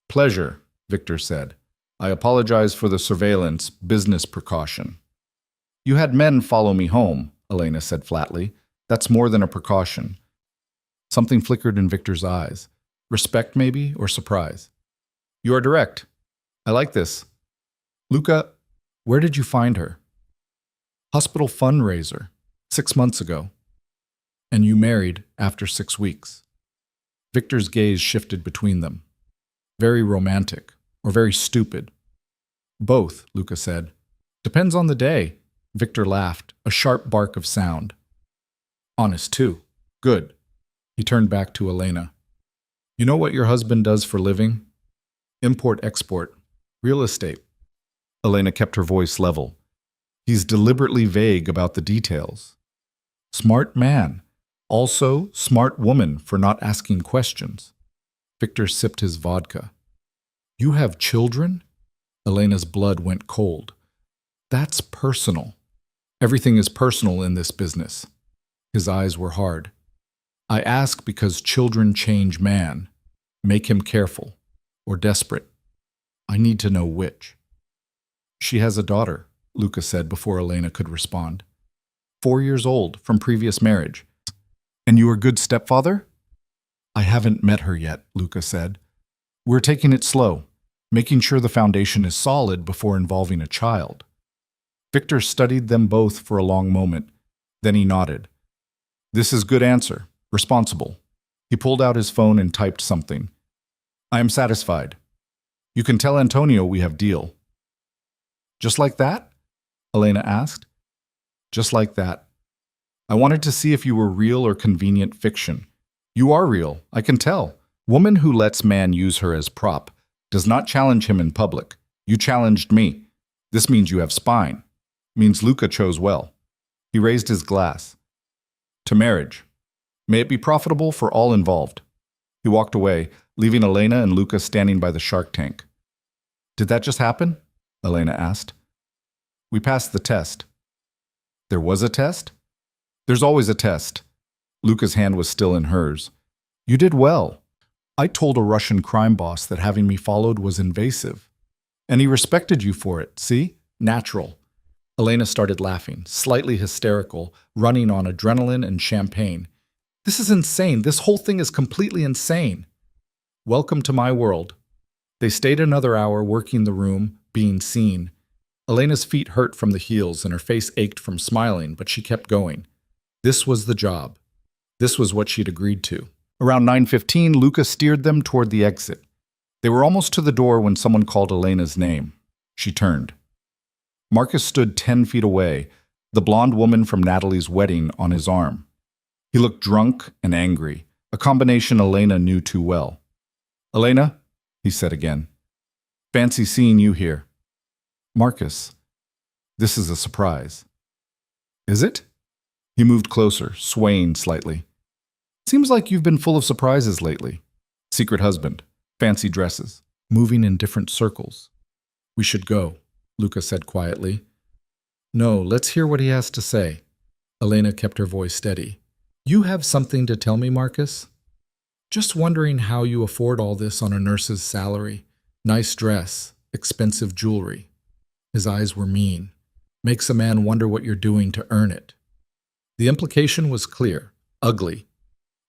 Pleasure, Victor said. I apologize for the surveillance, business precaution. You had men follow me home, Elena said flatly. That's more than a precaution. Something flickered in Victor's eyes. Respect, maybe, or surprise. You are direct. I like this. Luca, where did you find her? Hospital fundraiser, 6 months ago. And you married after 6 weeks. Victor's gaze shifted between them. Very romantic, or very stupid. Both, Luca said. Depends on the day. Victor laughed, a sharp bark of sound. Honest, too. Good. He turned back to Elena. You know what your husband does for living? Import-export. Real estate. Elena kept her voice level. He's deliberately vague about the details. Smart man. Also, smart woman for not asking questions. Victor sipped his vodka. You have children? Elena's blood went cold. That's personal. Everything is personal in this business. His eyes were hard. I ask because children change man, make him careful, or desperate. I need to know which. She has a daughter, Luca said before Elena could respond. 4 years old, from previous marriage. And you are good stepfather? I haven't met her yet, Luca said. We're taking it slow, making sure the foundation is solid before involving a child. Victor studied them both for a long moment. Then he nodded. This is good answer. Responsible. He pulled out his phone and typed something. I am satisfied. You can tell Antonio we have deal. Just like that? Elena asked. Just like that. I wanted to see if you were real or convenient fiction. You are real, I can tell. Woman who lets man use her as prop does not challenge him in public. You challenged me. This means you have spine. Means Luca chose well. He raised his glass. To marriage. May it be profitable for all involved. He walked away, leaving Elena and Luca standing by the shark tank. Did that just happen? Elena asked. We passed the test. There was a test? There's always a test. Luca's hand was still in hers. You did well. I told a Russian crime boss that having me followed was invasive. And he respected you for it, see? Natural. Elena started laughing, slightly hysterical, running on adrenaline and champagne. This is insane. This whole thing is completely insane. Welcome to my world. They stayed another hour working the room, being seen. Elena's feet hurt from the heels and her face ached from smiling, but she kept going. This was the job. This was what she'd agreed to. Around 9:15, Luca steered them toward the exit. They were almost to the door when someone called Elena's name. She turned. Marcus stood 10 feet away, the blonde woman from Natalie's wedding on his arm. He looked drunk and angry, a combination Elena knew too well. Elena, he said again. Fancy seeing you here. Marcus, this is a surprise. Is it? He moved closer, swaying slightly. Seems like you've been full of surprises lately. Secret husband, fancy dresses, moving in different circles. We should go, Luca said quietly. No, let's hear what he has to say. Elena kept her voice steady. You have something to tell me, Marcus? Just wondering how you afford all this on a nurse's salary. Nice dress, expensive jewelry. His eyes were mean. Makes a man wonder what you're doing to earn it. The implication was clear, ugly.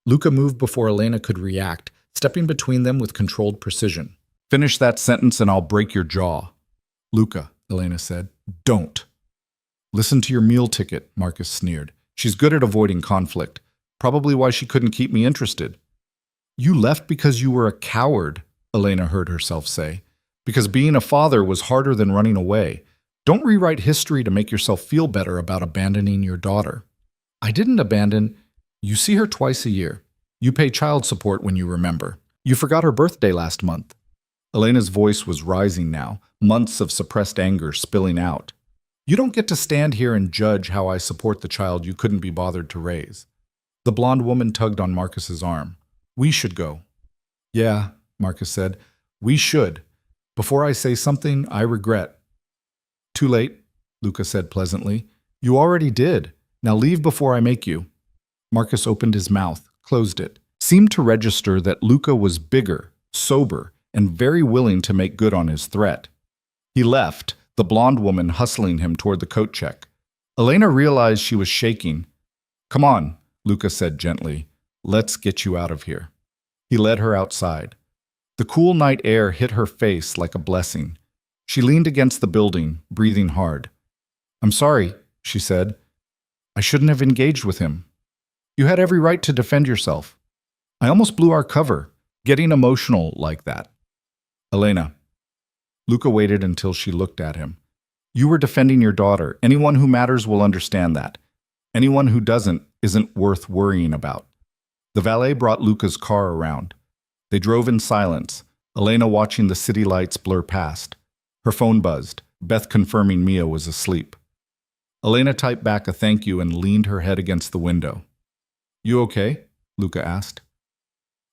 Luca moved before Elena could react, stepping between them with controlled precision. Finish that sentence and I'll break your jaw. Luca, Elena said, don't. Listen to your meal ticket, Marcus sneered. She's good at avoiding conflict. Probably why she couldn't keep me interested. You left because you were a coward, Elena heard herself say. Because being a father was harder than running away. Don't rewrite history to make yourself feel better about abandoning your daughter. I didn't abandon. You see her twice a year. You pay child support when you remember. You forgot her birthday last month. Elena's voice was rising now, months of suppressed anger spilling out. You don't get to stand here and judge how I support the child you couldn't be bothered to raise. The blonde woman tugged on Marcus's arm. We should go. Yeah, Marcus said. We should. Before I say something I regret. Too late, Luca said pleasantly. You already did. Now leave before I make you. Marcus opened his mouth, closed it, seemed to register that Luca was bigger, sober, and very willing to make good on his threat. He left, the blonde woman hustling him toward the coat check. Elena realized she was shaking. Come on, Luca said gently. Let's get you out of here. He led her outside. The cool night air hit her face like a blessing. She leaned against the building, breathing hard. I'm sorry, she said. I shouldn't have engaged with him. You had every right to defend yourself. I almost blew our cover, getting emotional like that. Elena. Luca waited until she looked at him. You were defending your daughter. Anyone who matters will understand that. Anyone who doesn't isn't worth worrying about. The valet brought Luca's car around. They drove in silence, Elena watching the city lights blur past. Her phone buzzed, Beth confirming Mia was asleep. Elena typed back a thank you and leaned her head against the window. You okay? Luca asked.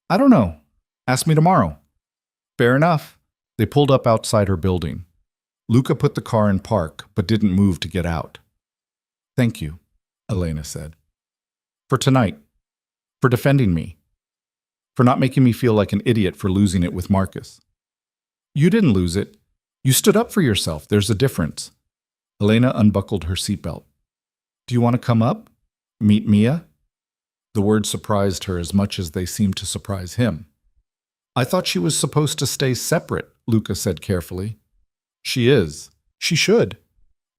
I don't know. Ask me tomorrow. Fair enough. They pulled up outside her building. Luca put the car in park, but didn't move to get out. Thank you, Elena said. For tonight. For defending me. For not making me feel like an idiot for losing it with Marcus. You didn't lose it. You stood up for yourself. There's a difference. Elena unbuckled her seatbelt. Do you want to come up? Meet Mia? The words surprised her as much as they seemed to surprise him. I thought she was supposed to stay separate, Luca said carefully. She is. She should.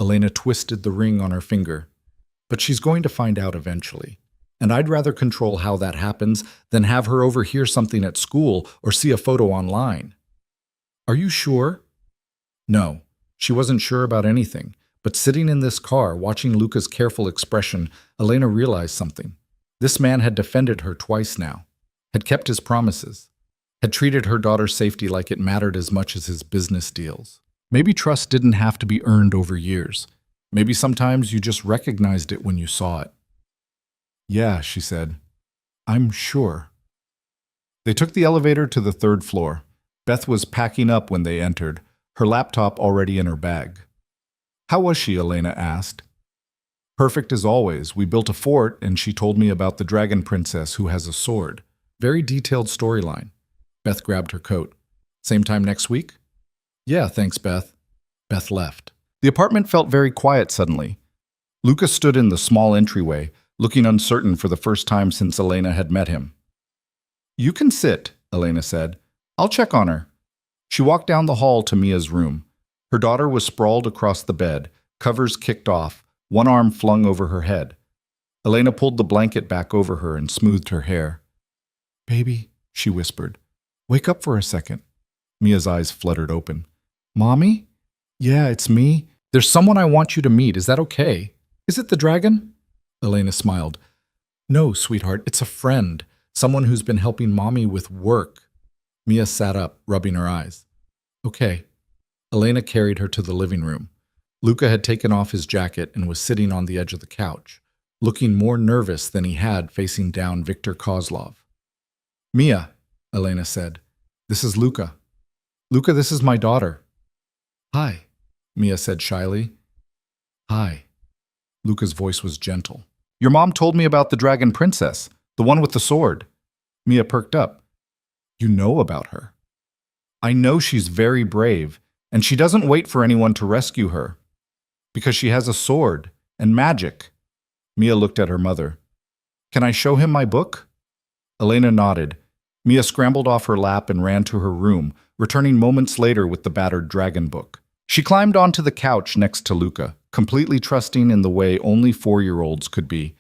Elena twisted the ring on her finger. But she's going to find out eventually. And I'd rather control how that happens than have her overhear something at school or see a photo online. Are you sure? No, she wasn't sure about anything. But sitting in this car, watching Luca's careful expression, Elena realized something. This man had defended her twice now, had kept his promises, had treated her daughter's safety like it mattered as much as his business deals. Maybe trust didn't have to be earned over years. Maybe sometimes you just recognized it when you saw it. Yeah, she said. I'm sure. They took the elevator to the third floor. Beth was packing up when they entered, her laptop already in her bag. How was she? Elena asked. Perfect as always. We built a fort and she told me about the dragon princess who has a sword. Very detailed storyline. Beth grabbed her coat. Same time next week? Yeah, thanks, Beth. Beth left. The apartment felt very quiet suddenly. Luca stood in the small entryway, looking uncertain for the first time since Elena had met him. You can sit, Elena said. I'll check on her. She walked down the hall to Mia's room. Her daughter was sprawled across the bed, covers kicked off, one arm flung over her head. Elena pulled the blanket back over her and smoothed her hair. Baby, she whispered. Wake up for a second. Mia's eyes fluttered open. Mommy? Yeah, it's me. There's someone I want you to meet. Is that okay? Is it the dragon? Elena smiled. No, sweetheart, it's a friend. Someone who's been helping Mommy with work. Mia sat up, rubbing her eyes. Okay. Elena carried her to the living room. Luca had taken off his jacket and was sitting on the edge of the couch, looking more nervous than he had facing down Viktor Kozlov. Mia, Elena said, this is Luca. Luca, this is my daughter. Hi, Mia said shyly. Hi. Luca's voice was gentle. Your mom told me about the dragon princess, the one with the sword. Mia perked up. You know about her. I know she's very brave, and she doesn't wait for anyone to rescue her. Because she has a sword and magic. Mia looked at her mother. Can I show him my book? Elena nodded. Mia scrambled off her lap and ran to her room, returning moments later with the battered dragon book. She climbed onto the couch next to Luca, completely trusting in the way only 4-year-olds could be,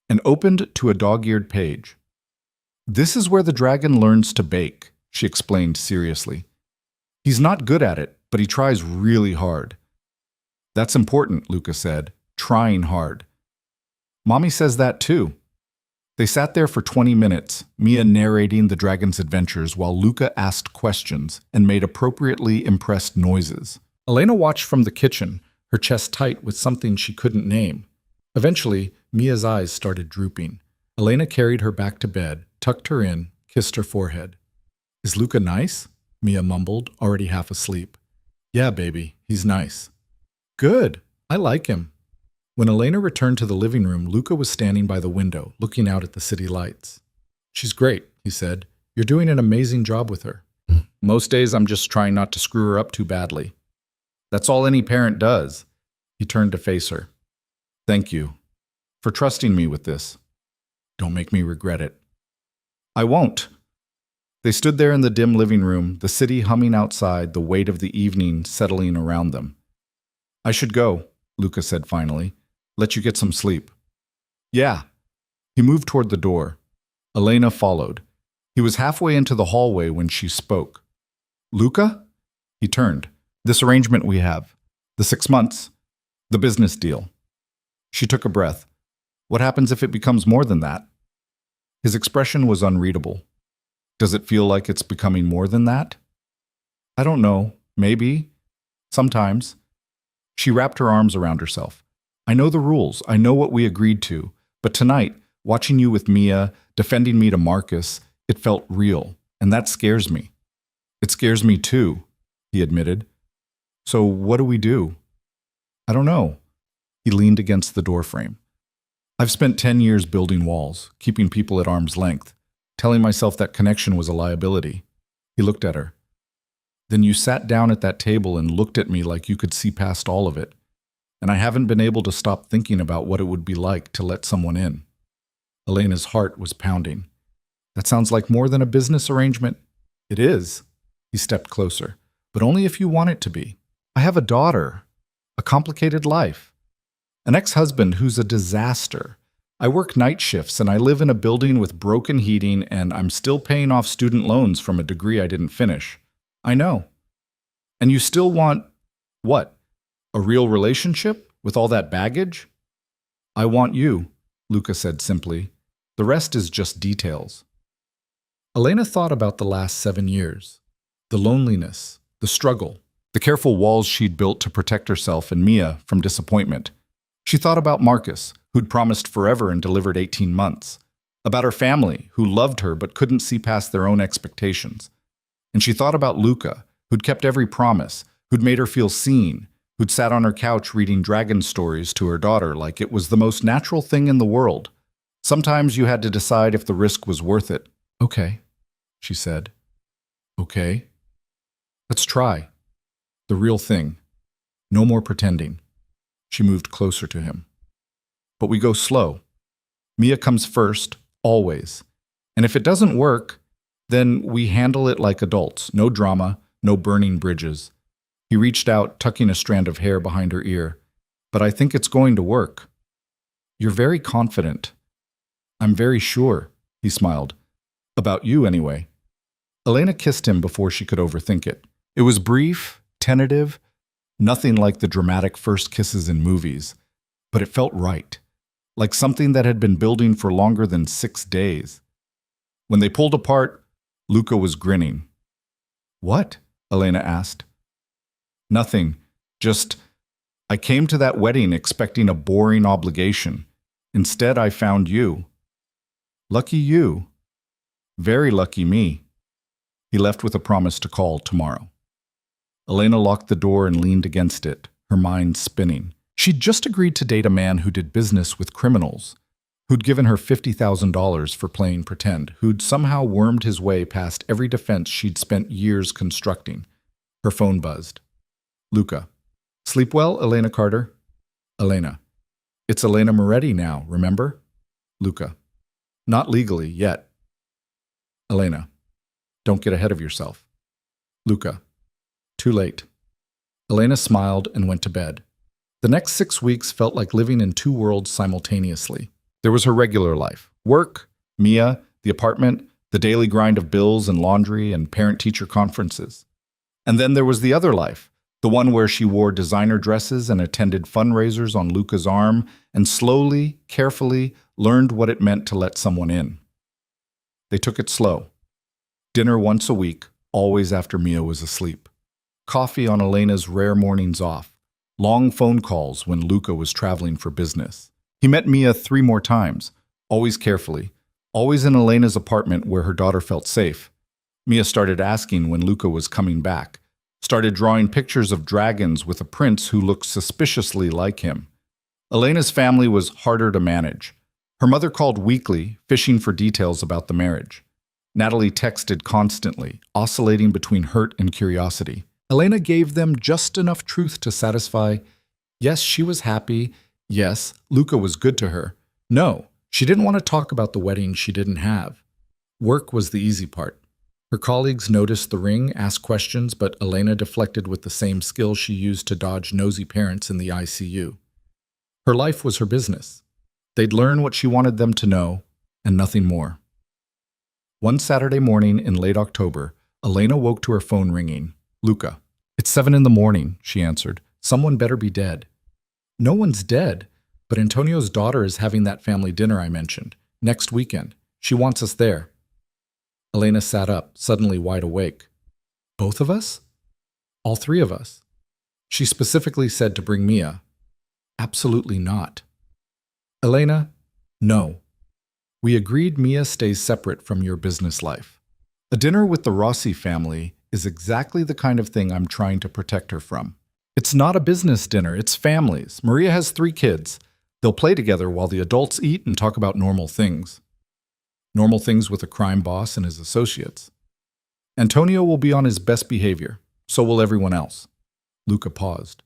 and opened to a dog-eared page. This is where the dragon learns to bake, she explained seriously. He's not good at it, but he tries really hard. That's important, Luca said, trying hard. Mommy says that too. They sat there for 20 minutes, Mia narrating the dragon's adventures while Luca asked questions and made appropriately impressed noises. Elena watched from the kitchen, her chest tight with something she couldn't name. Eventually, Mia's eyes started drooping. Elena carried her back to bed, tucked her in, kissed her forehead. Is Luca nice? Mia mumbled, already half asleep. Yeah, baby, he's nice. Good, I like him. When Elena returned to the living room, Luca was standing by the window, looking out at the city lights. She's great, he said. You're doing an amazing job with her. Most days I'm just trying not to screw her up too badly. That's all any parent does. He turned to face her. Thank you for trusting me with this. Don't make me regret it. I won't. They stood there in the dim living room, the city humming outside, the weight of the evening settling around them. I should go, Luca said finally. Let you get some sleep. Yeah. He moved toward the door. Elena followed. He was halfway into the hallway when she spoke. Luca? He turned. This arrangement we have. The 6 months. The business deal. She took a breath. What happens if it becomes more than that? His expression was unreadable. Does it feel like it's becoming more than that? I don't know. Maybe. Sometimes. She wrapped her arms around herself. I know the rules. I know what we agreed to. But tonight, watching you with Mia, defending me to Marcus, it felt real. And that scares me. It scares me too, he admitted. So what do we do? I don't know. He leaned against the doorframe. I've spent 10 years building walls, keeping people at arm's length, telling myself that connection was a liability. He looked at her. Then you sat down at that table and looked at me like you could see past all of it. And I haven't been able to stop thinking about what it would be like to let someone in. Elena's heart was pounding. That sounds like more than a business arrangement. It is. He stepped closer. But only if you want it to be. I have a daughter. A complicated life. An ex-husband who's a disaster. I work night shifts and I live in a building with broken heating and I'm still paying off student loans from a degree I didn't finish. I know. And you still want, what? A real relationship with all that baggage? I want you, Luca said simply. The rest is just details. Elena thought about the last 7 years. The loneliness, the struggle, the careful walls she'd built to protect herself and Mia from disappointment. She thought about Marcus, who'd promised forever and delivered 18 months. About her family, who loved her but couldn't see past their own expectations. And she thought about Luca, who'd kept every promise, who'd made her feel seen, who'd sat on her couch reading dragon stories to her daughter like it was the most natural thing in the world. Sometimes you had to decide if the risk was worth it. Okay, she said. Okay. Let's try. The real thing. No more pretending. She moved closer to him. But we go slow. Mia comes first, always. And if it doesn't work, then we handle it like adults. No drama, no burning bridges. He reached out, tucking a strand of hair behind her ear. But I think it's going to work. You're very confident. I'm very sure, he smiled. About you, anyway. Elena kissed him before she could overthink it. It was brief, tentative, nothing like the dramatic first kisses in movies, but it felt right, like something that had been building for longer than 6 days. When they pulled apart, Luca was grinning. What? Elena asked. Nothing, just, I came to that wedding expecting a boring obligation. Instead, I found you. Lucky you. Very lucky me. He left with a promise to call tomorrow. Elena locked the door and leaned against it, her mind spinning. She'd just agreed to date a man who did business with criminals, who'd given her $50,000 for playing pretend, who'd somehow wormed his way past every defense she'd spent years constructing. Her phone buzzed. Luca. Sleep well, Elena Carter? Elena. It's Elena Moretti now, remember? Luca. Not legally, yet. Elena. Don't get ahead of yourself. Luca. Too late. Elena smiled and went to bed. The next 6 weeks felt like living in 2 worlds simultaneously. There was her regular life. Work, Mia, the apartment, the daily grind of bills and laundry and parent-teacher conferences. And then there was the other life, the one where she wore designer dresses and attended fundraisers on Luca's arm and slowly, carefully learned what it meant to let someone in. They took it slow. Dinner once a week, always after Mia was asleep. Coffee on Elena's rare mornings off. Long phone calls when Luca was traveling for business. He met Mia 3 more times, always carefully, always in Elena's apartment where her daughter felt safe. Mia started asking when Luca was coming back, started drawing pictures of dragons with a prince who looked suspiciously like him. Elena's family was harder to manage. Her mother called weekly, fishing for details about the marriage. Natalie texted constantly, oscillating between hurt and curiosity. Elena gave them just enough truth to satisfy, yes, she was happy, yes, Luca was good to her. No, she didn't want to talk about the wedding she didn't have. Work was the easy part. Her colleagues noticed the ring, asked questions, but Elena deflected with the same skill she used to dodge nosy parents in the ICU. Her life was her business. They'd learn what she wanted them to know, and nothing more. One Saturday morning in late October, Elena woke to her phone ringing. Luca. "It's 7 in the morning," she answered. "Someone better be dead." "No one's dead, but Antonio's daughter is having that family dinner I mentioned, next weekend. She wants us there." Elena sat up, suddenly wide awake. "Both of us?" "All 3 of us." She specifically said to bring Mia. "Absolutely not." "Elena, no. We agreed Mia stays separate from your business life. A dinner with the Rossi family is exactly the kind of thing I'm trying to protect her from. It's not a business dinner, it's families. Maria has 3 kids. They'll play together while the adults eat and talk about normal things. Normal things with a crime boss and his associates. Antonio will be on his best behavior. So will everyone else." Luca paused.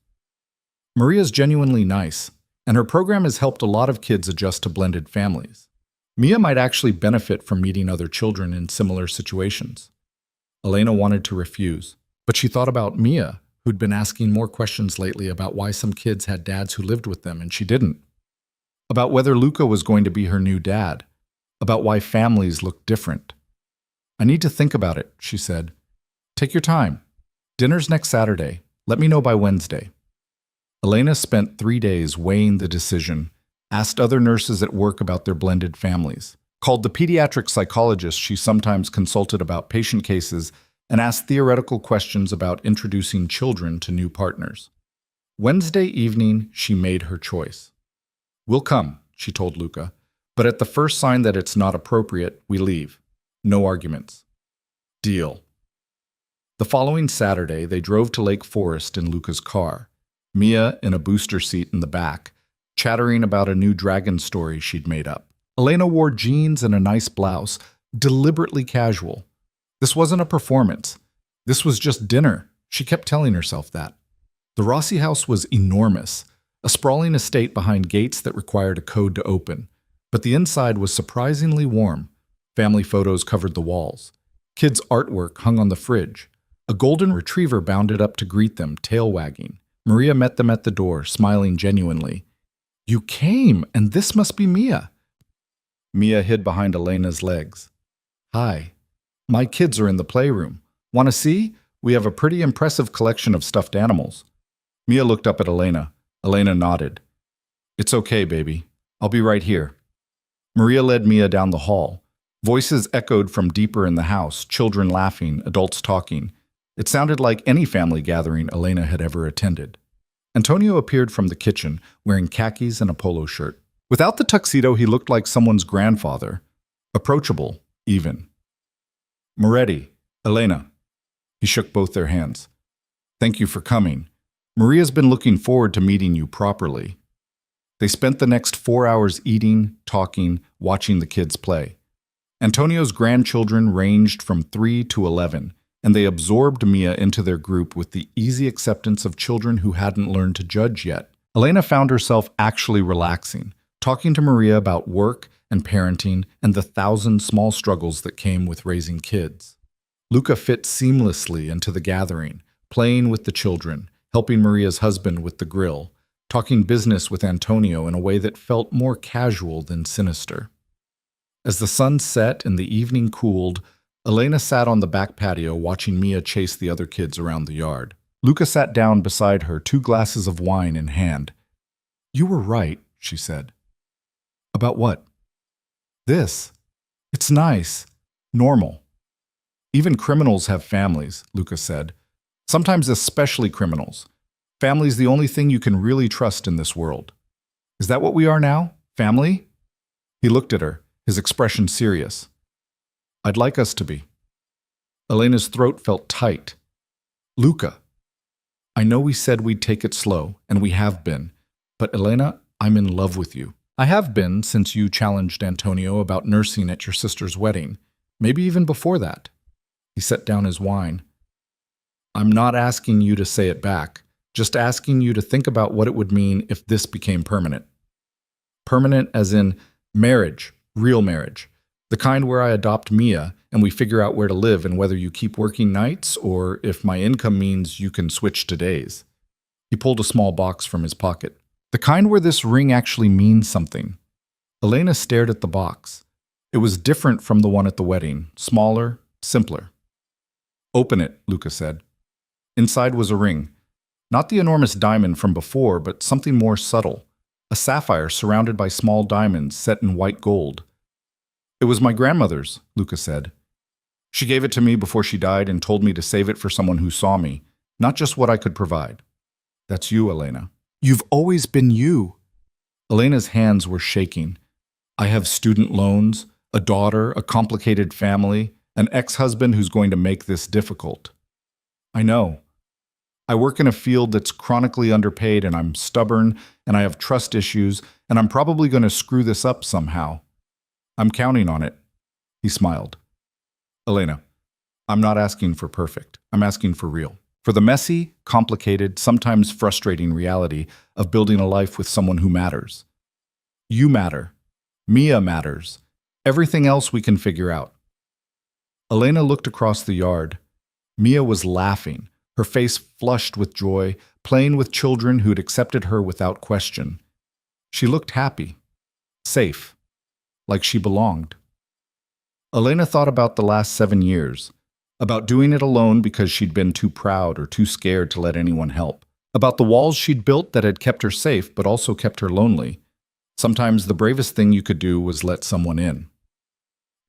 "Maria's genuinely nice, and her program has helped a lot of kids adjust to blended families. Mia might actually benefit from meeting other children in similar situations." Elena wanted to refuse, but she thought about Mia, who'd been asking more questions lately about why some kids had dads who lived with them and she didn't. About whether Luca was going to be her new dad. About why families look different. "I need to think about it," she said. "Take your time. Dinner's next Saturday. Let me know by Wednesday." Elena spent 3 days weighing the decision, asked other nurses at work about their blended families, called the pediatric psychologist she sometimes consulted about patient cases, and asked theoretical questions about introducing children to new partners. Wednesday evening, she made her choice. "We'll come," she told Luca. "But at the first sign that it's not appropriate, we leave. No arguments." Deal. The following Saturday, they drove to Lake Forest in Luca's car, Mia in a booster seat in the back, chattering about a new dragon story she'd made up. Elena wore jeans and a nice blouse, deliberately casual. This wasn't a performance. This was just dinner. She kept telling herself that. The Rossi house was enormous, a sprawling estate behind gates that required a code to open. But the inside was surprisingly warm. Family photos covered the walls. Kids' artwork hung on the fridge. A golden retriever bounded up to greet them, tail wagging. Maria met them at the door, smiling genuinely. "You came, and this must be Mia." Mia hid behind Elena's legs. "Hi. My kids are in the playroom. Want to see? We have a pretty impressive collection of stuffed animals." Mia looked up at Elena. Elena nodded. "It's okay, baby. I'll be right here." Maria led Mia down the hall. Voices echoed from deeper in the house, children laughing, adults talking. It sounded like any family gathering Elena had ever attended. Antonio appeared from the kitchen, wearing khakis and a polo shirt. Without the tuxedo, he looked like someone's grandfather. Approachable, even. "Moretti, Elena." He shook both their hands. "Thank you for coming. Maria's been looking forward to meeting you properly." They spent the next 4 hours eating, talking, watching the kids play. Antonio's grandchildren ranged from 3 to 11, and they absorbed Mia into their group with the easy acceptance of children who hadn't learned to judge yet. Elena found herself actually relaxing, talking to Maria about work and parenting and the 1,000 small struggles that came with raising kids. Luca fit seamlessly into the gathering, playing with the children, helping Maria's husband with the grill, talking business with Antonio in a way that felt more casual than sinister. As the sun set and the evening cooled, Elena sat on the back patio watching Mia chase the other kids around the yard. Luca sat down beside her, 2 glasses of wine in hand. "You were right," she said. "About what?" "This. It's nice. Normal. Even criminals have families," Luca said. "Sometimes especially criminals. Family's the only thing you can really trust in this world." "Is that what we are now? Family?" He looked at her, his expression serious. "I'd like us to be." Elena's throat felt tight. "Luca, I know we said we'd take it slow, and we have been. But Elena, I'm in love with you. I have been since you challenged Antonio about nursing at your sister's wedding. Maybe even before that." He set down his wine. "I'm not asking you to say it back. Just asking you to think about what it would mean if this became permanent. Permanent as in marriage, real marriage. The kind where I adopt Mia and we figure out where to live and whether you keep working nights or if my income means you can switch to days." He pulled a small box from his pocket. "The kind where this ring actually means something." Elena stared at the box. It was different from the one at the wedding, smaller, simpler. "Open it," Luca said. Inside was a ring. Not the enormous diamond from before, but something more subtle. A sapphire surrounded by small diamonds set in white gold. "It was my grandmother's," Luca said. "She gave it to me before she died and told me to save it for someone who saw me, not just what I could provide." "That's you, Elena." "You've always been you." Elena's hands were shaking. "I have student loans, a daughter, a complicated family, an ex-husband who's going to make this difficult." "I know. I work in a field that's chronically underpaid and I'm stubborn and I have trust issues and I'm probably going to screw this up somehow. I'm counting on it." He smiled. "Elena, I'm not asking for perfect. I'm asking for real. For the messy, complicated, sometimes frustrating reality of building a life with someone who matters. You matter. Mia matters. Everything else we can figure out." Elena looked across the yard. Mia was laughing, her face flushed with joy, playing with children who'd accepted her without question. She looked happy, safe, like she belonged. Elena thought about the last 7 years, about doing it alone because she'd been too proud or too scared to let anyone help, about the walls she'd built that had kept her safe but also kept her lonely. Sometimes the bravest thing you could do was let someone in.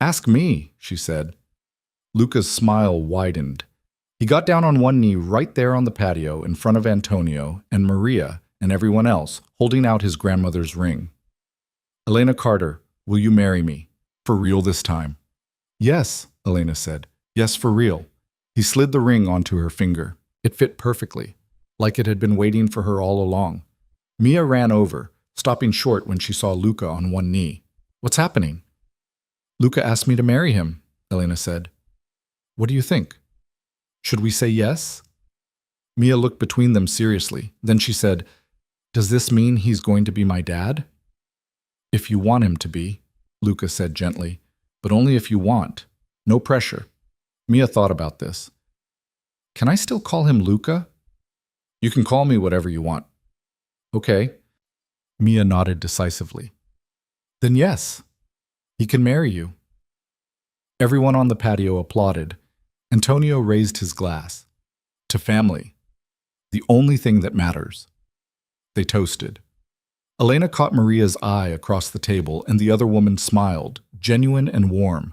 "Ask me," she said. Luca's smile widened. He got down on one knee right there on the patio in front of Antonio and Maria and everyone else, holding out his grandmother's ring. "Elena Carter, will you marry me? For real this time?" "Yes," Elena said. "Yes, for real." He slid the ring onto her finger. It fit perfectly, like it had been waiting for her all along. Mia ran over, stopping short when she saw Luca on one knee. "What's happening?" "Luca asked me to marry him," Elena said. "What do you think? Should we say yes?" Mia looked between them seriously. Then she said, "Does this mean he's going to be my dad?" "If you want him to be," Luca said gently, "but only if you want. No pressure." Mia thought about this. "Can I still call him Luca?" "You can call me whatever you want." "Okay." Mia nodded decisively. "Then yes, he can marry you." Everyone on the patio applauded. Antonio raised his glass. "To family. The only thing that matters." They toasted. Elena caught Maria's eye across the table, and the other woman smiled, genuine and warm.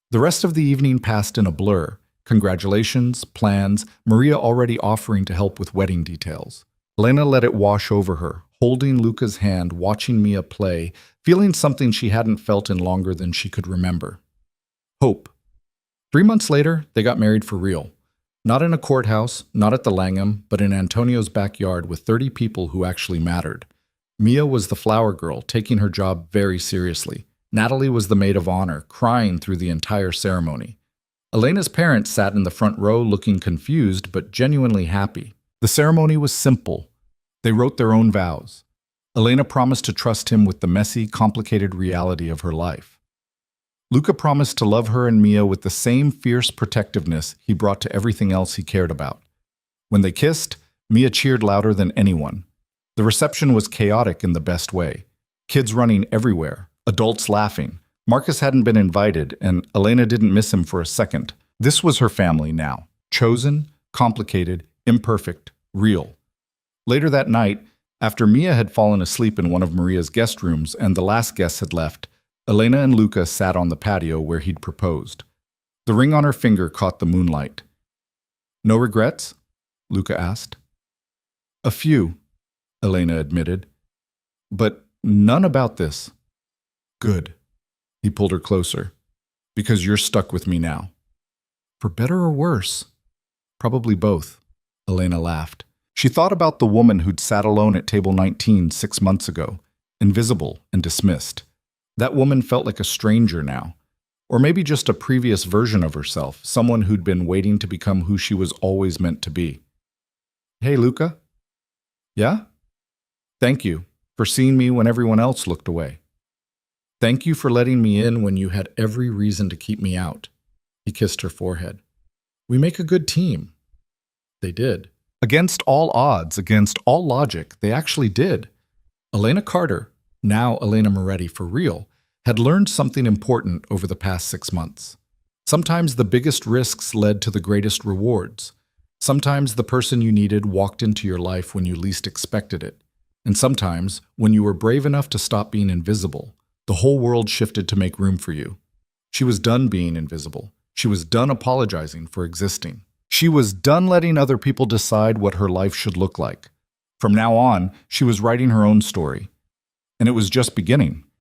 The rest of the evening passed in a blur. Congratulations, plans, Maria already offering to help with wedding details. Elena let it wash over her, holding Luca's hand, watching Mia play, feeling something she hadn't felt in longer than she could remember. Hope. 3 months later, they got married for real. Not in a courthouse, not at the Langham, but in Antonio's backyard with 30 people who actually mattered. Mia was the flower girl, taking her job very seriously. Natalie was the maid of honor, crying through the entire ceremony. Elena's parents sat in the front row looking confused but genuinely happy. The ceremony was simple. They wrote their own vows. Elena promised to trust him with the messy, complicated reality of her life. Luca promised to love her and Mia with the same fierce protectiveness he brought to everything else he cared about. When they kissed, Mia cheered louder than anyone. The reception was chaotic in the best way. Kids running everywhere, adults laughing, Marcus hadn't been invited, and Elena didn't miss him for a second. This was her family now. Chosen, complicated, imperfect, real. Later that night, after Mia had fallen asleep in one of Maria's guest rooms and the last guest had left, Elena and Luca sat on the patio where he'd proposed. The ring on her finger caught the moonlight. "No regrets?" Luca asked. "A few," Elena admitted. "But none about this." "Good." He pulled her closer. "Because you're stuck with me now." "For better or worse?" "Probably both," Elena laughed. She thought about the woman who'd sat alone at table 19 6 months ago, invisible and dismissed. That woman felt like a stranger now. Or maybe just a previous version of herself, someone who'd been waiting to become who she was always meant to be. "Hey, Luca." "Yeah?" "Thank you for seeing me when everyone else looked away. Thank you for letting me in when you had every reason to keep me out." He kissed her forehead. "We make a good team." They did. Against all odds, against all logic, they actually did. Elena Carter, now Elena Moretti for real, had learned something important over the past 6 months. Sometimes the biggest risks led to the greatest rewards. Sometimes the person you needed walked into your life when you least expected it. And sometimes, when you were brave enough to stop being invisible, the whole world shifted to make room for you. She was done being invisible. She was done apologizing for existing. She was done letting other people decide what her life should look like. From now on, she was writing her own story. And it was just beginning.